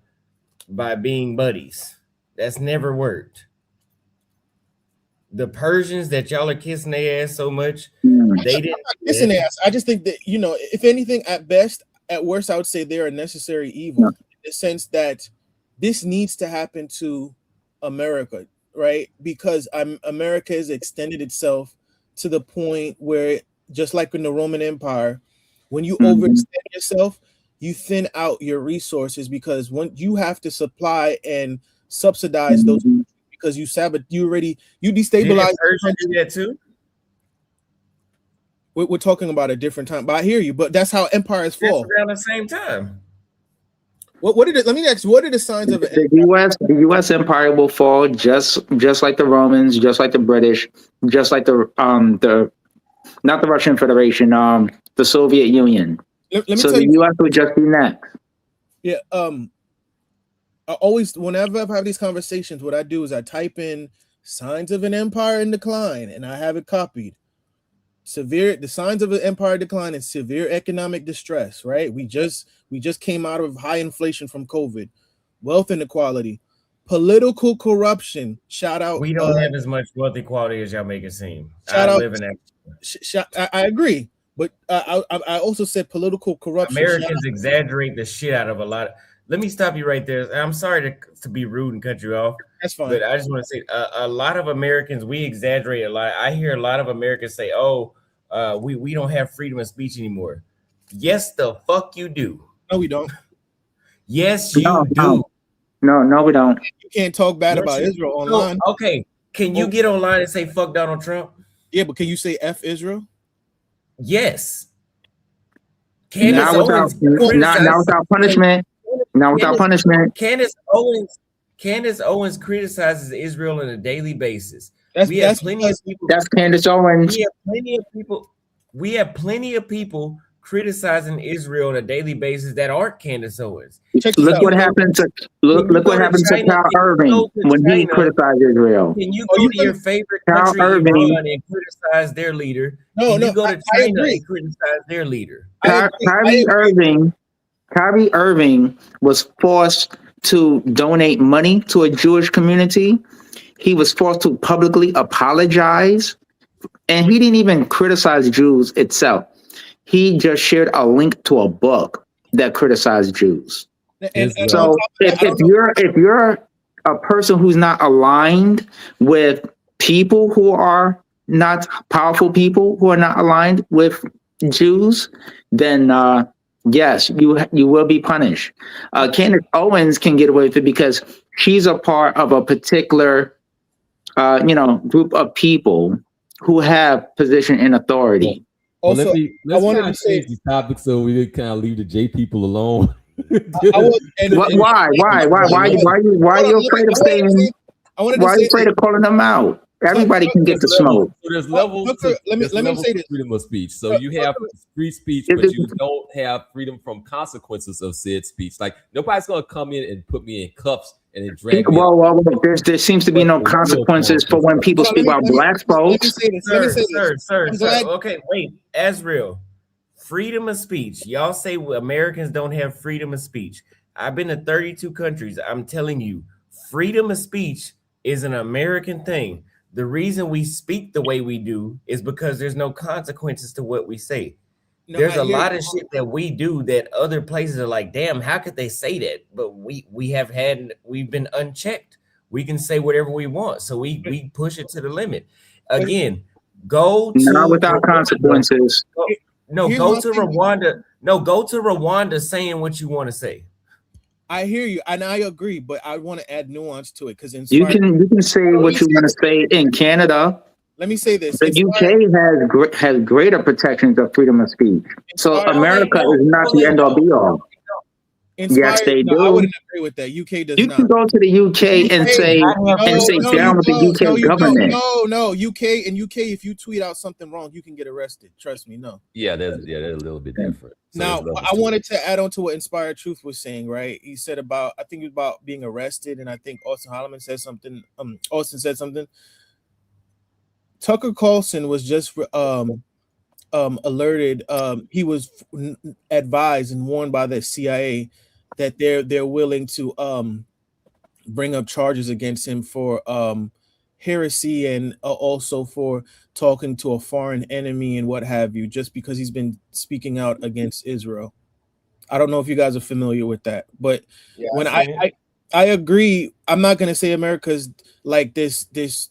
by being buddies. That's never worked. The Persians that y'all are kissing their ass so much, they didn't. Kissing their ass. I just think that, you know, if anything, at best, at worst, I would say they're a necessary evil, in the sense that this needs to happen to America, right? Because America has extended itself to the point where, just like in the Roman Empire, when you overextend yourself, you thin out your resources, because when you have to supply and subsidize those, because you destabilize. Persians do that too? We're talking about a different time, but I hear you. But that's how empires fall. That's around the same time. What did it? Let me ask you. What are the signs of the U.S. empire will fall just like the Romans, just like the British, just like the not the Russian Federation, the Soviet Union. Let me so tell the U.S. would just be next. Yeah. I always, whenever I have these conversations, what I do is I type in signs of an empire in decline, and I have it copied. The signs of an empire decline and severe economic distress, right? We just came out of high inflation from COVID, wealth inequality, political corruption. Shout out. We don't have as much wealth equality as y'all make it seem. I agree, but I also said political corruption. Americans exaggerate the shit out of a lot. Let me stop you right there. I'm sorry to be rude and cut you off. That's fine. But I just want to say a lot of Americans, we exaggerate a lot. I hear a lot of Americans say, oh, we don't have freedom of speech anymore. Yes, the fuck you do. No, we don't. Yes, you do. No, we don't. You can't talk bad about Israel online. Okay. Can you get online and say fuck Donald Trump? Yeah, but can you say F Israel? Yes. Not without punishment. Candace Owens criticizes Israel on a daily basis. That's Candace Owens. We have plenty of people criticizing Israel on a daily basis that aren't Candace Owens. Look what happened to Cal Irving when he criticized Israel. Can you go to your favorite country, Iran, and criticize their leader? Can you go to China and criticize their leader? Kyrie Irving was forced to donate money to a Jewish community. He was forced to publicly apologize, and he didn't even criticize Jews itself. He just shared a link to a book that criticized Jews. So if you're a person who's not aligned with people who are not powerful, people who are not aligned with Jews, then yes, you will be punished. Candace Owens can get away with it because she's a part of a particular group of people who have position and authority. Also, let's kind of change the topic so we kind of leave the J people alone. Why are you afraid of saying? Why are you afraid of calling them out? Everybody can get the smoke. So there's levels. Let me say this. Freedom of speech. So you have free speech, but you don't have freedom from consequences of said speech. Like nobody's gonna come in and put me in cuffs and then drag me. Well, there seems to be no consequences for when people speak about black folks. Sir. Okay, wait, Azrael. Freedom of speech. Y'all say Americans don't have freedom of speech. I've been to 32 countries. I'm telling you, freedom of speech is an American thing. The reason we speak the way we do is because there's no consequences to what we say. No, there's I a hear lot you. of shit that we do that other places are like, damn, how could they say that? But we've been unchecked. We can say whatever we want, so we push it to the limit. But Again, go Not to without Rwanda. consequences. No, here's go my to thing. Rwanda. No, go to Rwanda saying what you want to say. I hear you, and I agree, but I want to add nuance to it because You inspired. can say Let what me you say want to this. say in Canada. Let me say this. The UK has greater protections of freedom of speech. So Inspired. America No, is not the end all be all. Yes, Inspired. they No, I do. wouldn't agree with that. UK does You not. can go to the UK and say down with the UK you don't. government. No, UK and UK. If you tweet out something wrong, you can get arrested. Trust me. No. Yeah, they're a little bit different. So Now, there's levels I to it. wanted to add on to what Inspired Truth was saying. Right? He said about, I think it was about being arrested, and I think Austin Holloman said something. Austin said something. Tucker Carlson was just alerted. He was advised and warned by the CIA that they're willing to bring up charges against him for heresy and also for talking to a foreign enemy and what have you, just because he's been speaking out against Israel. I don't know if you guys are familiar with that, but when I agree, I'm not going to say America's like this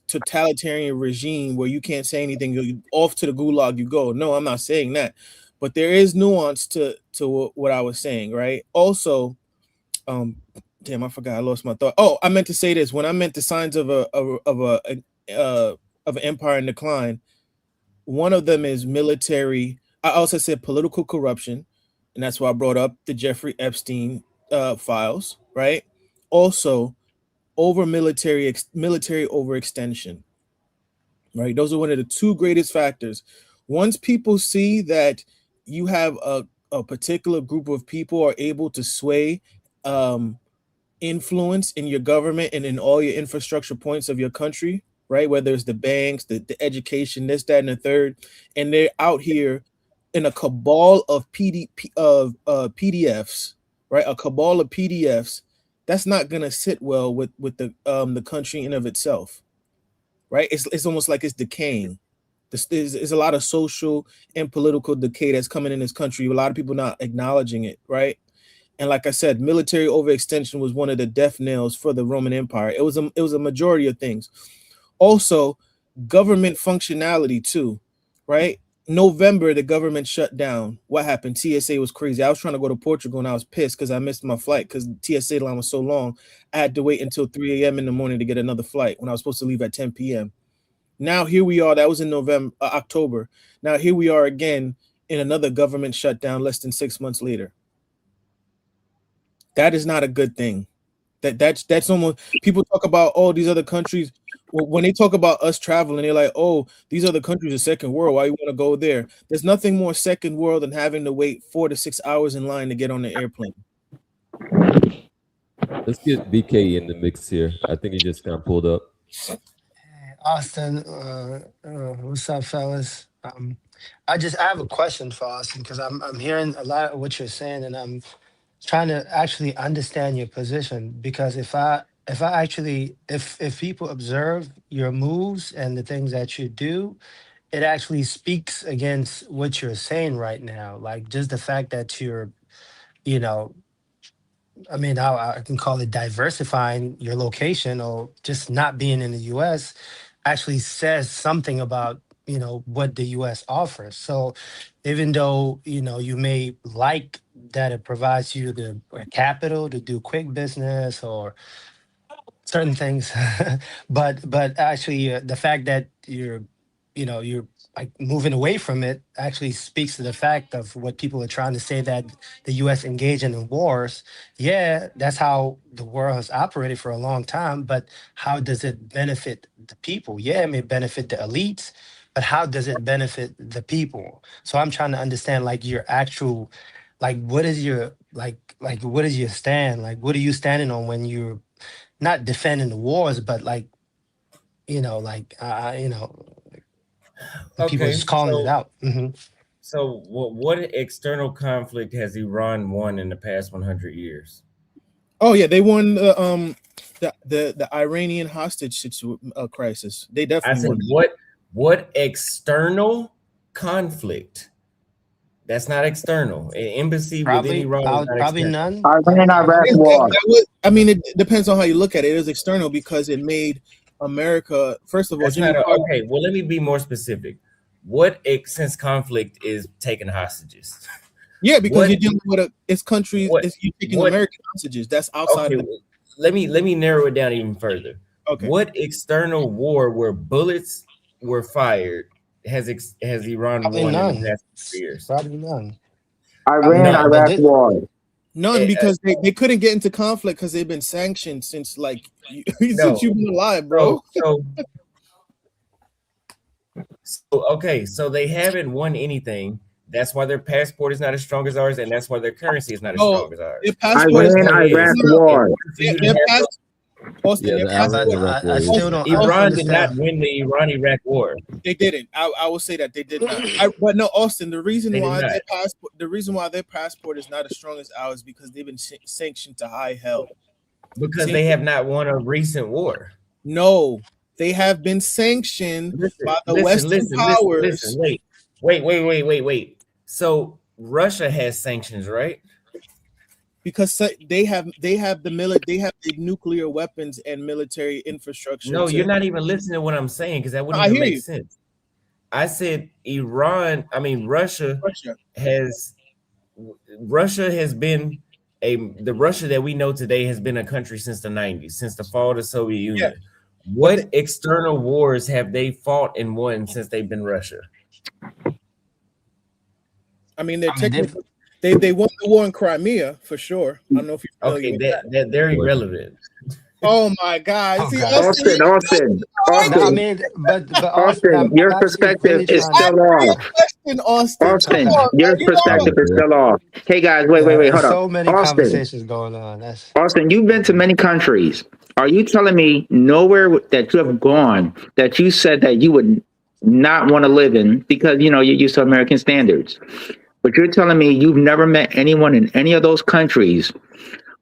totalitarian regime where you can't say anything, you're off to the gulag you go. No, I'm not saying that, but there is nuance to what I was saying, right? Also, damn, I forgot. I lost my thought. Oh, I meant to say this when I meant the signs of an empire in decline. One of them is military. I also said political corruption, and that's why I brought up the Jeffrey Epstein files. Right. Also, military overextension. Right. Those are one of the two greatest factors. Once people see that you have a particular group of people are able to sway influence in your government and in all your infrastructure points of your country, right? Whether it's the banks, the education, this, that, and the third, and they're out here in a cabal of PDFs, right? A cabal of PDFs. That's not gonna sit well with the country in of itself, right? It's almost like it's decaying. There's a lot of social and political decay that's coming in this country. A lot of people not acknowledging it, right? And like I said, military overextension was one of the death nails for the Roman Empire. It was a majority of things. Also, government functionality too, right? November, the government shut down. What happened? TSA was crazy. I was trying to go to Portugal and I was pissed because I missed my flight because the TSA line was so long. I had to wait until 3 a.m. in the morning to get another flight when I was supposed to leave at 10 p.m. Now here we are. That was in October. Now here we are again in another government shutdown less than 6 months later. That is not a good thing. That's almost, people talk about, oh, these other countries. Well, when they talk about us traveling, they're like, oh, these other countries are second world. Why you want to go there? There's nothing more second world than having to wait 4 to 6 hours in line to get on the airplane. Let's get BK in the mix here. I think he just kind of pulled up. Austin, what's up, fellas? I have a question for Austin because I'm hearing a lot of what you're saying, and I'm trying to actually understand your position. Because if people observe your moves and the things that you do, it actually speaks against what you're saying right now. Like just the fact that you're, you know, I mean, I can call it diversifying your location or just not being in the U.S. actually says something about, what the U.S. offers. So even though, you may like that it provides you the capital to do quick business or certain things, but actually the fact that you're like moving away from it actually speaks to the fact of what people are trying to say, that the U.S. engaging in wars. Yeah, that's how the world has operated for a long time, but how does it benefit the people? Yeah, it may benefit the elites, but how does it benefit the people? So I'm trying to understand like your actual, like what is your like what is your stand? Like what are you standing on when you're not defending the wars, but like, people Okay, just calling it out. so what external conflict has Iran won in the past 100 years? Oh yeah, they won the Iranian hostage crisis. They I definitely said, won. what external conflict That's not external. An embassy within Iran is not Probably external. none. Iran Iraq That war. was, I mean, it depends on how you look at it. It is external because it made America. First of all, That's Jimmy not Carter. okay. Well, let me be more specific. Since conflict is taking hostages? Yeah, because What- you're dealing with it's countries. what- You're taking what- American hostages. That's outside. Okay, of the, let me narrow it down even further. okay. What external war where bullets were fired has Iran Probably won in none. the past 3 years? Probably none. Iran No, but Iraq this- war. None, because they couldn't get into conflict because they've been sanctioned since like No. since you've been alive, bro. So they haven't won anything. That's why their passport is not as strong as ours, and that's why their currency is not as Oh, strong as ours. Their passport is Iran Iraq war. For you to their have pass- Austin, Yeah, their the passport. Iraq I war. still don't. I don't Iran did not understand. win the Iran-Iraq war. They didn't. I will say that they did not. But no, Austin. The reason They did why not. their passport is not as strong as ours because they've been sanctioned to high hell. Because they have not won a recent war. No, they have been sanctioned by the Western powers. Wait. So Russia has sanctions, right? Because they have the nuclear weapons and military infrastructure. No, you're not even listening to what I'm saying because that wouldn't I even hear make you. sense. I said Russia has been the Russia that we know today has been a country since the 90s, since the fall of the Soviet Union. What external wars have they fought and won since they've been Russia? I mean, they won the war in Crimea for sure. I don't know if you're familiar with that. They're irrelevant. Oh my God! Oh, See, God. Austin, Austin. No, I mean, but Austin, I'm your actually perspective really is trying still off. Austin, Austin, come on, your man. You know perspective is still off. Hey guys, wait, There's hold so up. many Austin, conversations going on. Austin, you've been to many countries. Are you telling me nowhere that you have gone that you said that you would not want to live in because you're used to American standards? But you're telling me you've never met anyone in any of those countries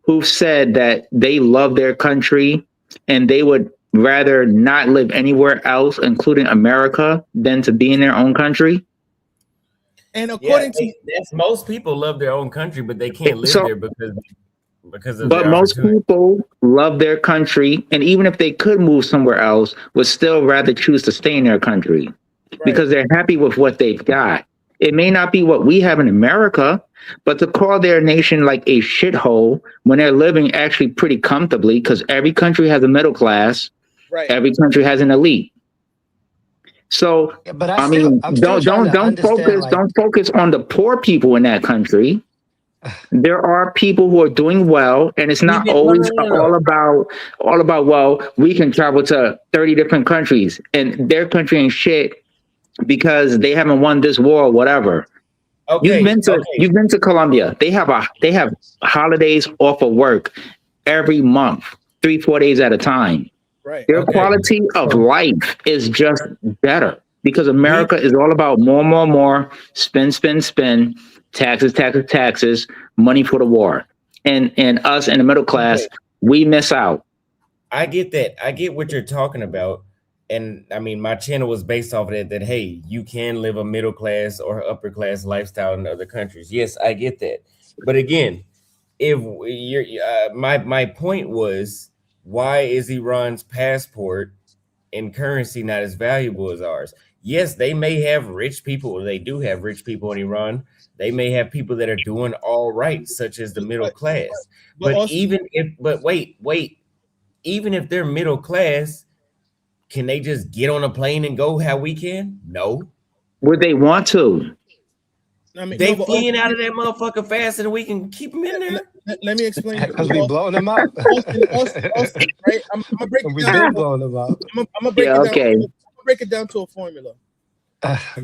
who've said that they love their country and they would rather not live anywhere else, including America, than to be in their own country? And according to most people love their own country, but they can't live there because of But their most people love their country, and even if they could move somewhere else, would still rather choose to stay in their country because they're happy with what they've got. It may not be what we have in America, but to call their nation like a shithole when they're living actually pretty comfortably, because every country has a middle class, every country has an elite. So, but don't focus on the poor people in that country. There are people who are doing well, and it's not always all about well, we can travel to 30 different countries and their country ain't shit because they haven't won this war or whatever. You've been to Colombia. They have holidays off of work every month, 3-4 days at a time. Their quality of life is just better because America is all about more, spend, taxes, money for the war. And us in the middle class, we miss out. I get that. I get what you're talking about. And I mean, my channel was based off of that, hey, you can live a middle class or upper class lifestyle in other countries. Yes, I get that. But again, if you're my point was, why is Iran's passport and currency not as valuable as ours? Yes, they may have rich people, or they do have rich people in Iran. They may have people that are doing all right, such as the middle class. But even if they're middle class, can they just get on a plane and go how we can? No. Would they want to? I mean, they fleeing out of that motherfucker faster than we can keep them in there. Let me explain. Because we blowing them up. Austin, right? I'm gonna break it down. We've been blowing them up. I'm gonna break it down. I'm gonna break it down to a formula.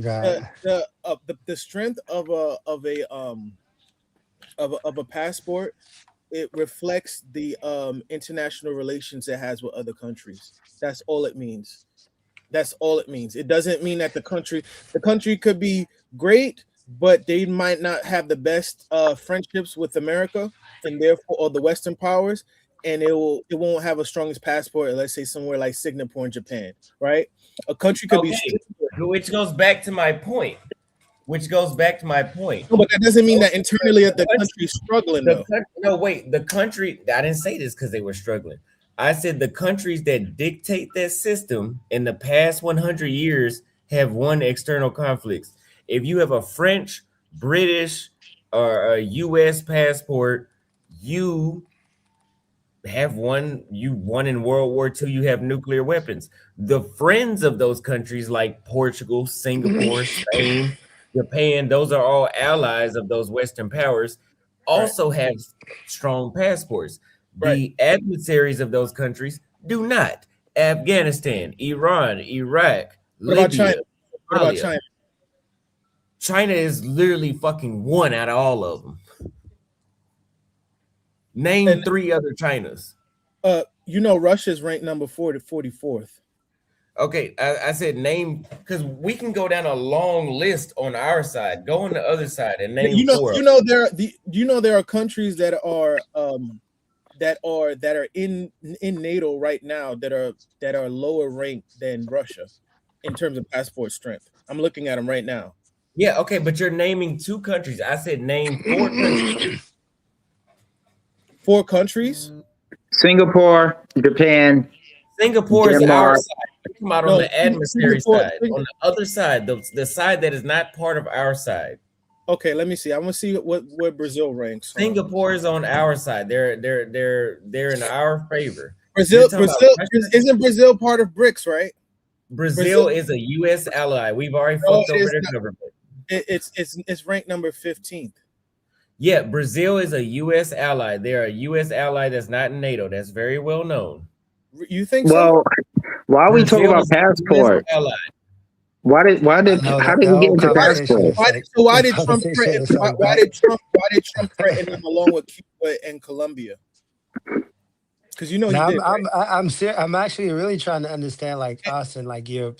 God. The strength of a passport, it reflects the international relations it has with other countries. That's all it means. That's all it means. It doesn't mean that the country could be great, but they might not have the best friendships with America and therefore or the Western powers, and it won't have a strongest passport, let's say somewhere like Singapore in Japan, right? A country could be, which goes back to my point. which goes back to my point. No, but that doesn't mean that internally the country's struggling, though. No, wait. The country. I didn't say this because they were struggling. I said the countries that dictate that system in the past 100 years have won external conflicts. If you have a French, British, or a U.S. passport, you have won. You won in World War II. You have nuclear weapons. The friends of those countries, like Portugal, Singapore, Spain, Japan, those are all allies of those Western powers, also have strong passports. The adversaries of those countries do not. Afghanistan, Iran, Iraq, What about Libya. China? What about China? China is literally fucking one out of all of them. Name 3 other Chinas. You know, Russia's ranked number 4 to 44th. Okay, I said name, because we can go down a long list on our side. Go on the other side and name 4. There are countries that are in NATO right now that are lower ranked than Russia in terms of passport strength. I'm looking at them right now. Yeah, okay, but you're naming 2 countries. I said name 4 countries. 4 countries? Singapore, Japan. Singapore is our side. Come out on the adversary side. On the other side, the side that is not part of our side. Okay, let me see. I want to see what Brazil ranks. Singapore is on our side. They're in our favor. Brazil isn't Brazil part of BRICS, right? Brazil is a U.S. ally. We've already fucked over their government. It's ranked number 15th. Yeah, Brazil is a U.S. ally. They're a U.S. ally that's not in NATO. That's very well known. You think so? Why are we Brazil talking about passport? How did we get into passport? Why did Trump threaten them along with Cuba and Colombia? Because he did. I'm actually really trying to understand, like, Austin, like your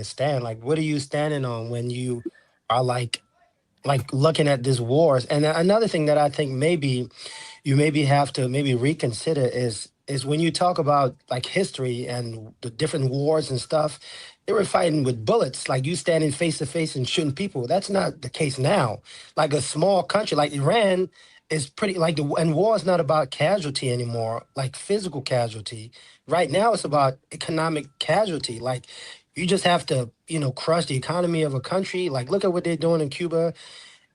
stand. Like, what are you standing on when you are like looking at this wars? And another thing that I think maybe you have to reconsider is when you talk about like history and the different wars and stuff, they were fighting with bullets, like you standing face to face and shooting people. That's not the case now. Like a small country like Iran is pretty and war is not about casualty anymore, like physical casualty. Right now it's about economic casualty. Like you just have to, crush the economy of a country. Like look at what they're doing in Cuba.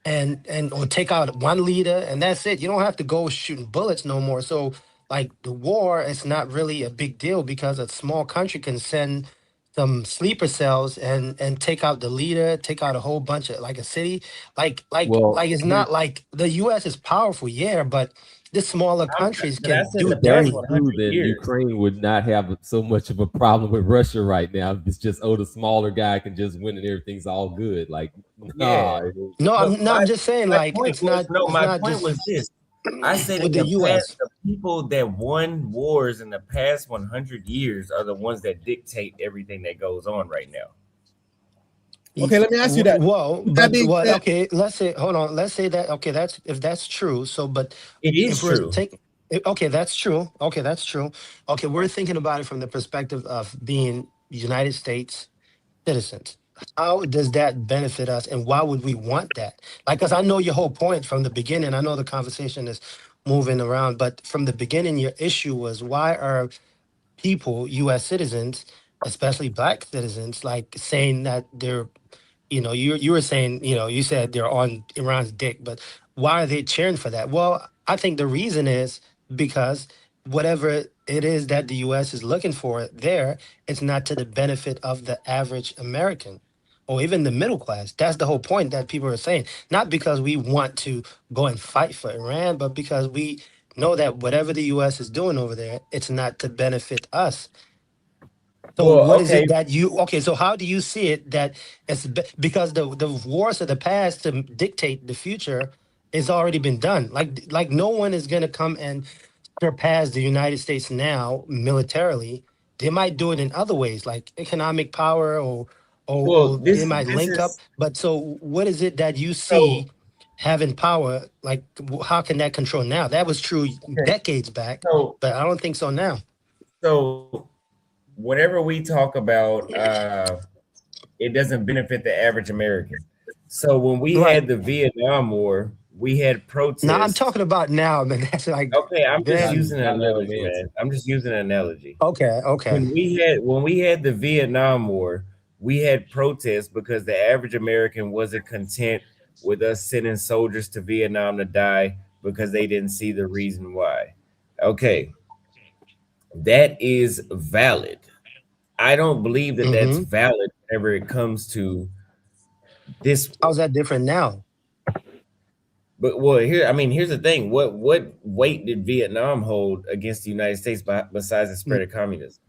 Or take out one leader and that's it. You don't have to go shooting bullets no more. So like the war is not really a big deal because a small country can send some sleeper cells and take out the leader, take out a whole bunch of like a city. Like it's not like the US is powerful, yeah, but the smaller countries can do dirty. Then Ukraine would not have so much of a problem with Russia right now. It's just the smaller guy can just win and everything's all good. Like I'm just saying like it's not. My point was this. I said in the US, the people that won wars in the past 100 years are the ones that dictate everything that goes on right now. Okay, let me ask you that. Okay, let's say, hold on. Let's say that, okay, if that's true. So, but it is true. Okay, that's true. Okay, that's true. Okay, we're thinking about it from the perspective of being United States citizens. How does that benefit us, and why would we want that? Like, because I know your whole point from the beginning. I know the conversation is moving around, but from the beginning, your issue was why are people, U.S. citizens, especially Black citizens, like saying that they're, you were saying, you said they're on Iran's dick, but why are they cheering for that? Well, I think the reason is because whatever it is that the U.S. is looking for there, it's not to the benefit of the average American or even the middle class. That's the whole point that people are saying. Not because we want to go and fight for Iran, but because we know that whatever the U.S. is doing over there, it's not to benefit us. So is it that so how do you see it that it's because the wars of the past to dictate the future has already been done? Like no one is going to come and surpass the United States now militarily. They might do it in other ways, like economic power or they might link up. But so what is it that you see having power? Like how can that control now? That was true decades back, but I don't think so now. So whenever we talk about it doesn't benefit the average American, So when we Right. had the Vietnam War, we had protests. Now I'm talking about now, man. That's like Okay, I'm just then. using an Not now analogy, advanced. man. I'm just using an analogy. Okay, okay. When we had the Vietnam War, we had protests because the average American wasn't content with us sending soldiers to Vietnam to die because they didn't see the reason why. Okay, that is valid. I don't believe that that's Mm-hmm. valid whenever it comes to this war. How's that different now? But well, here's the thing. What weight did Vietnam hold against the United States besides the spread of communism?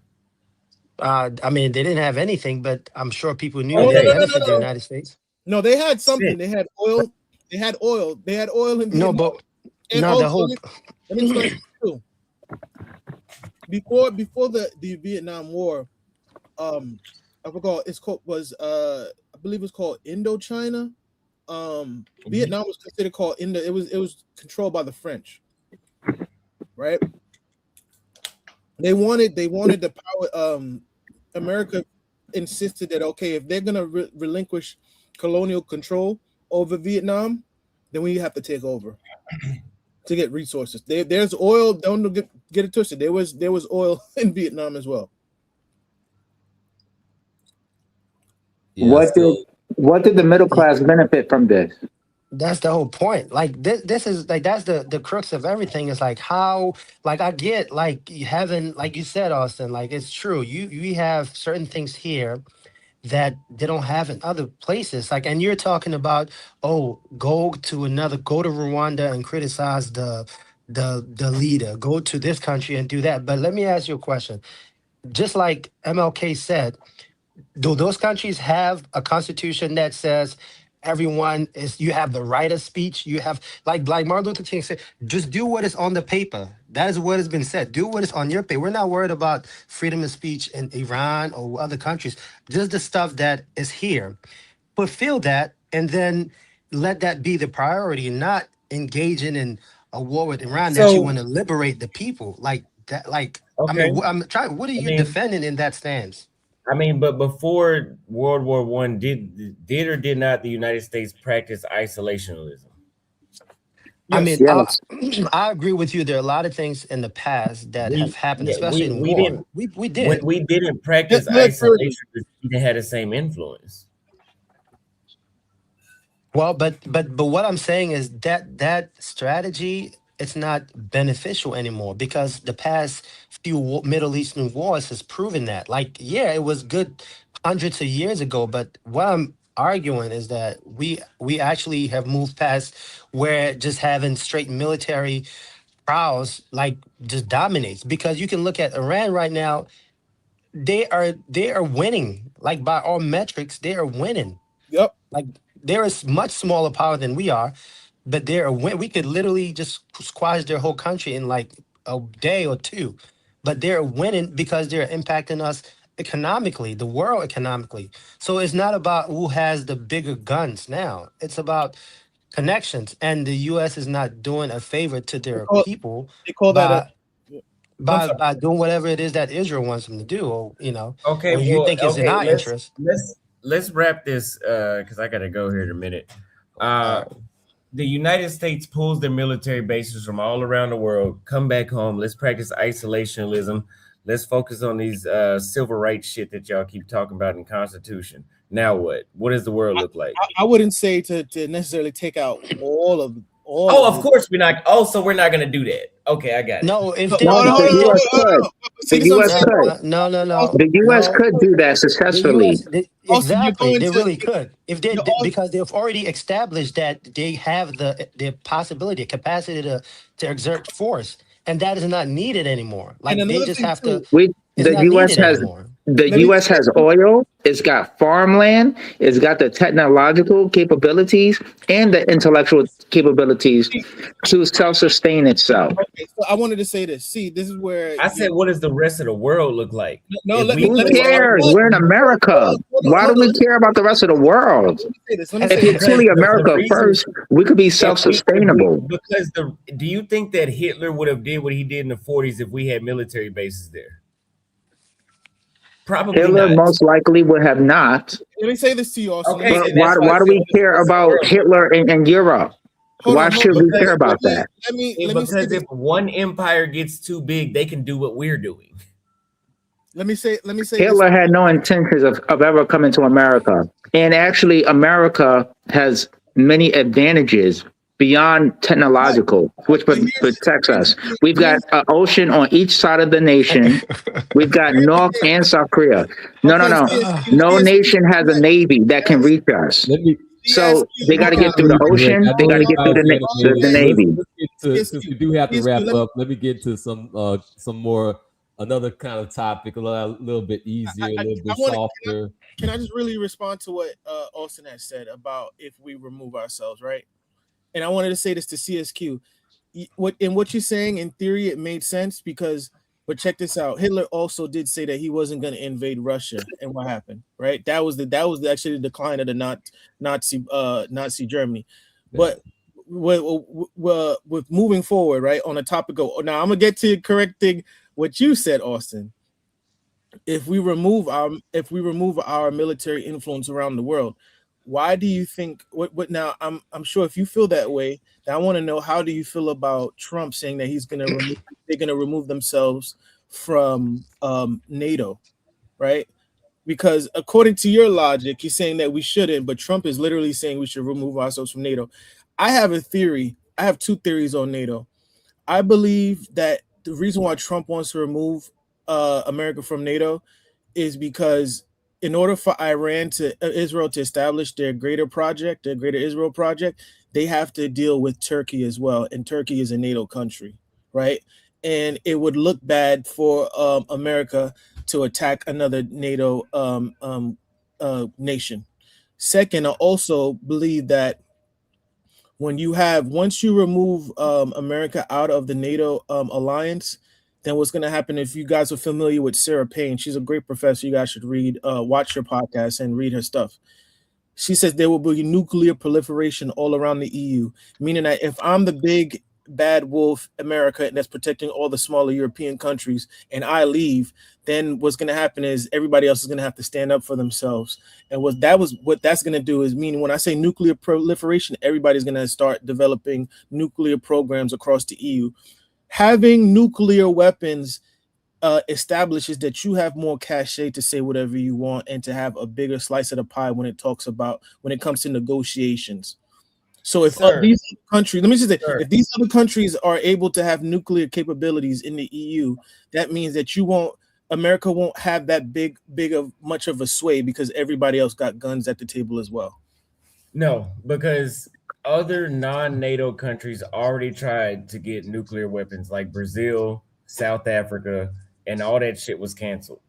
I mean, they didn't have anything, but I'm sure people knew Oh, it no, didn't Okay, no, no, no, benefit the no. United States. No, they had something. Shit. They had oil. They had oil. They had oil in No, Vietnam. but And no, also, the whole. let me explain too. Before the Vietnam War, I forgot it's called I believe it's called Indochina. Vietnam was considered called Indo. It was controlled by the French, right? They wanted the power. America insisted that okay, if they're gonna relinquish colonial control over Vietnam, then we have to take over to get resources. There's oil. Don't get it twisted. There was oil in Vietnam as well. Yeah, What did the middle class benefit from this? That's the whole point. Like this is like that's the crux of everything. Is like how like I get like having like you said, Austin. Like it's true. You have certain things here that they don't have in other places. Like, and you're talking about, oh, go to Rwanda and criticize the leader. Go to this country and do that. But let me ask you a question. Just like MLK said, do those countries have a constitution that says you have the right of speech? You have like Martin Luther King said, just do what is on the paper. That is what has been said. Do what is on your paper. We're not worried about freedom of speech in Iran or other countries. Just the stuff that is here. Fulfill that and then let that be the priority, not engaging in a war with Iran that you So want to liberate the people. Like that, like I okay, mean, I'm trying what are I you mean, defending in that stance? but before World War One, did or did not the United States practice isolationism? I Yes. mean, Yes. I agree with you. There are a lot of things in the past that have happened, especially in We war. didn't We when did. we didn't practice Military. isolation, we didn't have the same influence. Well, but what I'm saying is that strategy it's not beneficial anymore because the past few Middle Eastern wars has proven that. Like, yeah, it was good hundreds of years ago, but what I'm arguing is that we actually have moved past where just having straight military prowess like just dominates because you can look at Iran right now. They are winning like by all metrics. They are winning. Yep. Like they're a much smaller power than we are, but they're a win. We could literally just squash their whole country in like a day or two. But they're winning because they're impacting us economically, the world economically. So it's not about who has the bigger guns now. It's about connections. And the US is not doing a favor to their people They call that a. by I'm sorry. by doing whatever it is that Israel wants them to do, or Okay, or you well, think is in okay, our interest. let's wrap this because I gotta go here in a minute. The United States pulls their military bases from all around the world, come back home. Let's practice isolationism. Let's focus on these civil rights shit that y'all keep talking about in Constitution. Now what? What does the world look like? I wouldn't say to necessarily take out all of Oh, of course we're not. Oh, so we're not gonna do that. Okay, I got it. No, if No, they No, no, the if U.S. could. See, The this is what I'm U.S. saying. could. no, The U.S. no. could do that The successfully. U.S. Also, you're Exactly, going they to. really could if You're also, because they've already established that they have the possibility, capacity to exert force, and that is not needed anymore. and Like they another just thing have to. too. It's The not U.S. needed has anymore. the Let me. U.S. has oil. It's got farmland. It's got the technological capabilities and the intellectual capabilities to self-sustain itself. Okay, so I wanted to say this. See, this is where I said, what does the rest of the world look like? no. If Let me we Who let me say. pull cares? our, We're in America. Why do we care about the rest of the world? Let me say this. Let me If say you're this. because truly the America reason first, we could be self-sustainable. because do you think that Hitler would have did what he did in the 40s if we had military bases there? Probably Hitler not. most likely would have not. Let me say this to you, Austin. Okay, But and that's why do we care about earlier. Hitler and Europe? Hold Why on, should we care about let that? me say Because this. if one empire gets too big, they can do what we're doing. Let me say Hitler had no intentions of ever coming to America. And actually, America has many advantages beyond technological, which protects us. We've got an ocean on each side of the nation. We've got North and South Korea. No nation has a navy that can reach us. So they got to get through the ocean. They got to get through the navy. Since we do have to wrap up, let me get to some more, another kind of topic, a little bit easier, a little bit softer. Can I just really respond to what Austin has said about if we remove ourselves, right? And I wanted to say this to CSQ. What you're saying, in theory, it made sense because, but check this out. Hitler also did say that he wasn't going to invade Russia, and what happened, right? That was actually the decline of the Nazi Germany. But with moving forward, right, on a topic of, now I'm gonna get to correcting what you said, Austin. If we remove our military influence around the world, why do you think what now? I'm sure if you feel that way, I want to know, how do you feel about Trump saying that they're gonna remove themselves from NATO, right? Because according to your logic, he's saying that we shouldn't, but Trump is literally saying we should remove ourselves from NATO. I have a theory. I have two theories on NATO. I believe that the reason why Trump wants to remove America from NATO is because in order for Israel to establish their greater Israel project, they have to deal with Turkey as well. And Turkey is a NATO country, right? And it would look bad for America to attack another NATO nation. Second, I also believe that once you remove America out of the NATO alliance, then what's going to happen, if you guys are familiar with Sarah Payne, she's a great professor. You guys should watch her podcast and read her stuff. She says there will be nuclear proliferation all around the EU, meaning that if I'm the big bad wolf, America, that's protecting all the smaller European countries, and I leave, then what's going to happen is everybody else is going to have to stand up for themselves. And what that's going to do is, meaning when I say nuclear proliferation, everybody's going to start developing nuclear programs across the EU. Having nuclear weapons establishes that you have more cachet to say whatever you want and to have a bigger slice of the pie when it comes to negotiations. So if these countries, let me just say, if these other countries are able to have nuclear capabilities in the EU, that means that America won't have that much of a sway, because everybody else got guns at the table as well. No, because other non-NATO countries already tried to get nuclear weapons, like Brazil, South Africa, and all that shit was canceled.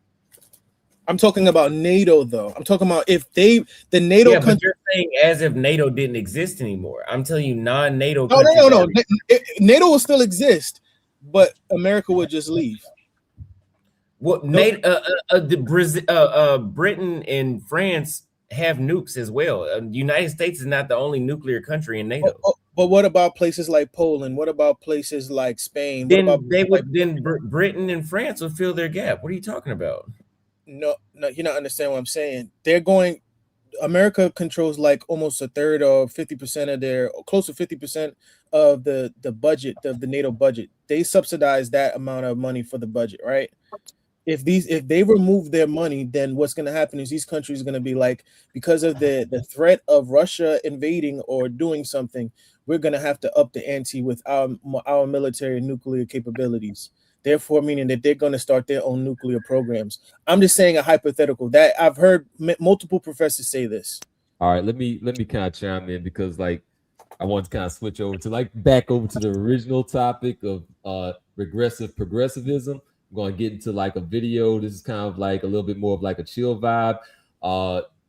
I'm talking about NATO, though. I'm talking about the NATO. Yeah, but you're saying as if NATO didn't exist anymore. I'm telling you, non-NATO. No. NATO will still exist, but America would just leave. Well, Britain and France have nukes as well. The United States is not the only nuclear country in NATO. But what about places like Poland? What about places like Spain? Then Britain and France would fill their gap. What are you talking about? No, you're not understanding what I'm saying. America controls like almost a third or 50% close to 50% of the budget of the NATO budget. They subsidize that amount of money for the budget, right? If they remove their money, then what's going to happen is these countries are going to be like, because of the threat of Russia invading or doing something, we're going to have to up the ante with our military and nuclear capabilities. Therefore, meaning that they're going to start their own nuclear programs. I'm just saying a hypothetical that I've heard multiple professors say this. All right, let me kind of chime in, because like I want to kind of switch over to back over to the original topic of regressive progressivism. I'm going to get into like a video. This is kind of like a little bit more of like a chill vibe.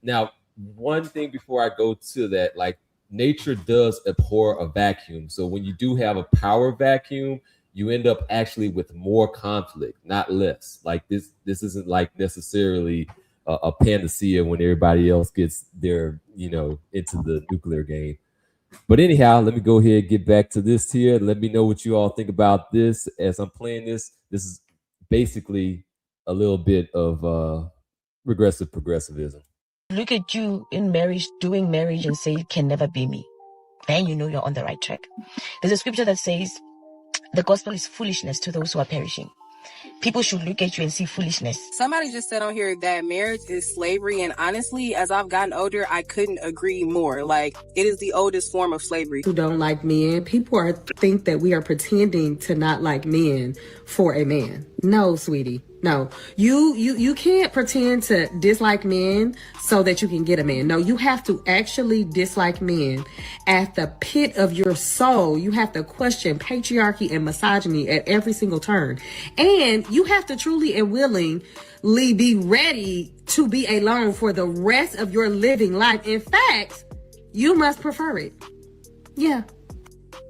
Now, one thing before I go to that, like nature does abhor a vacuum. So when you do have a power vacuum, you end up actually with more conflict, not less. Like this isn't like necessarily a panacea when everybody else gets their, into the nuclear game. But anyhow, let me go ahead and get back to this here. Let me know what you all think about this as I'm playing this. This is basically a little bit of Regressive progressivism. Look at you in marriage, doing marriage, and say it can never be me. Then you know you're on the right track. There's a scripture that says the gospel is foolishness to those who are perishing. People should look at you and see foolishness. Somebody just said on here that marriage is slavery, and honestly, as I've gotten older, I couldn't agree more. Like, it is the oldest form of slavery. Who don't like men, people think that we are pretending to not like men for a man. No, sweetie. No, you can't pretend to dislike men so that you can get a man. No, you have to actually dislike men at the pit of your soul. You have to question patriarchy and misogyny at every single turn. And you have to truly and willingly be ready to be alone for the rest of your living life. In fact, you must prefer it. Yeah.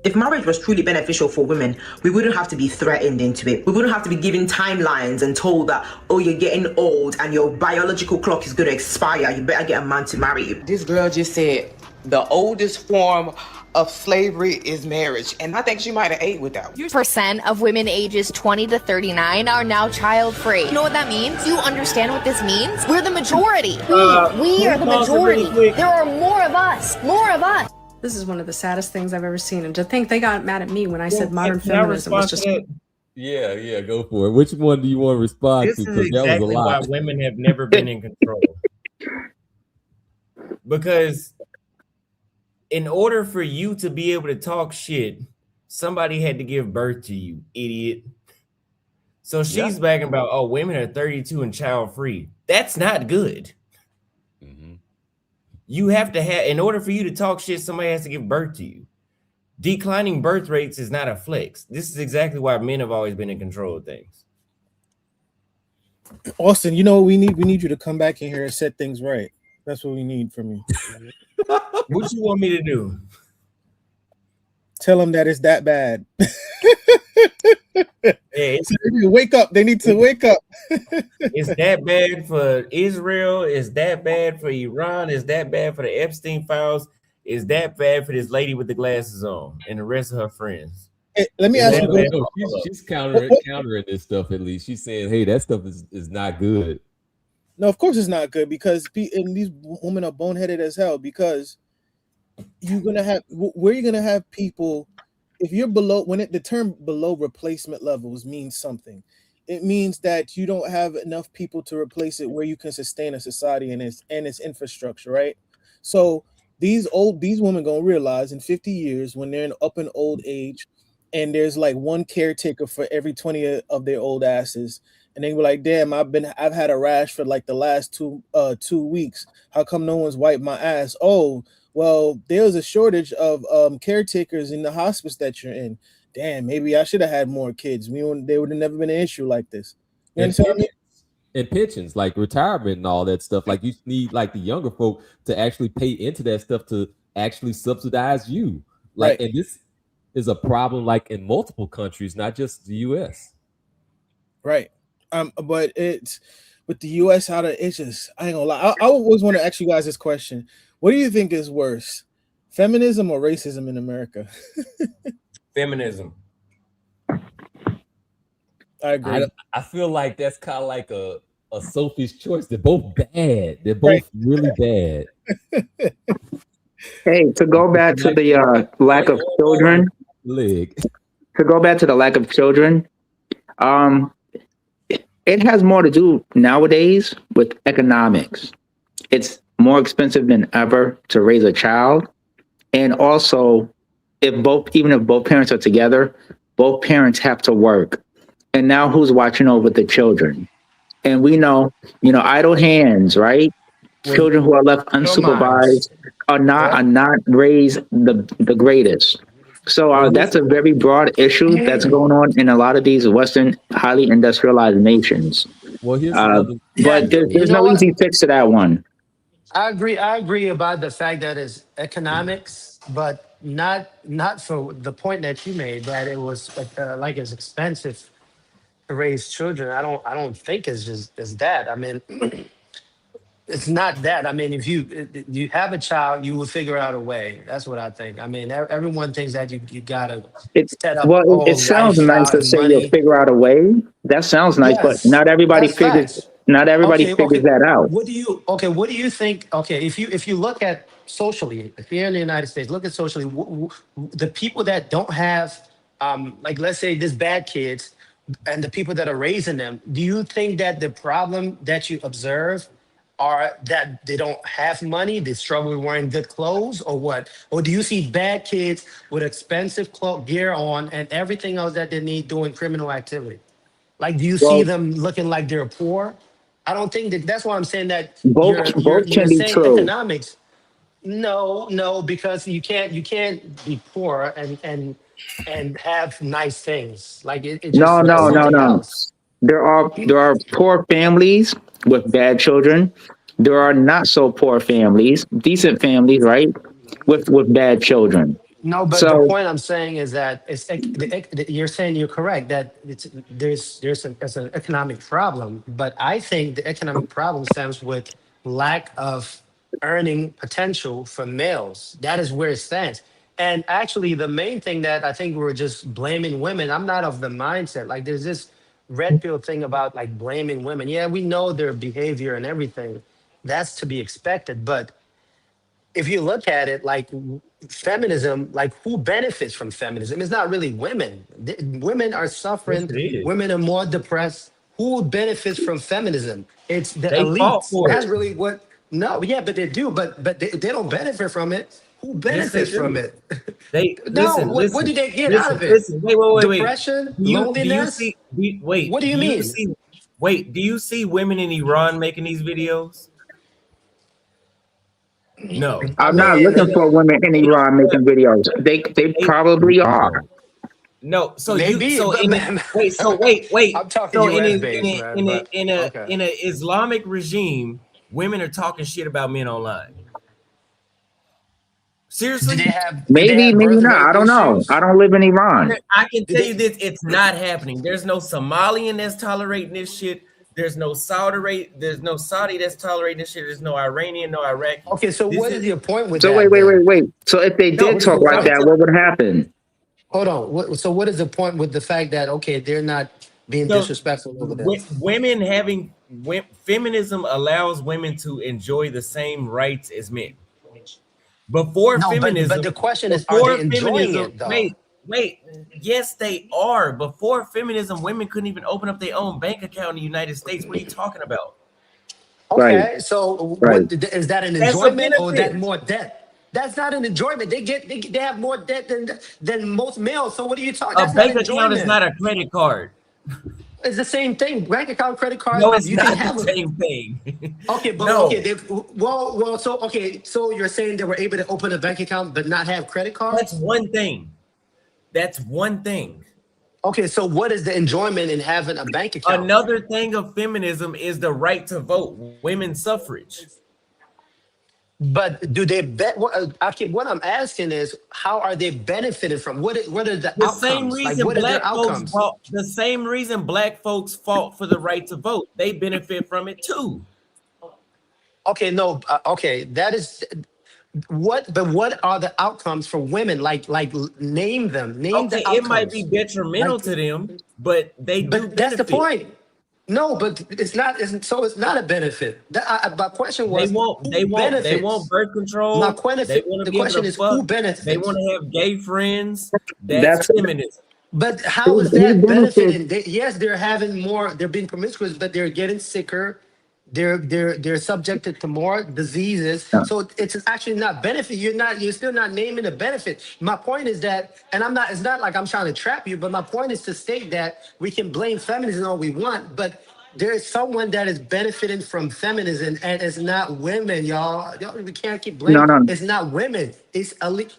If marriage was truly beneficial for women, we wouldn't have to be threatened into it. We wouldn't have to be given timelines and told that, oh, you're getting old and your biological clock is going to expire. You better get a man to marry you. This girl just said the oldest form of slavery is marriage. And I think she might have ate with that. Percent of women ages 20 to 39 are now child-free. You know what that means? You understand what this means? We're the majority. We are the majority. There are more of us. More of us. This is one of the saddest things I've ever seen. And to think they got mad at me when I said modern feminism was just... Yeah, go for it. Which one do you want to respond to? This is exactly why women have never been in control. Because in order for you to be able to talk shit, somebody had to give birth to you, idiot. So she's bagging about, oh, women are 32 and child-free. That's not good. You have to have, in order for you to talk shit, somebody has to give birth to you. Declining birth rates is not a flex. This is exactly why men have always been in control of things. Austin, you know what we need? We need you to come back in here and set things right. That's what we need from you. What you want me to do? Tell them that it's that bad. Hey, so they need to wake up. They need to wake up. It's that bad for Israel. It's that bad for Iran. It's that bad for the Epstein files. It's that bad for this lady with the glasses on and the rest of her friends. Hey, let me ask you. She's countering this stuff. At least she's saying, "Hey, that stuff is not good." No, of course it's not good because these women are boneheaded as hell. Because you're gonna have where you're gonna have people. If you're below, the term below replacement levels means something. It means that you don't have enough people to replace it where you can sustain a society and its infrastructure, right? So these women gonna realize in 50 years when they're up in old age, and there's like one caretaker for every 20 of their old asses, and they were like, "Damn, I've had a rash for like the last 2 weeks. How come no one's wiped my ass?" Oh. Well, there's a shortage of caretakers in the hospice that you're in. Damn, maybe I should have had more kids. They would have never been an issue like this. You understand me? And pensions, like retirement and all that stuff. Like you need like the younger folk to actually pay into that stuff to actually subsidize you. Like, and this is a problem like in multiple countries, not just the US. Right. But it's with the US it's just, I ain't gonna lie. I always want to ask you guys this question. What do you think is worse, feminism or racism in America? Feminism. I agree. I feel like that's kind of like a Sophie's choice. They're both bad. They're both really bad. Hey, to go back to the lack of children. To go back to the lack of children, it has more to do nowadays with economics. It's more expensive than ever to raise a child. And also, even if both parents are together, both parents have to work. And now who's watching over the children? And we know, idle hands, right? Children who are left unsupervised are not raised the greatest. So that's a very broad issue that's going on in a lot of these Western, highly industrialized nations. Well, here's but there's no easy fix to that one. I agree about the fact that it's economics, but not for the point that you made that it was like it's expensive to raise children. I don't think it's just that. I mean, It's not that. I mean, if you have a child, you will figure out a way. That's what I think. I mean, everyone thinks that you gotta It set up well, it all sounds nice lifestyle to and say you'll money. figure out a way. That sounds nice, but Yes, that's facts. not everybody Okay, figures okay. that out. What do you think? Okay, if you look at socially, if you're in the United States, look at socially, the people that don't have, like let's say this bad kids, and the people that are raising them. Do you think that the problem that you observe are that they don't have money, they struggle with wearing good clothes, or what? Or do you see bad kids with expensive gear on and everything else that they need doing criminal activity? Like, do you see Well, them looking like they're poor? I don't think that. That's why I'm saying that both both you're can be saying true. economics. No, no, because you can't be poor and have nice things. Like it No, just that's no, no, something no. else. There are poor families with bad children. There are not so poor families, decent families, right, with bad children. No, but the So point I'm saying is that you're saying you're correct that there's an economic problem, but I think the economic problem stems with lack of earning potential for males. That is where it stands. And actually, the main thing that I think we're just blaming women. I'm not of the mindset like there's this red pill thing about like blaming women. Yeah, we know their behavior and everything. That's to be expected, but if you look at it like feminism, like who benefits from feminism? It's not really women. Women are Yes, suffering, it is. women are more depressed. Who benefits from feminism? It's the They fought elites. for That's it. really what. No, yeah, but they do, but they don't benefit from it. Who Yes, they benefits from do. it? They No, listen, what listen, do they get out listen, of it? listen. Wait, wait, wait, wait. Depression, Do you loneliness. see? Wait, What do you do you mean? see? Wait, do you see women in Iran making these videos? No. I I'm not mean, looking for women in They don't Iran have. making videos. They They probably are. no. So you maybe, so but in a man, wait. So wait. I'm talking So U.S. based, man. But okay. in a Islamic regime, women are talking shit about men online. Did they Seriously? Maybe, maybe birth not. rate I don't know. I issues? don't live in Iran. I can Did tell you they? this: it's not happening. There's no Somalian that's tolerating this shit. There's no Saudi that's tolerating this shit. There's no Iranian, no Iraqi. Okay, so This what is is your point with So wait, that wait, wait, then? wait. So if they no. did What is talk your Listen, like I'm point? that, telling what would happen? Hold on. So what is the point with the fact that okay, they're not being so disrespectful over there? women having feminism allows women to enjoy the same rights as men. Before No, but feminism, the question is, are they before enjoying feminism, it though? wait, yes, they are. Before feminism, women couldn't even open up their own bank account in the United States. What are you talking about? Right, Okay, so right. what is that an That's a enjoyment or that benefit. more debt? That's not an enjoyment. They have more debt than most males. So what are you talking? A That's not bank account is enjoyment. not a credit card. It's the same thing. Bank account, credit card. No, it's You can not the have a same thing. okay, but okay. No, So okay. So you're saying they were able to open a bank account but not have credit that's cards? one thing. That's one thing. Okay, so what is the enjoyment in having a bank account? Another thing of feminism is the right to vote, women's suffrage. But do they bet? What I'm asking is, how are they benefiting from? What are the The same outcomes? Like, reason what are their black folks outcomes? fought, the same reason black folks fought for the right to vote. They benefit from it too. Okay, no, okay, that is what. But what are the outcomes for women? Like, name them. Name Okay, the it might be outcomes. detrimental Like, to them, but they do but that's the benefit. point. No, but it's not. So it's not a benefit. My question They was, want who they want benefits? birth My control. They question. want to The be able question to is, fuck. who They want benefits? to have gay friends. That's That's feminism. But how is who that benefits. benefiting? Yes, they're having more. They're being promiscuous, but they're getting sicker. They're subjected to more diseases. So it's actually not benefit. You're still not naming a benefit. My point is that, and I'm not. It's not like I'm trying to trap you, but my point is to state that we can blame feminism all we want, but there is someone that is benefiting from feminism, and it's not women, y'all. We can't keep No, blaming. no, It's not women. It's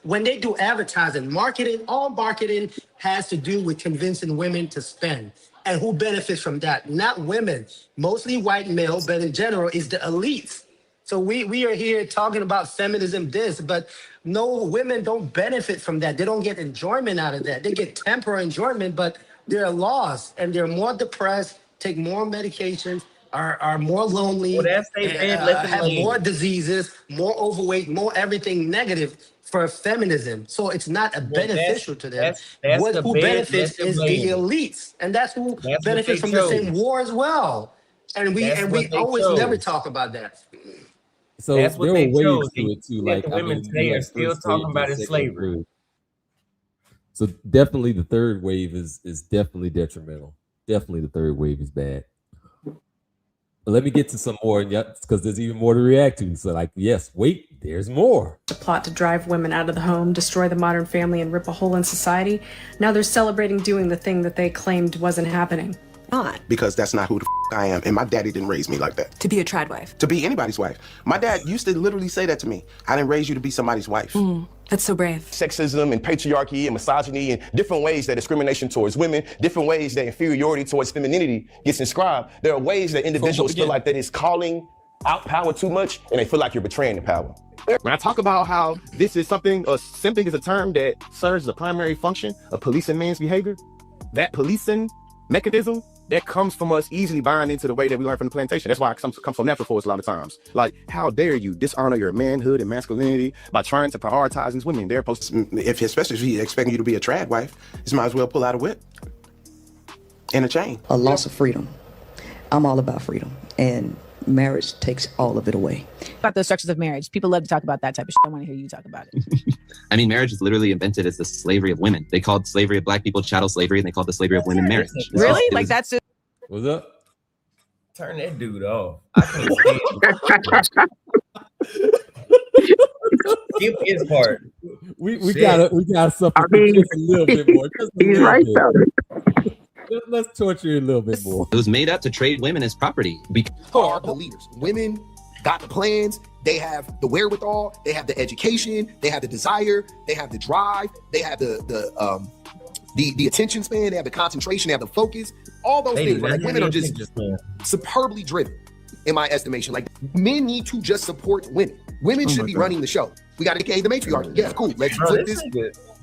when they do advertising, marketing. All marketing has to do with convincing women to spend. And who benefits from that? Not women, mostly white male, but in general, is the elites. So we are here talking about feminism, this, but no, women don't benefit from that. They don't get enjoyment out of that. They get temporary enjoyment, but they're lost and they're more depressed, take more medications. are more Well, lonely, that's they bad. Let them have more lead. diseases, more overweight, more everything negative for feminism. So it's not a Well, beneficial to them. that's What the who bed. benefits Let them is the lay in it. elites, and that's who That's what they benefits from the same chose. war as well. And That's what we they always never chose. talk about that. So That's what there were they waves chose. to And it too. yet Like the I women mean, we today are had still first wave talking and about it second slavery. wave. So definitely the third wave is definitely detrimental. Definitely the third wave is bad. But let me get to some more, because there's even more to react to. So like, yes, wait, there's more. A plot to drive women out of the home, destroy the modern family, and rip a hole in society. Now they're celebrating doing the thing that they claimed wasn't happening. Not. Because that's not who the I am. And my daddy didn't raise me like that. To be a trad wife. To be anybody's wife. My dad used to literally say that to me. I didn't raise you to be somebody's wife. That's so brave. Sexism and patriarchy and misogyny and different ways that discrimination towards women, different ways that inferiority towards femininity gets inscribed. There are ways that individuals feel like that is calling out power too much, and they feel like you're betraying the power. When I talk about how this is something, or simping is a term that serves the primary function of policing man's behavior, that policing mechanism, that comes from us easily buying into the way that we learn from the plantation. That's why it comes so natural for us a lot of times. Like, how dare you dishonor your manhood and masculinity by trying to prioritize these women? They're supposed to, especially if he's expecting you to be a trad wife, you might as well pull out a whip and a chain. A loss of freedom. I'm all about freedom, and marriage takes all of it away. About the structures of marriage. People love to talk about that type of shit. I want to hear you talk about it. I mean, marriage is literally invented as the slavery of women. They called slavery of black people chattel slavery, and they called the slavery of women marriage. Really? Like that's just... What's up? Turn that dude off. I can't stand it. Skip his part. We gotta suffer just a little bit more. Just a He's little right bit. about it. Let's torture you a little bit more. It was made up to trade women as property. Are the leaders. Women got the plans, they have the wherewithal, they have the education, they have the desire, they have the drive, they have the attention span, they have the concentration, they have the focus, all those things. Like women are just superbly driven, in my estimation. Like men need to just support women. Women should be running the show. We got to decay the matriarchy. Yeah, cool. Let's flip this.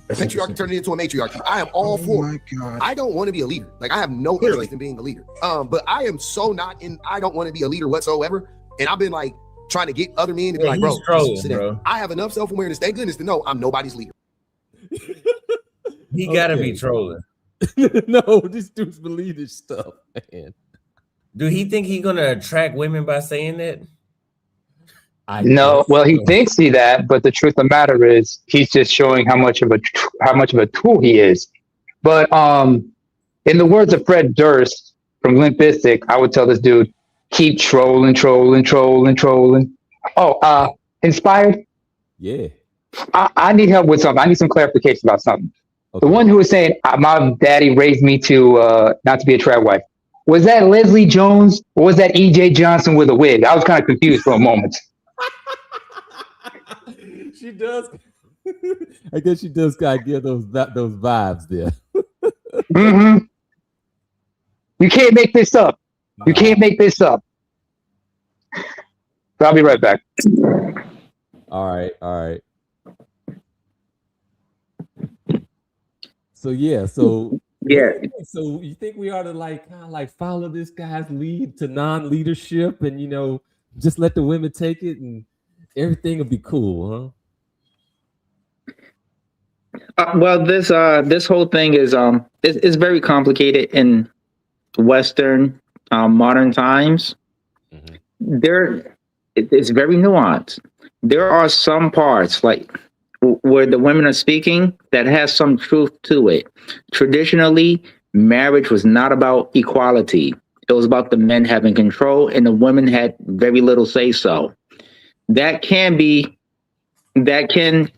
Patriarchy turn it into a matriarchy. I am all for it. I don't want to be a leader. Like I have no interest in being a leader. But I am so not in. I don't want to be a leader whatsoever. And I've been like trying to get other men to be like, bro, I have enough self-awareness, thank goodness, to know I'm nobody's leader. He gotta be trolling. No, these dudes believe this stuff, man. Do he think he's gonna attract women by saying that? No, well, he thinks that, but the truth of the matter is, he's just showing how much of a tool he is. But in the words of Fred Durst from Limp Bizkit, I would tell this dude, keep trolling. Oh, inspired? Yeah. I need help with something. I need some clarification about something. Okay. The one who was saying, my daddy raised me to not to be a trad wife. Was that Leslie Jones or was that EJ Johnson with a wig? I was kind of confused for a moment. She does. I guess she does kind of give those vibes there. Mm-hmm. You can't make this up. You can't make this up. But I'll be right back. All right. So yeah. So you think we ought to kind of follow this guy's lead to non-leadership and just let the women take it and everything will be cool, huh? Well, this whole thing is very complicated in Western modern times. Mm-hmm. It's very nuanced. There are some parts where the women are speaking that has some truth to it. Traditionally, marriage was not about equality. It was about the men having control, and the women had very little say so. That can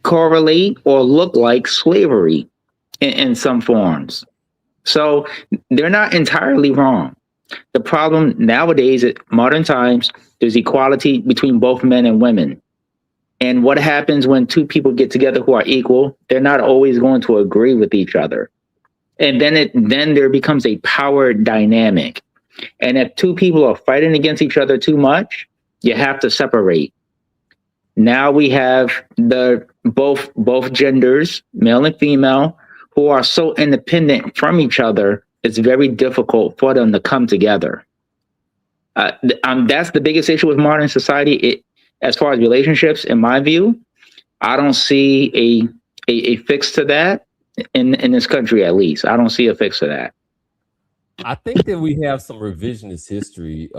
correlate or look like slavery in some forms. So they're not entirely wrong. The problem nowadays at modern times, there's equality between both men and women. And what happens when two people get together who are equal, they're not always going to agree with each other. And then there becomes a power dynamic. And if two people are fighting against each other too much, you have to separate. Now we have both genders, male and female, who are so independent from each other, it's very difficult for them to come together. That's the biggest issue with modern society. As far as relationships, in my view, I don't see a fix to that in this country, at least. I don't see a fix to that. I think that we have some revisionist history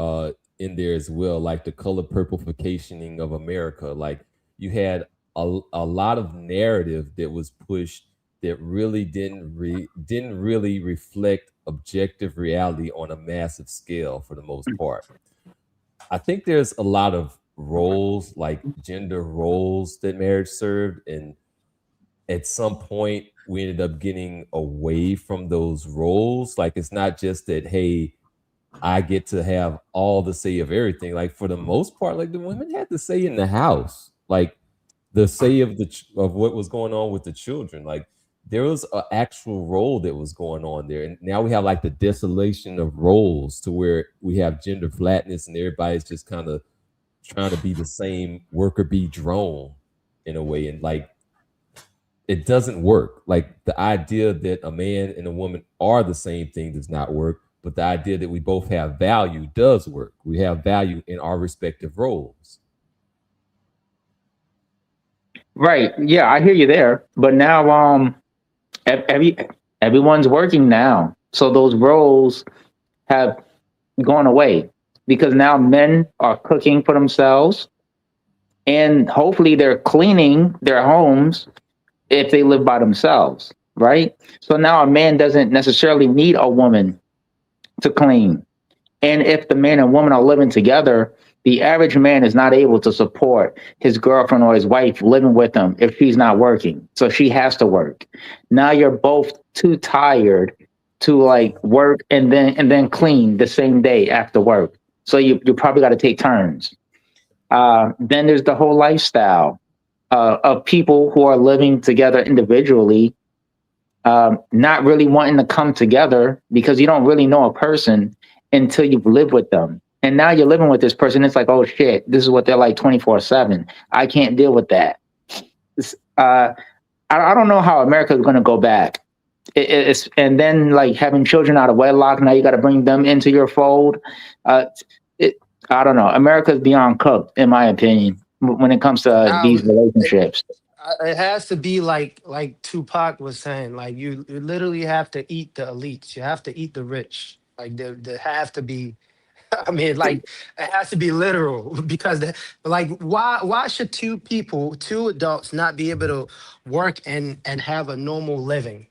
in there as well, like the color purplificationing of America. Like you had a lot of narrative that was pushed that really didn't really reflect objective reality on a massive scale for the most part. I think there's a lot of roles, like gender roles, that marriage served, and at some point we ended up getting away from those roles. Like it's not just that, hey, I get to have all the say of everything. Like for the most part, like the women had the say in the house, like the say of of what was going on with the children. Like there was an actual role that was going on there, and now we have like the desolation of roles to where we have gender flatness and everybody's just kind of trying to be the same worker bee drone in a way, and like it doesn't work. Like the idea that a man and a woman are the same thing does not work, but the idea that we both have value does work. We have value in our respective roles. Right. Yeah, I hear you there. But now everyone's working now. So those roles have gone away because now men are cooking for themselves and hopefully they're cleaning their homes if they live by themselves, right? So now a man doesn't necessarily need a woman to clean. And if the man and woman are living together, the average man is not able to support his girlfriend or his wife living with him if she's not working. So she has to work. Now you're both too tired to like work and then clean the same day after work. So you probably got to take turns. Then there's the whole lifestyle of people who are living together individually, not really wanting to come together because you don't really know a person until you've lived with them. And now you're living with this person. It's like, oh shit, this is what they're like 24/7. I can't deal with that. I don't know how America is going to go back. And then like having children out of wedlock, now you got to bring them into your fold. I don't know. America's beyond cooked, in my opinion, when it comes to these relationships. It has to be like Tupac was saying, like you literally have to eat the elites. You have to eat the rich. Like there have to be, I mean, like it has to be literal because like why should two adults not be able to work and have a normal living?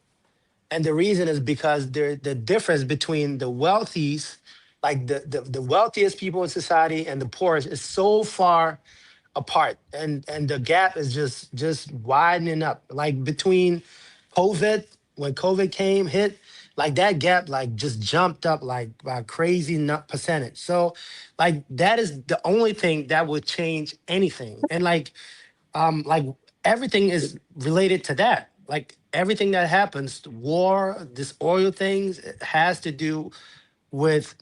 And the reason is because the difference between the wealthies, like the wealthiest people in society and the poorest is so far apart, and the gap is just widening up. Like between COVID, when COVID hit, like that gap like just jumped up like by a crazy percentage. So like that is the only thing that would change anything. And like everything is related to that. Like everything that happens, war, this oil things, it has to do with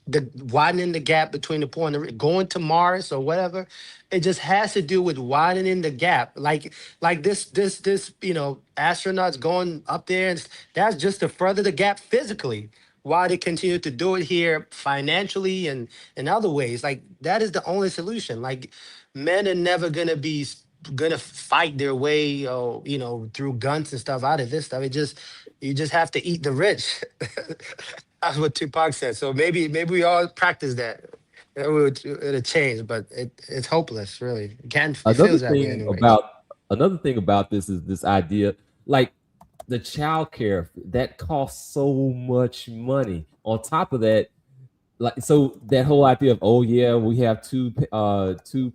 the widening the gap between the poor and the rich, going to Mars or whatever. It just has to do with widening the gap. Like this, astronauts going up there, and that's just to further the gap physically. Why they continue to do it here financially and in other ways. Like that is the only solution. Like men are never gonna fight their way, or through guns and stuff out of this stuff. You just have to eat the rich. That's what Tupac said. So maybe we all practice that. It'll change, but it's hopeless, really. It feels that way anyway. Another thing about this is this idea, like the child care that costs so much money. On top of that, like so that whole idea of, oh yeah, we have two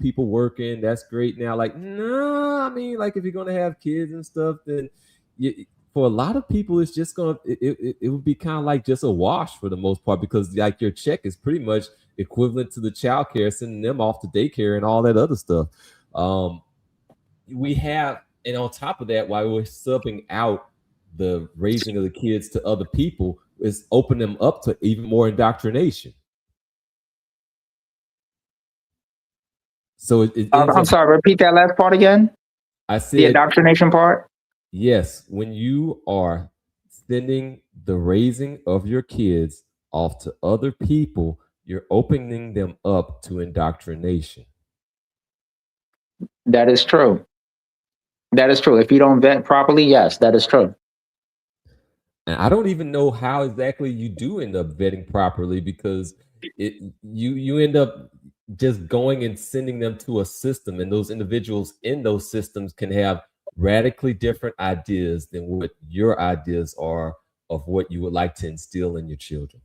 people working, that's great. Now, like, no, I mean, like if you're gonna have kids and stuff, then for a lot of people, it's just gonna it would be kind of like just a wash for the most part, because like your check is pretty much equivalent to the child care, sending them off to daycare and all that other stuff. And on top of that, while we're subbing out the raising of the kids to other people, is open them up to even more indoctrination. So I'm sorry, repeat that last part again. I said the indoctrination part. Yes, when you are sending the raising of your kids off to other people, you're opening them up to indoctrination. That is true. That is true. If you don't vet properly, yes, that is true. And I don't even know how exactly you do end up vetting properly, because you end up just going and sending them to a system, and those individuals in those systems can have radically different ideas than what your ideas are of what you would like to instill in your children.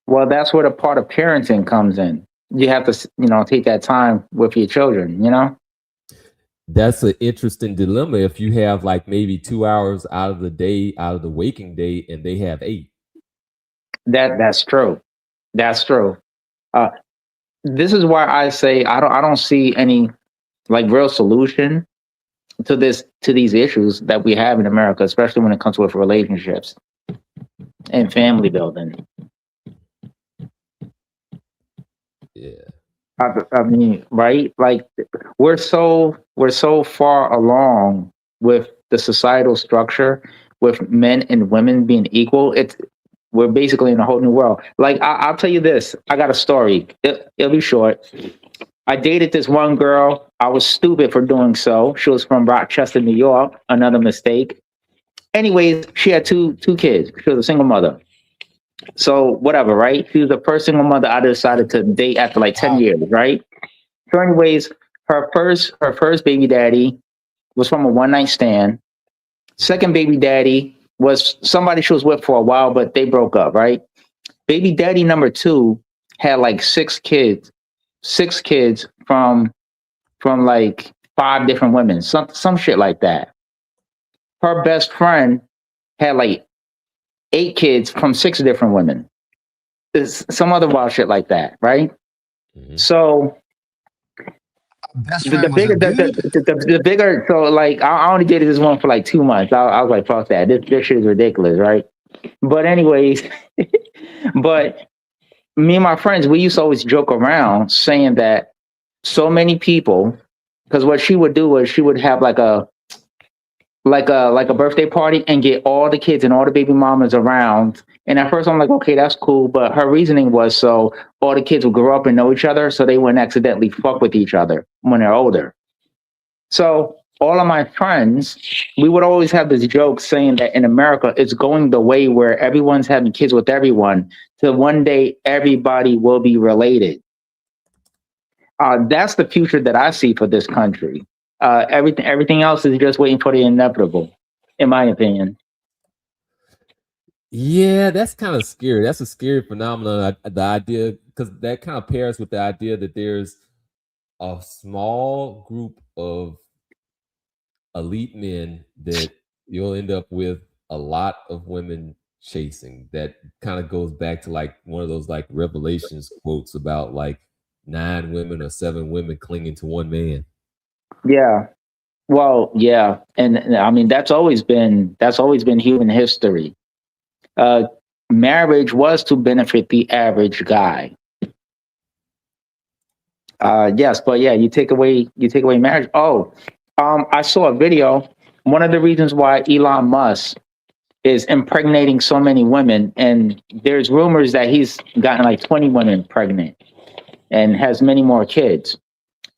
Well, that's where the part of parenting comes in. You have to, take that time with your children, That's an interesting dilemma if you have like maybe 2 hours out of the day, out of the waking day, and they have 8. That's true. That's true. This is why I say I don't see any like real solution to these issues that we have in America, especially when it comes with relationships and family building. Yeah. I mean, right? Like we're so far along with the societal structure with men and women being equal. We're basically in a whole new world. Like I'll tell you this. I got a story. It'll be short. I dated this one girl. I was stupid for doing so. She was from Rochester, New York. Another mistake. Anyways, she had two kids. She was a single mother. So whatever, right? She was the first single mother I decided to date after like 10 years, right? So anyways, her first baby daddy was from a one-night stand. Second baby daddy was somebody she was with for a while, but they broke up, right? Baby daddy number 2 had like 6 kids from like 5 different women, some shit like that. Her best friend had like 8 kids from 6 different women. There's some other wild shit like that, right? Mm-hmm. So the bigger, so like I only dated this one for like 2 months. I was like, fuck that. This shit is ridiculous, right? But anyways, but me and my friends, we used to always joke around saying that so many people, because what she would do was she would have like a birthday party and get all the kids and all the baby mamas around. And at first I'm like, okay, that's cool. But her reasoning was so all the kids would grow up and know each other so they wouldn't accidentally fuck with each other when they're older. So all of my friends, we would always have this joke saying that in America, it's going the way where everyone's having kids with everyone till one day everybody will be related. That's the future that I see for this country. Everything else is just waiting for the inevitable, in my opinion. Yeah, that's kind of scary. That's a scary phenomenon. The idea, because that kind of pairs with the idea that there's a small group of elite men that you'll end up with a lot of women chasing. That kind of goes back to like one of those like Revelations quotes about like 9 women or 7 women clinging to one man. Yeah. Well, yeah. And I mean, that's always been human history. Marriage was to benefit the average guy. Yes, but yeah, you take away marriage. I saw a video. One of the reasons why Elon Musk is impregnating so many women, and there's rumors that he's gotten like 20 women pregnant and has many more kids.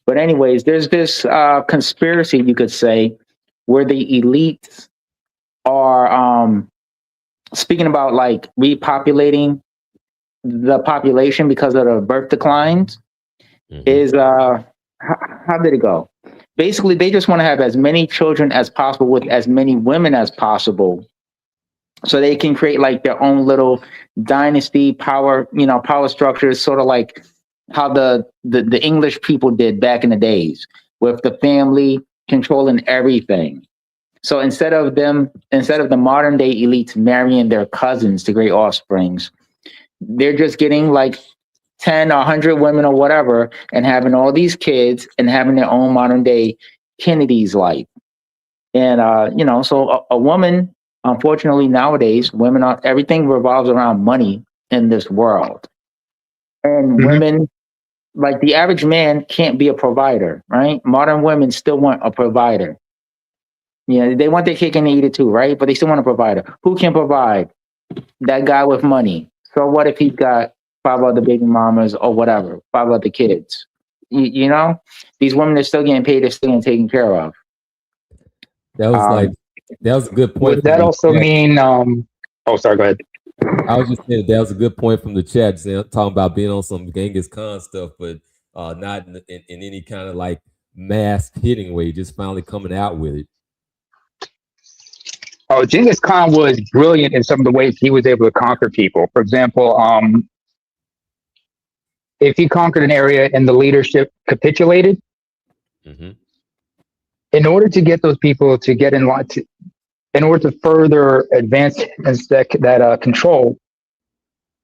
But anyways, there's this conspiracy, you could say, where the elites are speaking about like repopulating the population because of the birth declines. Is how did it go? Basically, they just want to have as many children as possible with as many women as possible, so they can create like their own little dynasty power structures, sort of like how the English people did back in the days with the family controlling everything. So instead of the modern day elites marrying their cousins to create offsprings, they're just getting like 10 or 100 women or whatever and having all these kids and having their own modern day Kennedy's life. And so a woman, unfortunately nowadays, everything revolves around money in this world. And women, like the average man can't be a provider, right? Modern women still want a provider. They want their cake and they eat it too, right? But they still want a provider. Who can provide? That guy with money. So what if he's got 5 other baby mamas, or whatever, 5 other kids. You know, these women are still getting paid, they're still getting taken care of. That was that was a good point. Would that also mean? Oh, sorry. Go ahead. I was just saying that was a good point from the chat, talking about being on some Genghis Khan stuff, but not in any kind of like mass hitting way. Just finally coming out with it. Oh, Genghis Khan was brilliant in some of the ways he was able to conquer people. For example, if he conquered an area and the leadership capitulated, in order to get those people to get in line, in order to further advance that control,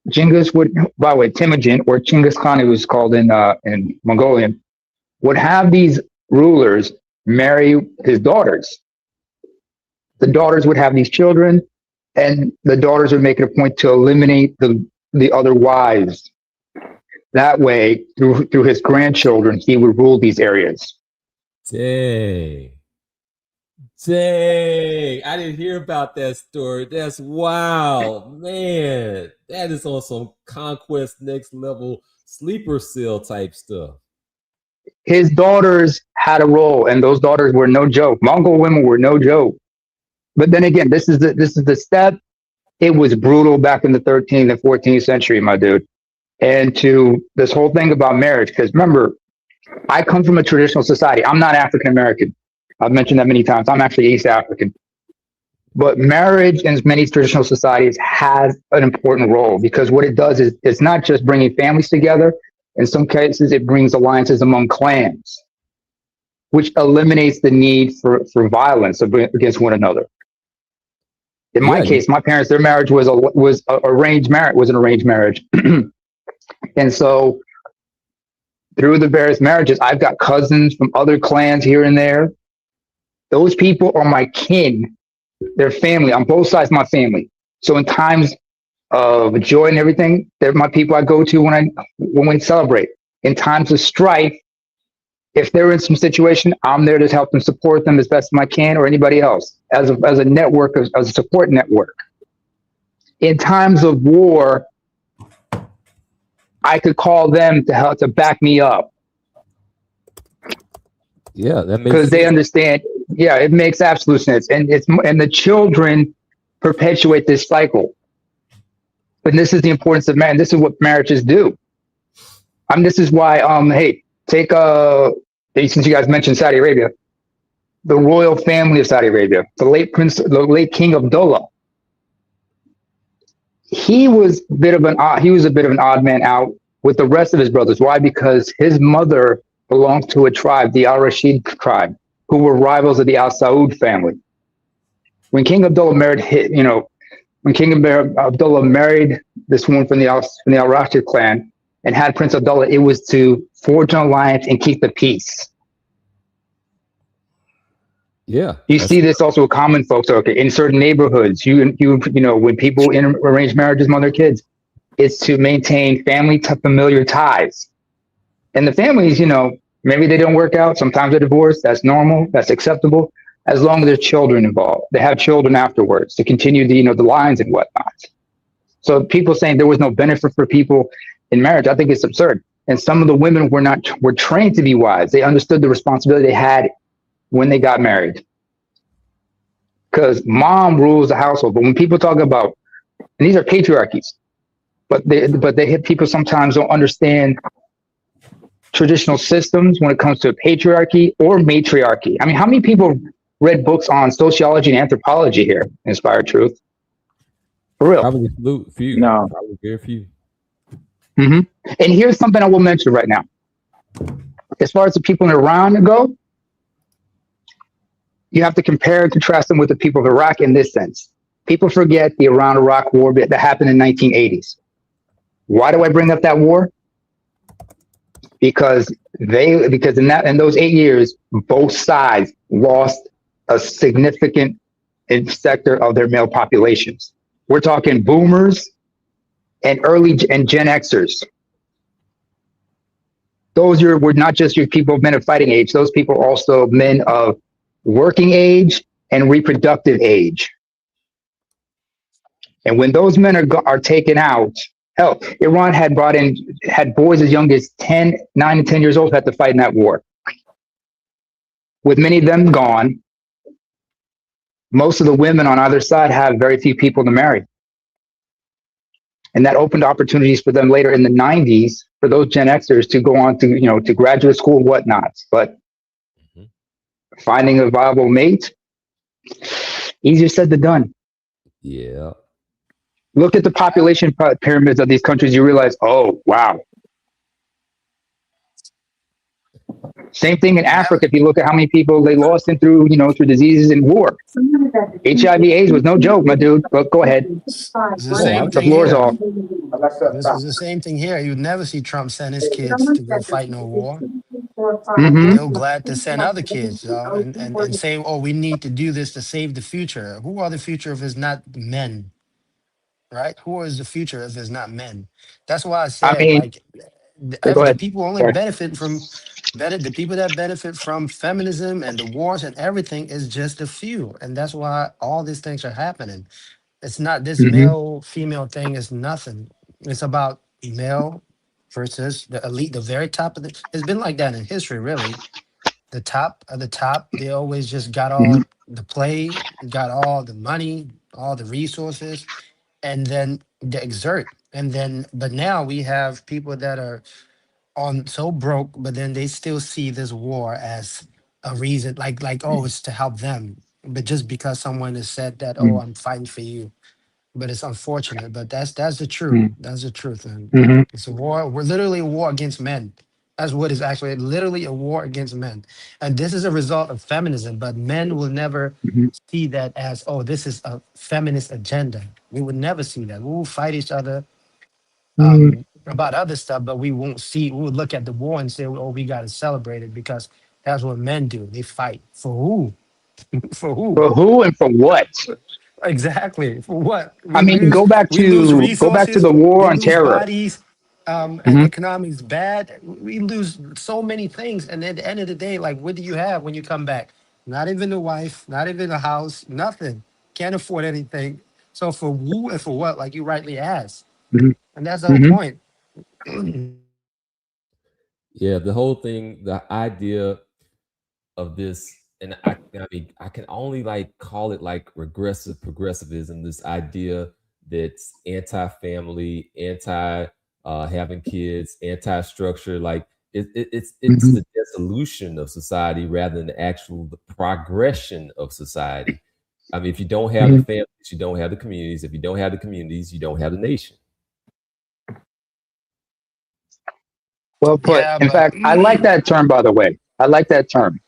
Genghis would, by the way, Temujin, or Genghis Khan, it was called in Mongolian, would have these rulers marry his daughters. The daughters would have these children, and the daughters would make it a point to eliminate the other wives. That way, through his grandchildren, he would rule these areas. Dang. I didn't hear about that story. That's wild, man. That is on some conquest next level sleeper cell type stuff. His daughters had a role, and those daughters were no joke. Mongol women were no joke. But then again, this is the step. It was brutal back in the 13th and 14th century, my dude. And to this whole thing about marriage, because remember, I come from a traditional society. I'm not African American. I've mentioned that many times. I'm actually East African. But marriage in many traditional societies has an important role, because what it does is it's not just bringing families together. In some cases, it brings alliances among clans, which eliminates the need for violence against one another. In my case, my parents, their marriage was arranged marriage, was an arranged marriage. And so through the various marriages, I've got cousins from other clans here and there. Those people are my kin. They're family on both sides of my family. So in times of joy and everything, they're my people I go to when we celebrate. In times of strife, if they're in some situation, I'm there to help them, support them as best as I can, or anybody else, as a network, as a support network. In times of war, I could call them to help to back me up. Yeah, that makes because they understand. Yeah, it makes absolute sense, and the children perpetuate this cycle. But this is the importance of marriage. This is what marriages do. This is why. Hey, take since you guys mentioned Saudi Arabia, the royal family of Saudi Arabia, the late King Abdullah. He was a bit of an odd man out with the rest of his brothers. Why? Because his mother belonged to a tribe, the Al Rashid tribe, who were rivals of the Al Saud family. When King Abdullah married, Abdullah married this woman from the Al Rashid clan and had Prince Abdullah, it was to forge an alliance and keep the peace. Yeah, you see this also with common folks. Okay, in certain neighborhoods, you know, when people arrange marriages among their kids, it's to maintain family familiar ties. And the families, you know, maybe they don't work out. Sometimes they're divorced. That's normal. That's acceptable. As long as there's children involved, they have children afterwards to continue the lines and whatnot. So people saying there was no benefit for people in marriage, I think it's absurd. And some of the women were trained to be wives. They understood the responsibility they had when they got married, because mom rules the household. But when people talk about, and these are patriarchies, but people sometimes don't understand traditional systems when it comes to patriarchy or matriarchy. I mean, how many people read books on sociology and anthropology here? Inspired Truth, for real? Probably few. No, probably very few. And here's something I will mention right now. As far as the people in Iran go, you have to compare and contrast them with the people of Iraq in this sense. People forget the Iran-Iraq war that happened in the 1980s. Why do I bring up that war? Because in those 8 years, both sides lost a significant sector of their male populations. We're talking boomers and Gen Xers. Those were not just your people, men of fighting age. Those people are also men of working age and reproductive age. And when those men are taken out, Hell, Iran had boys as young as 9 and 10 years old had to fight in that war. With many of them gone, most of the women on either side have very few people to marry. And that opened opportunities for them later in the 90s for those Gen Xers to go on to, to graduate school and whatnot. But finding a viable mate, easier said than done. Yeah. Look at the population pyramids of these countries, you realize, oh, wow. Same thing in Africa. If you look at how many people they lost through diseases and war. HIV/AIDS was no joke, my dude. But go ahead. It's the same The thing floor's here. off. This is the same thing here. You'd never see Trump send his kids to go fight no war. They're glad to send other kids, and say, oh, we need to do this to save the future. Who are the future if it's not men? Right? Who is the future if it's not men? That's why I said, like, go the ahead. people only Sorry. benefit from the people that benefit from feminism and the wars and everything is just a few. And that's why all these things are happening. It's not this male female thing is nothing. It's about male versus the elite, the very top of it's been like that in history, really. The top of the top, they always just got all the play, got all the money, all the resources, and then they exert. And then but now we have people that are on so broke, but then they still see this war as a reason, like oh, it's to help them. But just because someone has said that, oh, I'm fighting for you. But it's unfortunate. But that's the truth. That's the truth. And it's a war. We're literally a war against men. That's what is actually literally a war against men. And this is a result of feminism. But men will never see that as, oh, this is a feminist agenda. We would never see that. We will fight each other about other stuff, but we would look at the war and say, oh, we got to celebrate it because that's what men do. They fight. For who? For who? For who and for what? Exactly. For what? Go back We lose to resources, the war we on lose terror. bodies, and economy's bad. We lose so many things. And at the end of the day, like, what do you have when you come back? Not even a wife, not even a house, nothing. Can't afford anything. So for who and for what, like you rightly asked. And that's the whole point. Yeah, the whole thing, the idea of this, and I mean, I can only like call it like regressive progressivism, this idea that's anti-family, anti having kids, anti-structure, like it's the dissolution of society rather than the progression of society. I mean, if you don't have the families, you don't have the communities. If you don't have the communities, you don't have the nation. Well put. Yeah, In fact, I like that term, by the way. I like that term.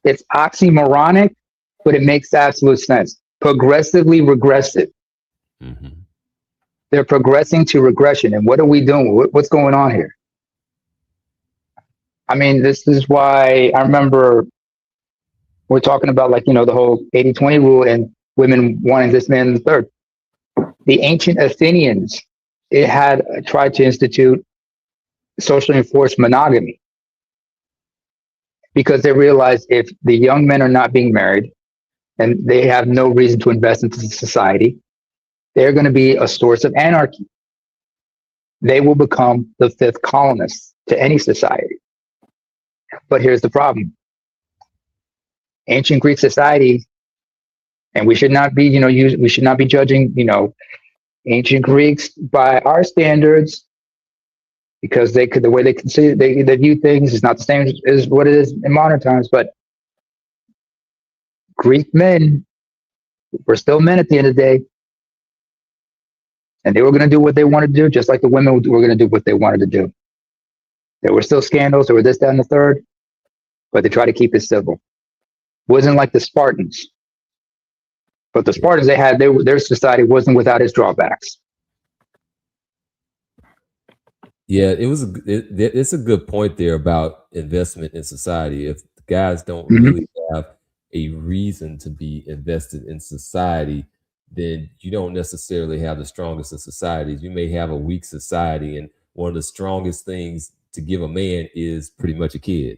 It's oxymoronic, but it makes absolute sense. Progressively regressive. They're progressing to regression. And what are we doing? What's going on here? I mean, this is why I remember we're talking about, like, the whole 80-20 rule and women wanting this man and the third. The ancient Athenians, it had tried to institute socially enforced monogamy because they realized if the young men are not being married and they have no reason to invest into society, they're going to be a source of anarchy. They will become the fifth colonists to any society. But here's the problem. Ancient Greek society, and we should not be, we should not be judging, ancient Greeks by our standards, because the way they consider, they view things is not the same as what it is in modern times. But Greek men were still men at the end of the day, and they were going to do what they wanted to do, just like the women were going to do what they wanted to do. There were still scandals, there were this, that, and the third, but they tried to keep it civil. Wasn't like the Spartans, but the Spartans, their society wasn't without its drawbacks. Yeah, it's a good point there about investment in society. If the guys don't really have a reason to be invested in society, then you don't necessarily have the strongest of societies. You may have a weak society, and one of the strongest things to give a man is pretty much a kid.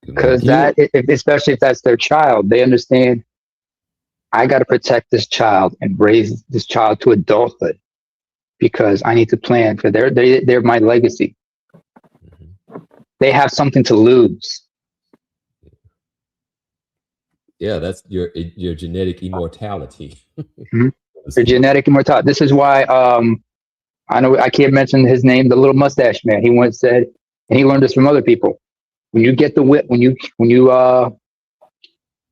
Because especially if that's their child, they understand, I got to protect this child and raise this child to adulthood. because I need to plan for they're my legacy. They have something to lose. Yeah, that's your genetic immortality. The genetic immortality. This is why I know I can't mention his name, the little mustache man. He once said, and he learned this from other people. When you get the when you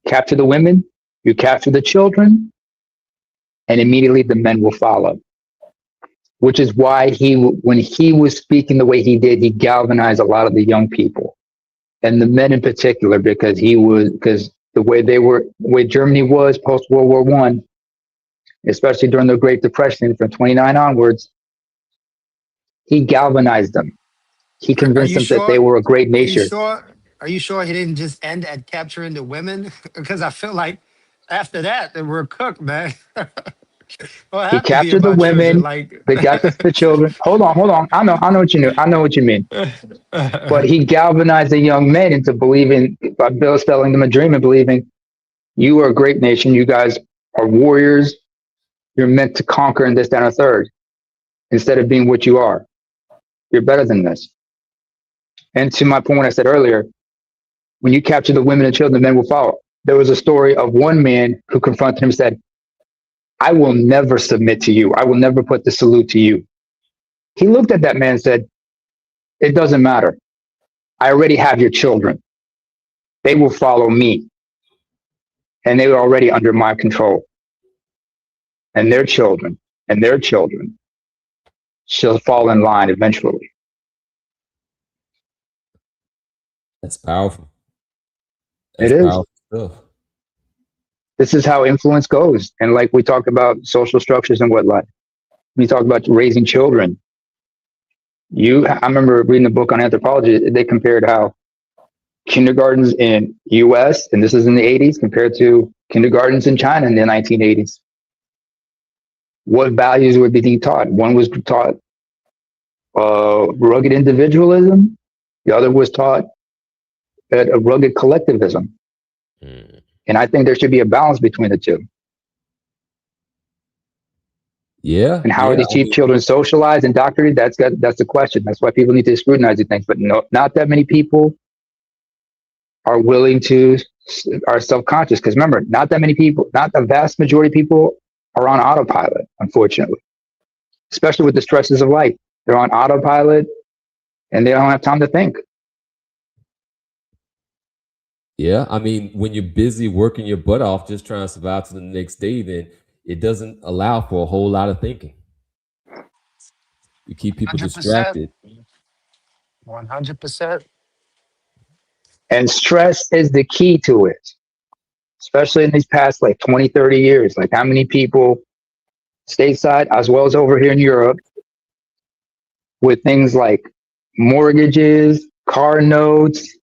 capture the women, you capture the children, and immediately the men will follow. Which is why when he was speaking the way he did, he galvanized a lot of the young people and the men in particular, because the way Germany was post World War I, especially during the Great Depression from 29 onwards, he galvanized them. He Are convinced you them that they sure? were a great Are you nation. sure? Are you sure he didn't just end at capturing the women? Because I feel like after that, they were cooked, man. Well, it He had to be captured the about children. women, Like, they got the children. Hold on. I know what you knew. I know what you mean. But he galvanized the young men into believing, by Bill selling them a dream and believing, you are a great nation. You guys are warriors. You're meant to conquer in this, that, and a third. Instead of being what you are, you're better than this. And to my point, I said earlier, when you capture the women and children, the men will follow. There was a story of one man who confronted him and said, I will never submit to you. I will never put the salute to you. He looked at that man and said, it doesn't matter. I already have your children. They will follow me. And they were already under my control. And their children shall fall in line eventually. That's powerful. It is. Powerful stuff. This is how influence goes. And like we talk about social structures and whatnot. We talk about raising children. I remember reading a book on anthropology. They compared how kindergartens in US, and this is in the 80s, compared to kindergartens in China in the 1980s. What values were being taught? One was taught rugged individualism. The other was taught a rugged collectivism. And I think there should be a balance between the two. Yeah. And how are these children socialized and indoctrinated? That's the question. That's why people need to scrutinize these things. But no, not that many people are are self-conscious. Because remember, not the vast majority of people are on autopilot, unfortunately. Especially with the stresses of life. They're on autopilot and they don't have time to think. Yeah, I mean, when you're busy working your butt off just trying to survive to the next day, then it doesn't allow for a whole lot of thinking. You keep people 100%. distracted. 100%. And stress is the key to it, especially in these past 20, 30 years. Like how many people stateside as well as over here in Europe with things like mortgages, car notes,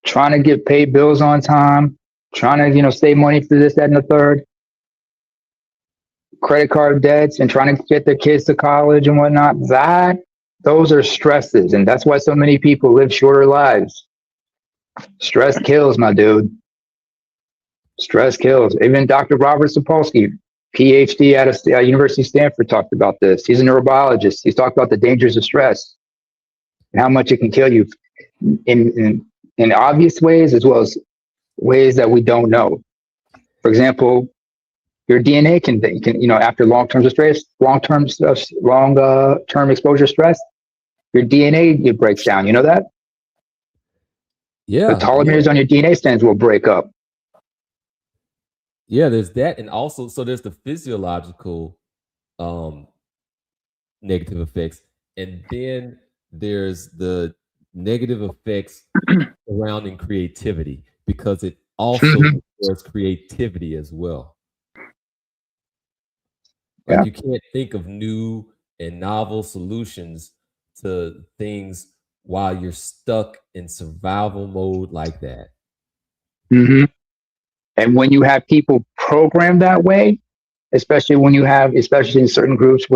trying to get paid bills on time, trying to, save money for this, that, and the third, credit card debts and trying to get their kids to college and whatnot. Those are stresses. And that's why so many people live shorter lives. Stress kills, my dude. Stress kills. Even Dr. Robert Sapolsky, PhD at University of Stanford, talked about this. He's a neurobiologist. He's talked about the dangers of stress and how much it can kill you in obvious ways as well as ways that we don't know. For example, your DNA can after long-term exposure stress, your DNA breaks down. You know that? Yeah. The telomeres on your DNA strands will break up. Yeah, there's that. And also, so there's the physiological negative effects. And then there's the negative effects surrounding creativity, because it also destroys creativity as well. Like you can't think of new and novel solutions to things while you're stuck in survival mode like that. Mm-hmm. And when you have people programmed that way, especially in certain groups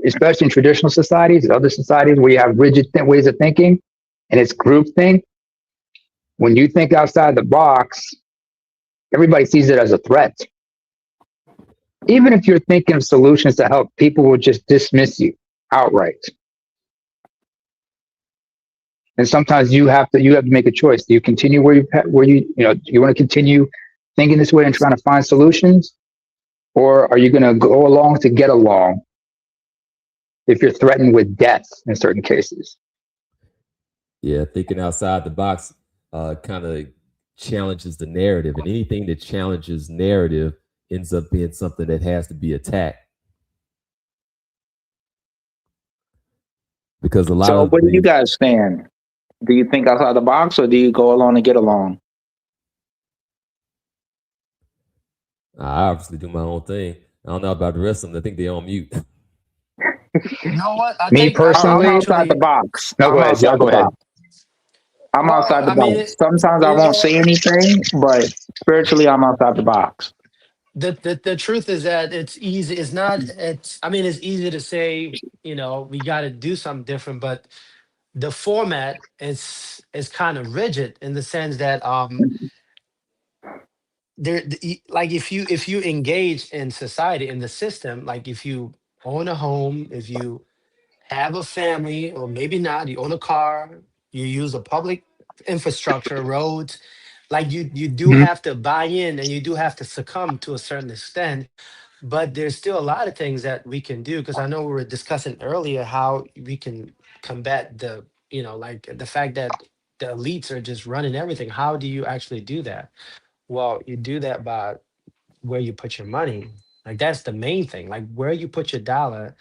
especially in traditional societies, other societies where you have rigid ways of thinking, and it's group thing. When you think outside the box, everybody sees it as a threat. even if you're thinking of solutions to help, people will just dismiss you outright. And sometimes you have to make a choice. Do you continue where you want to continue thinking this way and trying to find solutions, or are you going to go along to get along if you're threatened with death in certain cases? Yeah, thinking outside the box kind of challenges the narrative, and anything that challenges narrative ends up being something that has to be attacked. Because a lot So of where do you guys stand? Do you think outside the box, or do you go along and get along? I obviously do my own thing. I don't know about the rest of them. I think they're on mute. You know what? I Me think I personally, I'm outside the actually. box. No, I'm go ahead. outside Y'all the go ahead. box. I'm Well, outside the I mean, box. Sometimes I won't say anything, but spiritually, I'm outside the box. the truth is that it's easy. It's not. It's. I mean, it's easy to say. We got to do something different, but the format is kind of rigid in the sense that like if you engage in society in the system, like if you own a home, if you have a family, or maybe not, you own a car, you use a public infrastructure, roads, like you do Mhm. have to buy in and you do have to succumb to a certain extent. But there's still a lot of things that we can do, because I know we were discussing earlier how we can combat like the fact that the elites are just running everything. How do you actually do that? Well, you do that by where you put your money. Like that's the main thing. Like where you put your dollar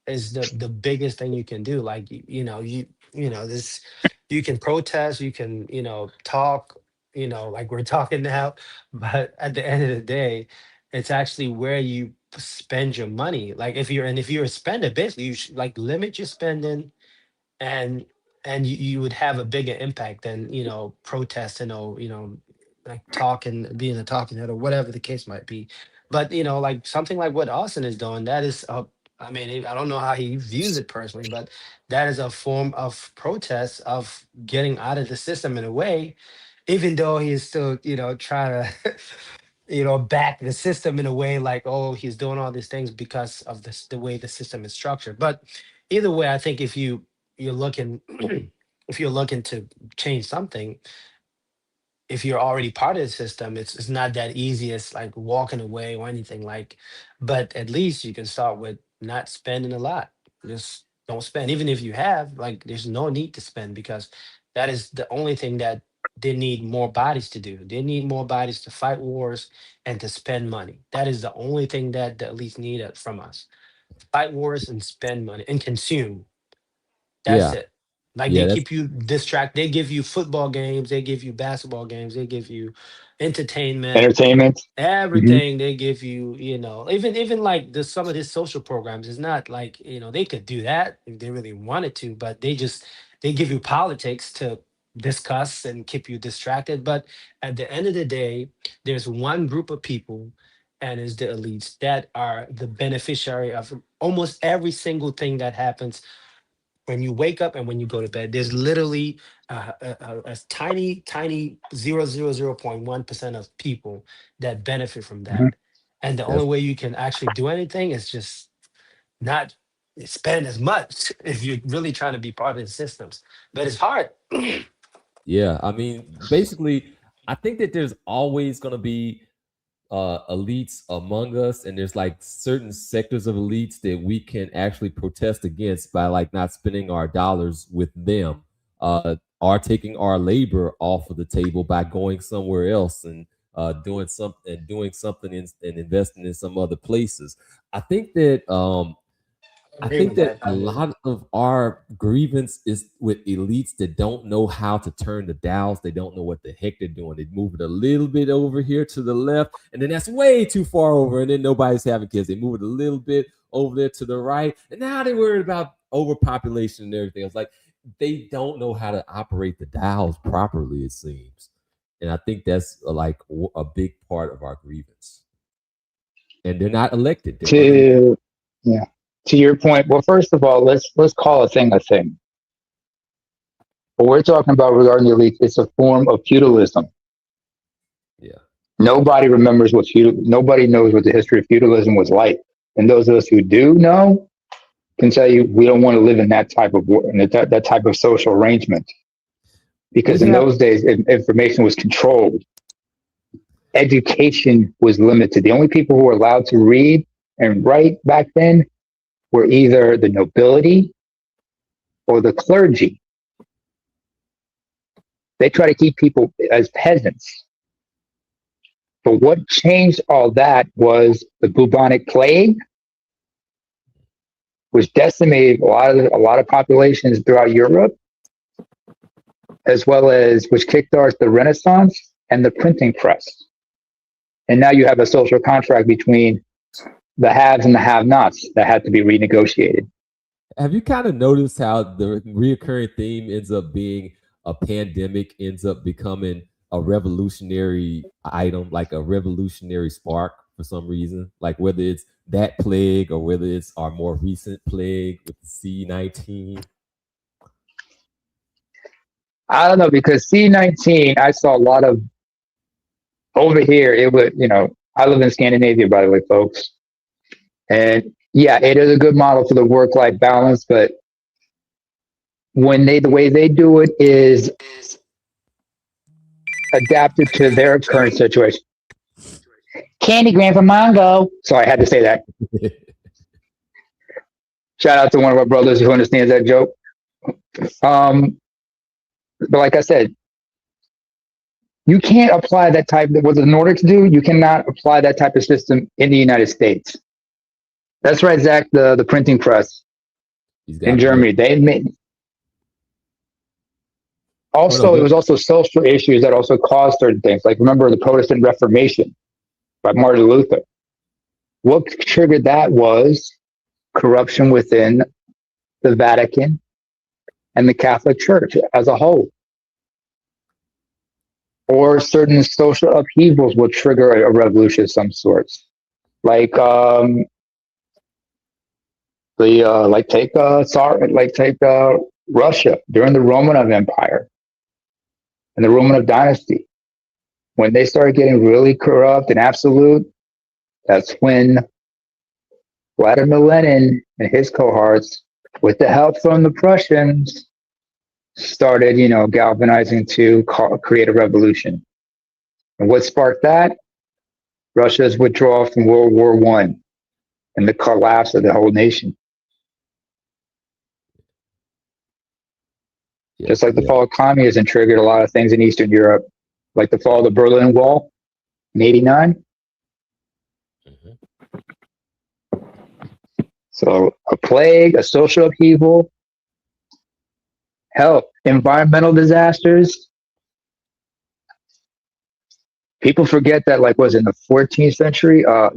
is the biggest thing you can do. Like this, you can protest, you can talk, like we're talking now, but at the end of the day, it's actually where you spend your money. Like if you're a spender, basically you should like limit your spending, and you would have a bigger impact than protesting, or like talking, being a talking head, or whatever the case might be. But like something like what Austin is doing, that is I mean, I don't know how he views it personally, but that is a form of protest, of getting out of the system in a way, even though he's still trying to back the system in a way, like, oh, he's doing all these things because of the way the system is structured. But either way, I think if you're looking if you're looking to change something, if you're already part of the system, it's not that easy as like walking away or anything, like, but at least you can start with not spending a lot. Just don't spend. Even if you have, like, there's no need to spend, because that is the only thing that they need more bodies to do. They need more bodies to fight wars and to spend money. That is the only thing that the elites need from us. Fight wars and spend money and consume. That's Yeah, it. Like yeah, they that's keep you distracted. They give you football games. They give you basketball games. They give you entertainment. Entertainment. Hmm. Everything they give you. Even like some of these social programs. It's not like they could do that if they really wanted to, but they give you politics to discuss and keep you distracted. But at the end of the day, there's one group of people, and it's the elites that are the beneficiary of almost every single thing that happens when you wake up and when you go to bed. There's literally a tiny, tiny 0.1% of people that benefit from Hmm. that. And the only that's way you can actually do anything is just not spend as much if you're really trying to be part of the systems. But it's hard. yeah. I mean, basically, I think that there's always going to be elites among us, and there's like certain sectors of elites that we can actually protest against by like not spending our dollars with them, or taking our labor off of the table by going somewhere else and doing something and investing in some other places. I think that I Agree think with that that. a I do. lot of our grievance is with elites that don't know how to turn the dials. They don't know what the heck they're doing. They move it a little bit over here to the left, and then that's way too far over, and then nobody's having kids. They move it a little bit over there to the right, and now they're worried about overpopulation and everything else. Like they don't know how to operate the dials properly, it seems. And I think that's like a big part of our grievance. And they're not elected. They're unelected. To yeah, to your point. Well, first of all, let's call a thing a thing. What we're talking about regarding the elites, it's a form of feudalism. Yeah. Nobody remembers what nobody knows what the history of feudalism was like. And those of us who do know can tell you we don't want to live in that type of that type of social arrangement. Because in those days, information was controlled. Education was limited. The only people who were allowed to read and write back then were either the nobility or the clergy. They try to keep people as peasants. But what changed all that was the bubonic plague, which decimated a lot of populations throughout Europe, as well as which kickstarted the Renaissance and the printing press. And now you have a social contract between the haves and the have-nots that had to be renegotiated. Have you kind of noticed how the reoccurring theme ends up being a pandemic, ends up becoming a revolutionary item, like a revolutionary spark for some reason? Like whether it's that plague or whether it's our more recent plague with the C-19? I don't know, because C-19, I saw a lot of over here. It would, I live in Scandinavia, by the way, folks. And yeah, it is a good model for the work-life balance, but the way they do it is adapted to their current situation. Candy gram for Mongo. So I had to say that. Shout out to one of our brothers who understands that joke. But like I said, you can't apply that type of what the Nordics do. You cannot apply that type of system in the United States. That's right, Zach. The printing press in Germany. They made. Also, it was also social issues that also caused certain things. Like remember the Protestant Reformation by Martin Luther. What triggered that was corruption within the Vatican and the Catholic Church as a whole. Or certain social upheavals will trigger a revolution of some sorts. Like take Russia during the Romanov Empire and the Romanov dynasty. When they started getting really corrupt and absolute, that's when Vladimir Lenin and his cohorts, with the help from the Prussians, started, galvanizing to create a revolution. And what sparked that? Russia's withdrawal from World War I and the collapse of the whole nation. Yeah, just like the fall of communism triggered a lot of things in Eastern Europe, like the fall of the Berlin Wall in '89. So a plague, a social upheaval, hell, environmental disasters. People forget that, was in the 14th century, a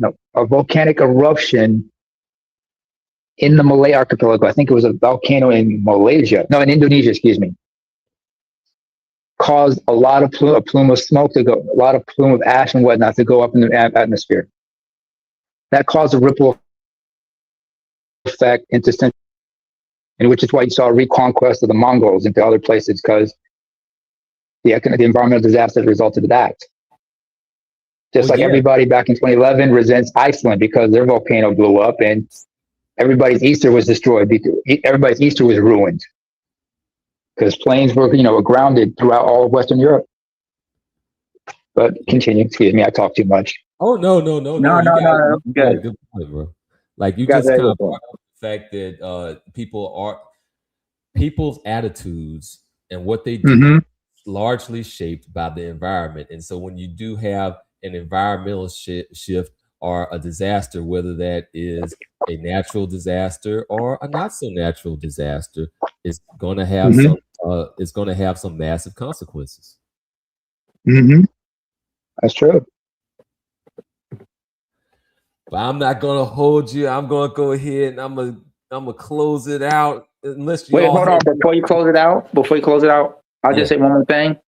volcanic eruption in the Malay archipelago. I think it was a volcano in Malaysia. No, in Indonesia, excuse me. Caused a lot of a plume of smoke to go, a lot of plume of ash and whatnot to go up in the atmosphere. That caused a ripple effect into Central, and which is why you saw a reconquest of the Mongols into other places, because the environmental disaster resulted in that. Just everybody back in 2011 resents Iceland because their volcano blew up and everybody's Easter was destroyed. Everybody's Easter was ruined because planes were, grounded throughout all of Western Europe. But continue. Excuse me, I talk too much. Oh no. No. Good point, bro. Like you just kind of brought up the fact that people's attitudes and what they do is largely shaped by the environment. And so when you do have an environmental shift or a disaster, whether that is a natural disaster or a not so natural disaster, it's going to have some massive consequences. That's true. But I'm not gonna hold you. I'm gonna go ahead and I'm gonna close it out. Unless you hold on. Before you close it out, I'll just say one more thing.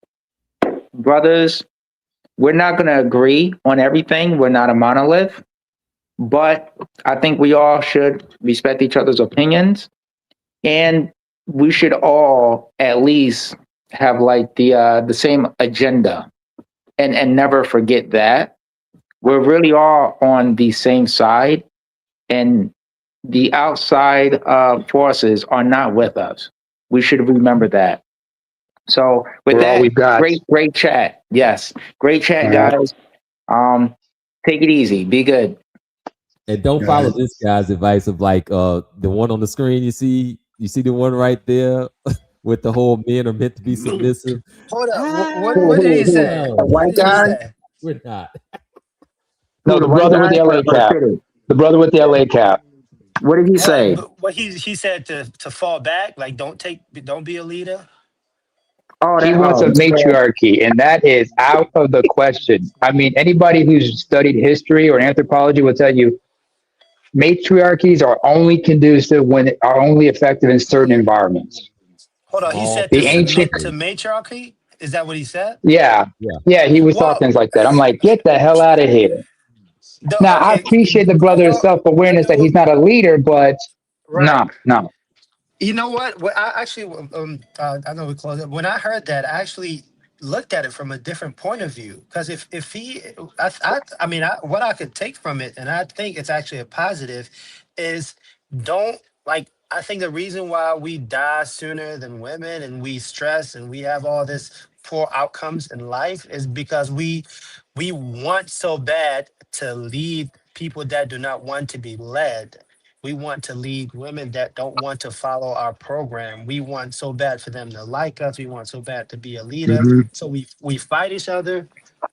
Brothers, we're not gonna agree on everything. We're not a monolith. But I think we all should respect each other's opinions. And we should all at least have the same agenda. and never forget that. We're really all on the same side, and the outside forces are not with us. We should remember that. So with We're all that, we've got. great chat. Yes, great chat, All right. guys. Take it easy. Be good. And don't follow this guy's advice of like the one on the screen. You see the one right there with the whole men are meant to be submissive. Hold up. What did he say? A white guy? We're not. No, the brother with the LA cap. The brother with the LA cap. What did he say? What he said to fall back, like don't be a leader. He wants a matriarchy, and that is out of the question. I mean, anybody who's studied history or anthropology will tell you matriarchies are only conducive when are only effective in certain environments. Hold on, he said the to ancient submit to matriarchy. Is that what he said? Yeah, he was talking things like that. I'm like, get the hell out of here. Now, I appreciate the brother's self-awareness that he's not a leader, but no. You know what? I actually, I know we closed it. When I heard that, I actually looked at it from a different point of view. Because if he, I mean, what I could take from it, and I think it's actually a positive, is don't like. I think the reason why we die sooner than women and we stress and we have all this poor outcomes in life is because we want so bad to lead people that do not want to be led. We want to lead women that don't want to follow our program. We want so bad for them to like us. We want so bad to be a leader. So we fight each other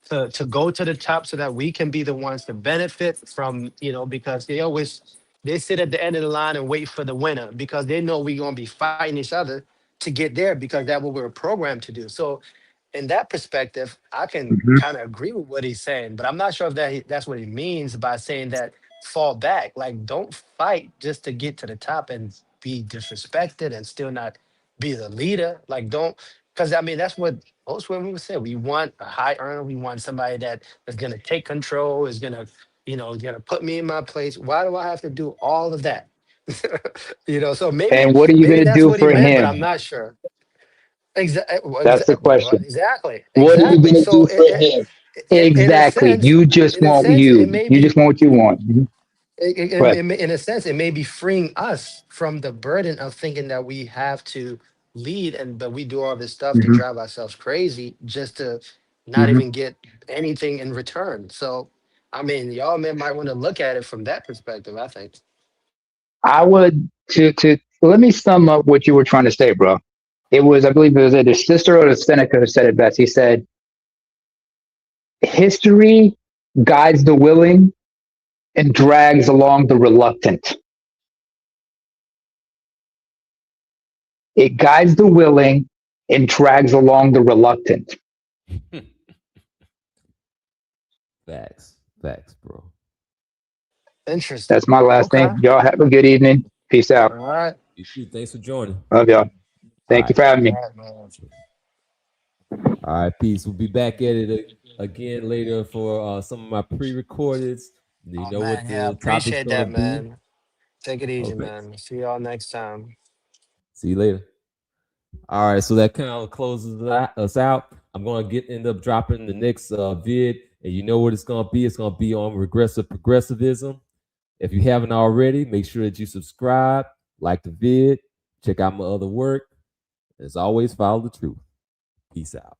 to go to the top so that we can be the ones to benefit from, because they sit at the end of the line and wait for the winner because they know we're going to be fighting each other to get there because that's what we're programmed to do. So in that perspective, I can kind of agree with what he's saying, but I'm not sure if that's what he means by saying that fall back. Like, don't fight just to get to the top and be disrespected and still not be the leader. Like, don't, because I mean, that's what most women would say. We want a high earner. We want somebody that is going to take control, is going to, going to put me in my place. Why do I have to do all of that? So maybe, and what are you going to that's do what he for meant, but him? I'm not sure. That's the question. Exactly. What are you going to So do for him? in a Exactly. sense, You just want it may You be just want what you want. But in a sense, it may be freeing us from the burden of thinking that we have to lead, but we do all this stuff to drive ourselves crazy just to not even get anything in return. So, I mean, y'all might want to look at it from that perspective, I think. I would to let me sum up what you were trying to say, bro. I believe it was either Sister or Seneca who said it best. He said, history guides the willing and drags along the reluctant. It guides the willing and drags along the reluctant. Facts, bro. Interesting. That's my last thing. Y'all have a good evening. Peace out. All right. You too. Thanks for joining. Love y'all. Thank you for having me. All right, peace. We'll be back at it again later for some of my pre-recordeds. You know what the appreciate that, topic's gonna man. Take it easy, man. See y'all next time. See you later. All right, so that kind of closes us out. I'm going to end up dropping the next vid, and you know what it's going to be. It's going to be on regressive progressivism. If you haven't already, make sure that you subscribe, like the vid, check out my other work. As always, follow the truth. Peace out.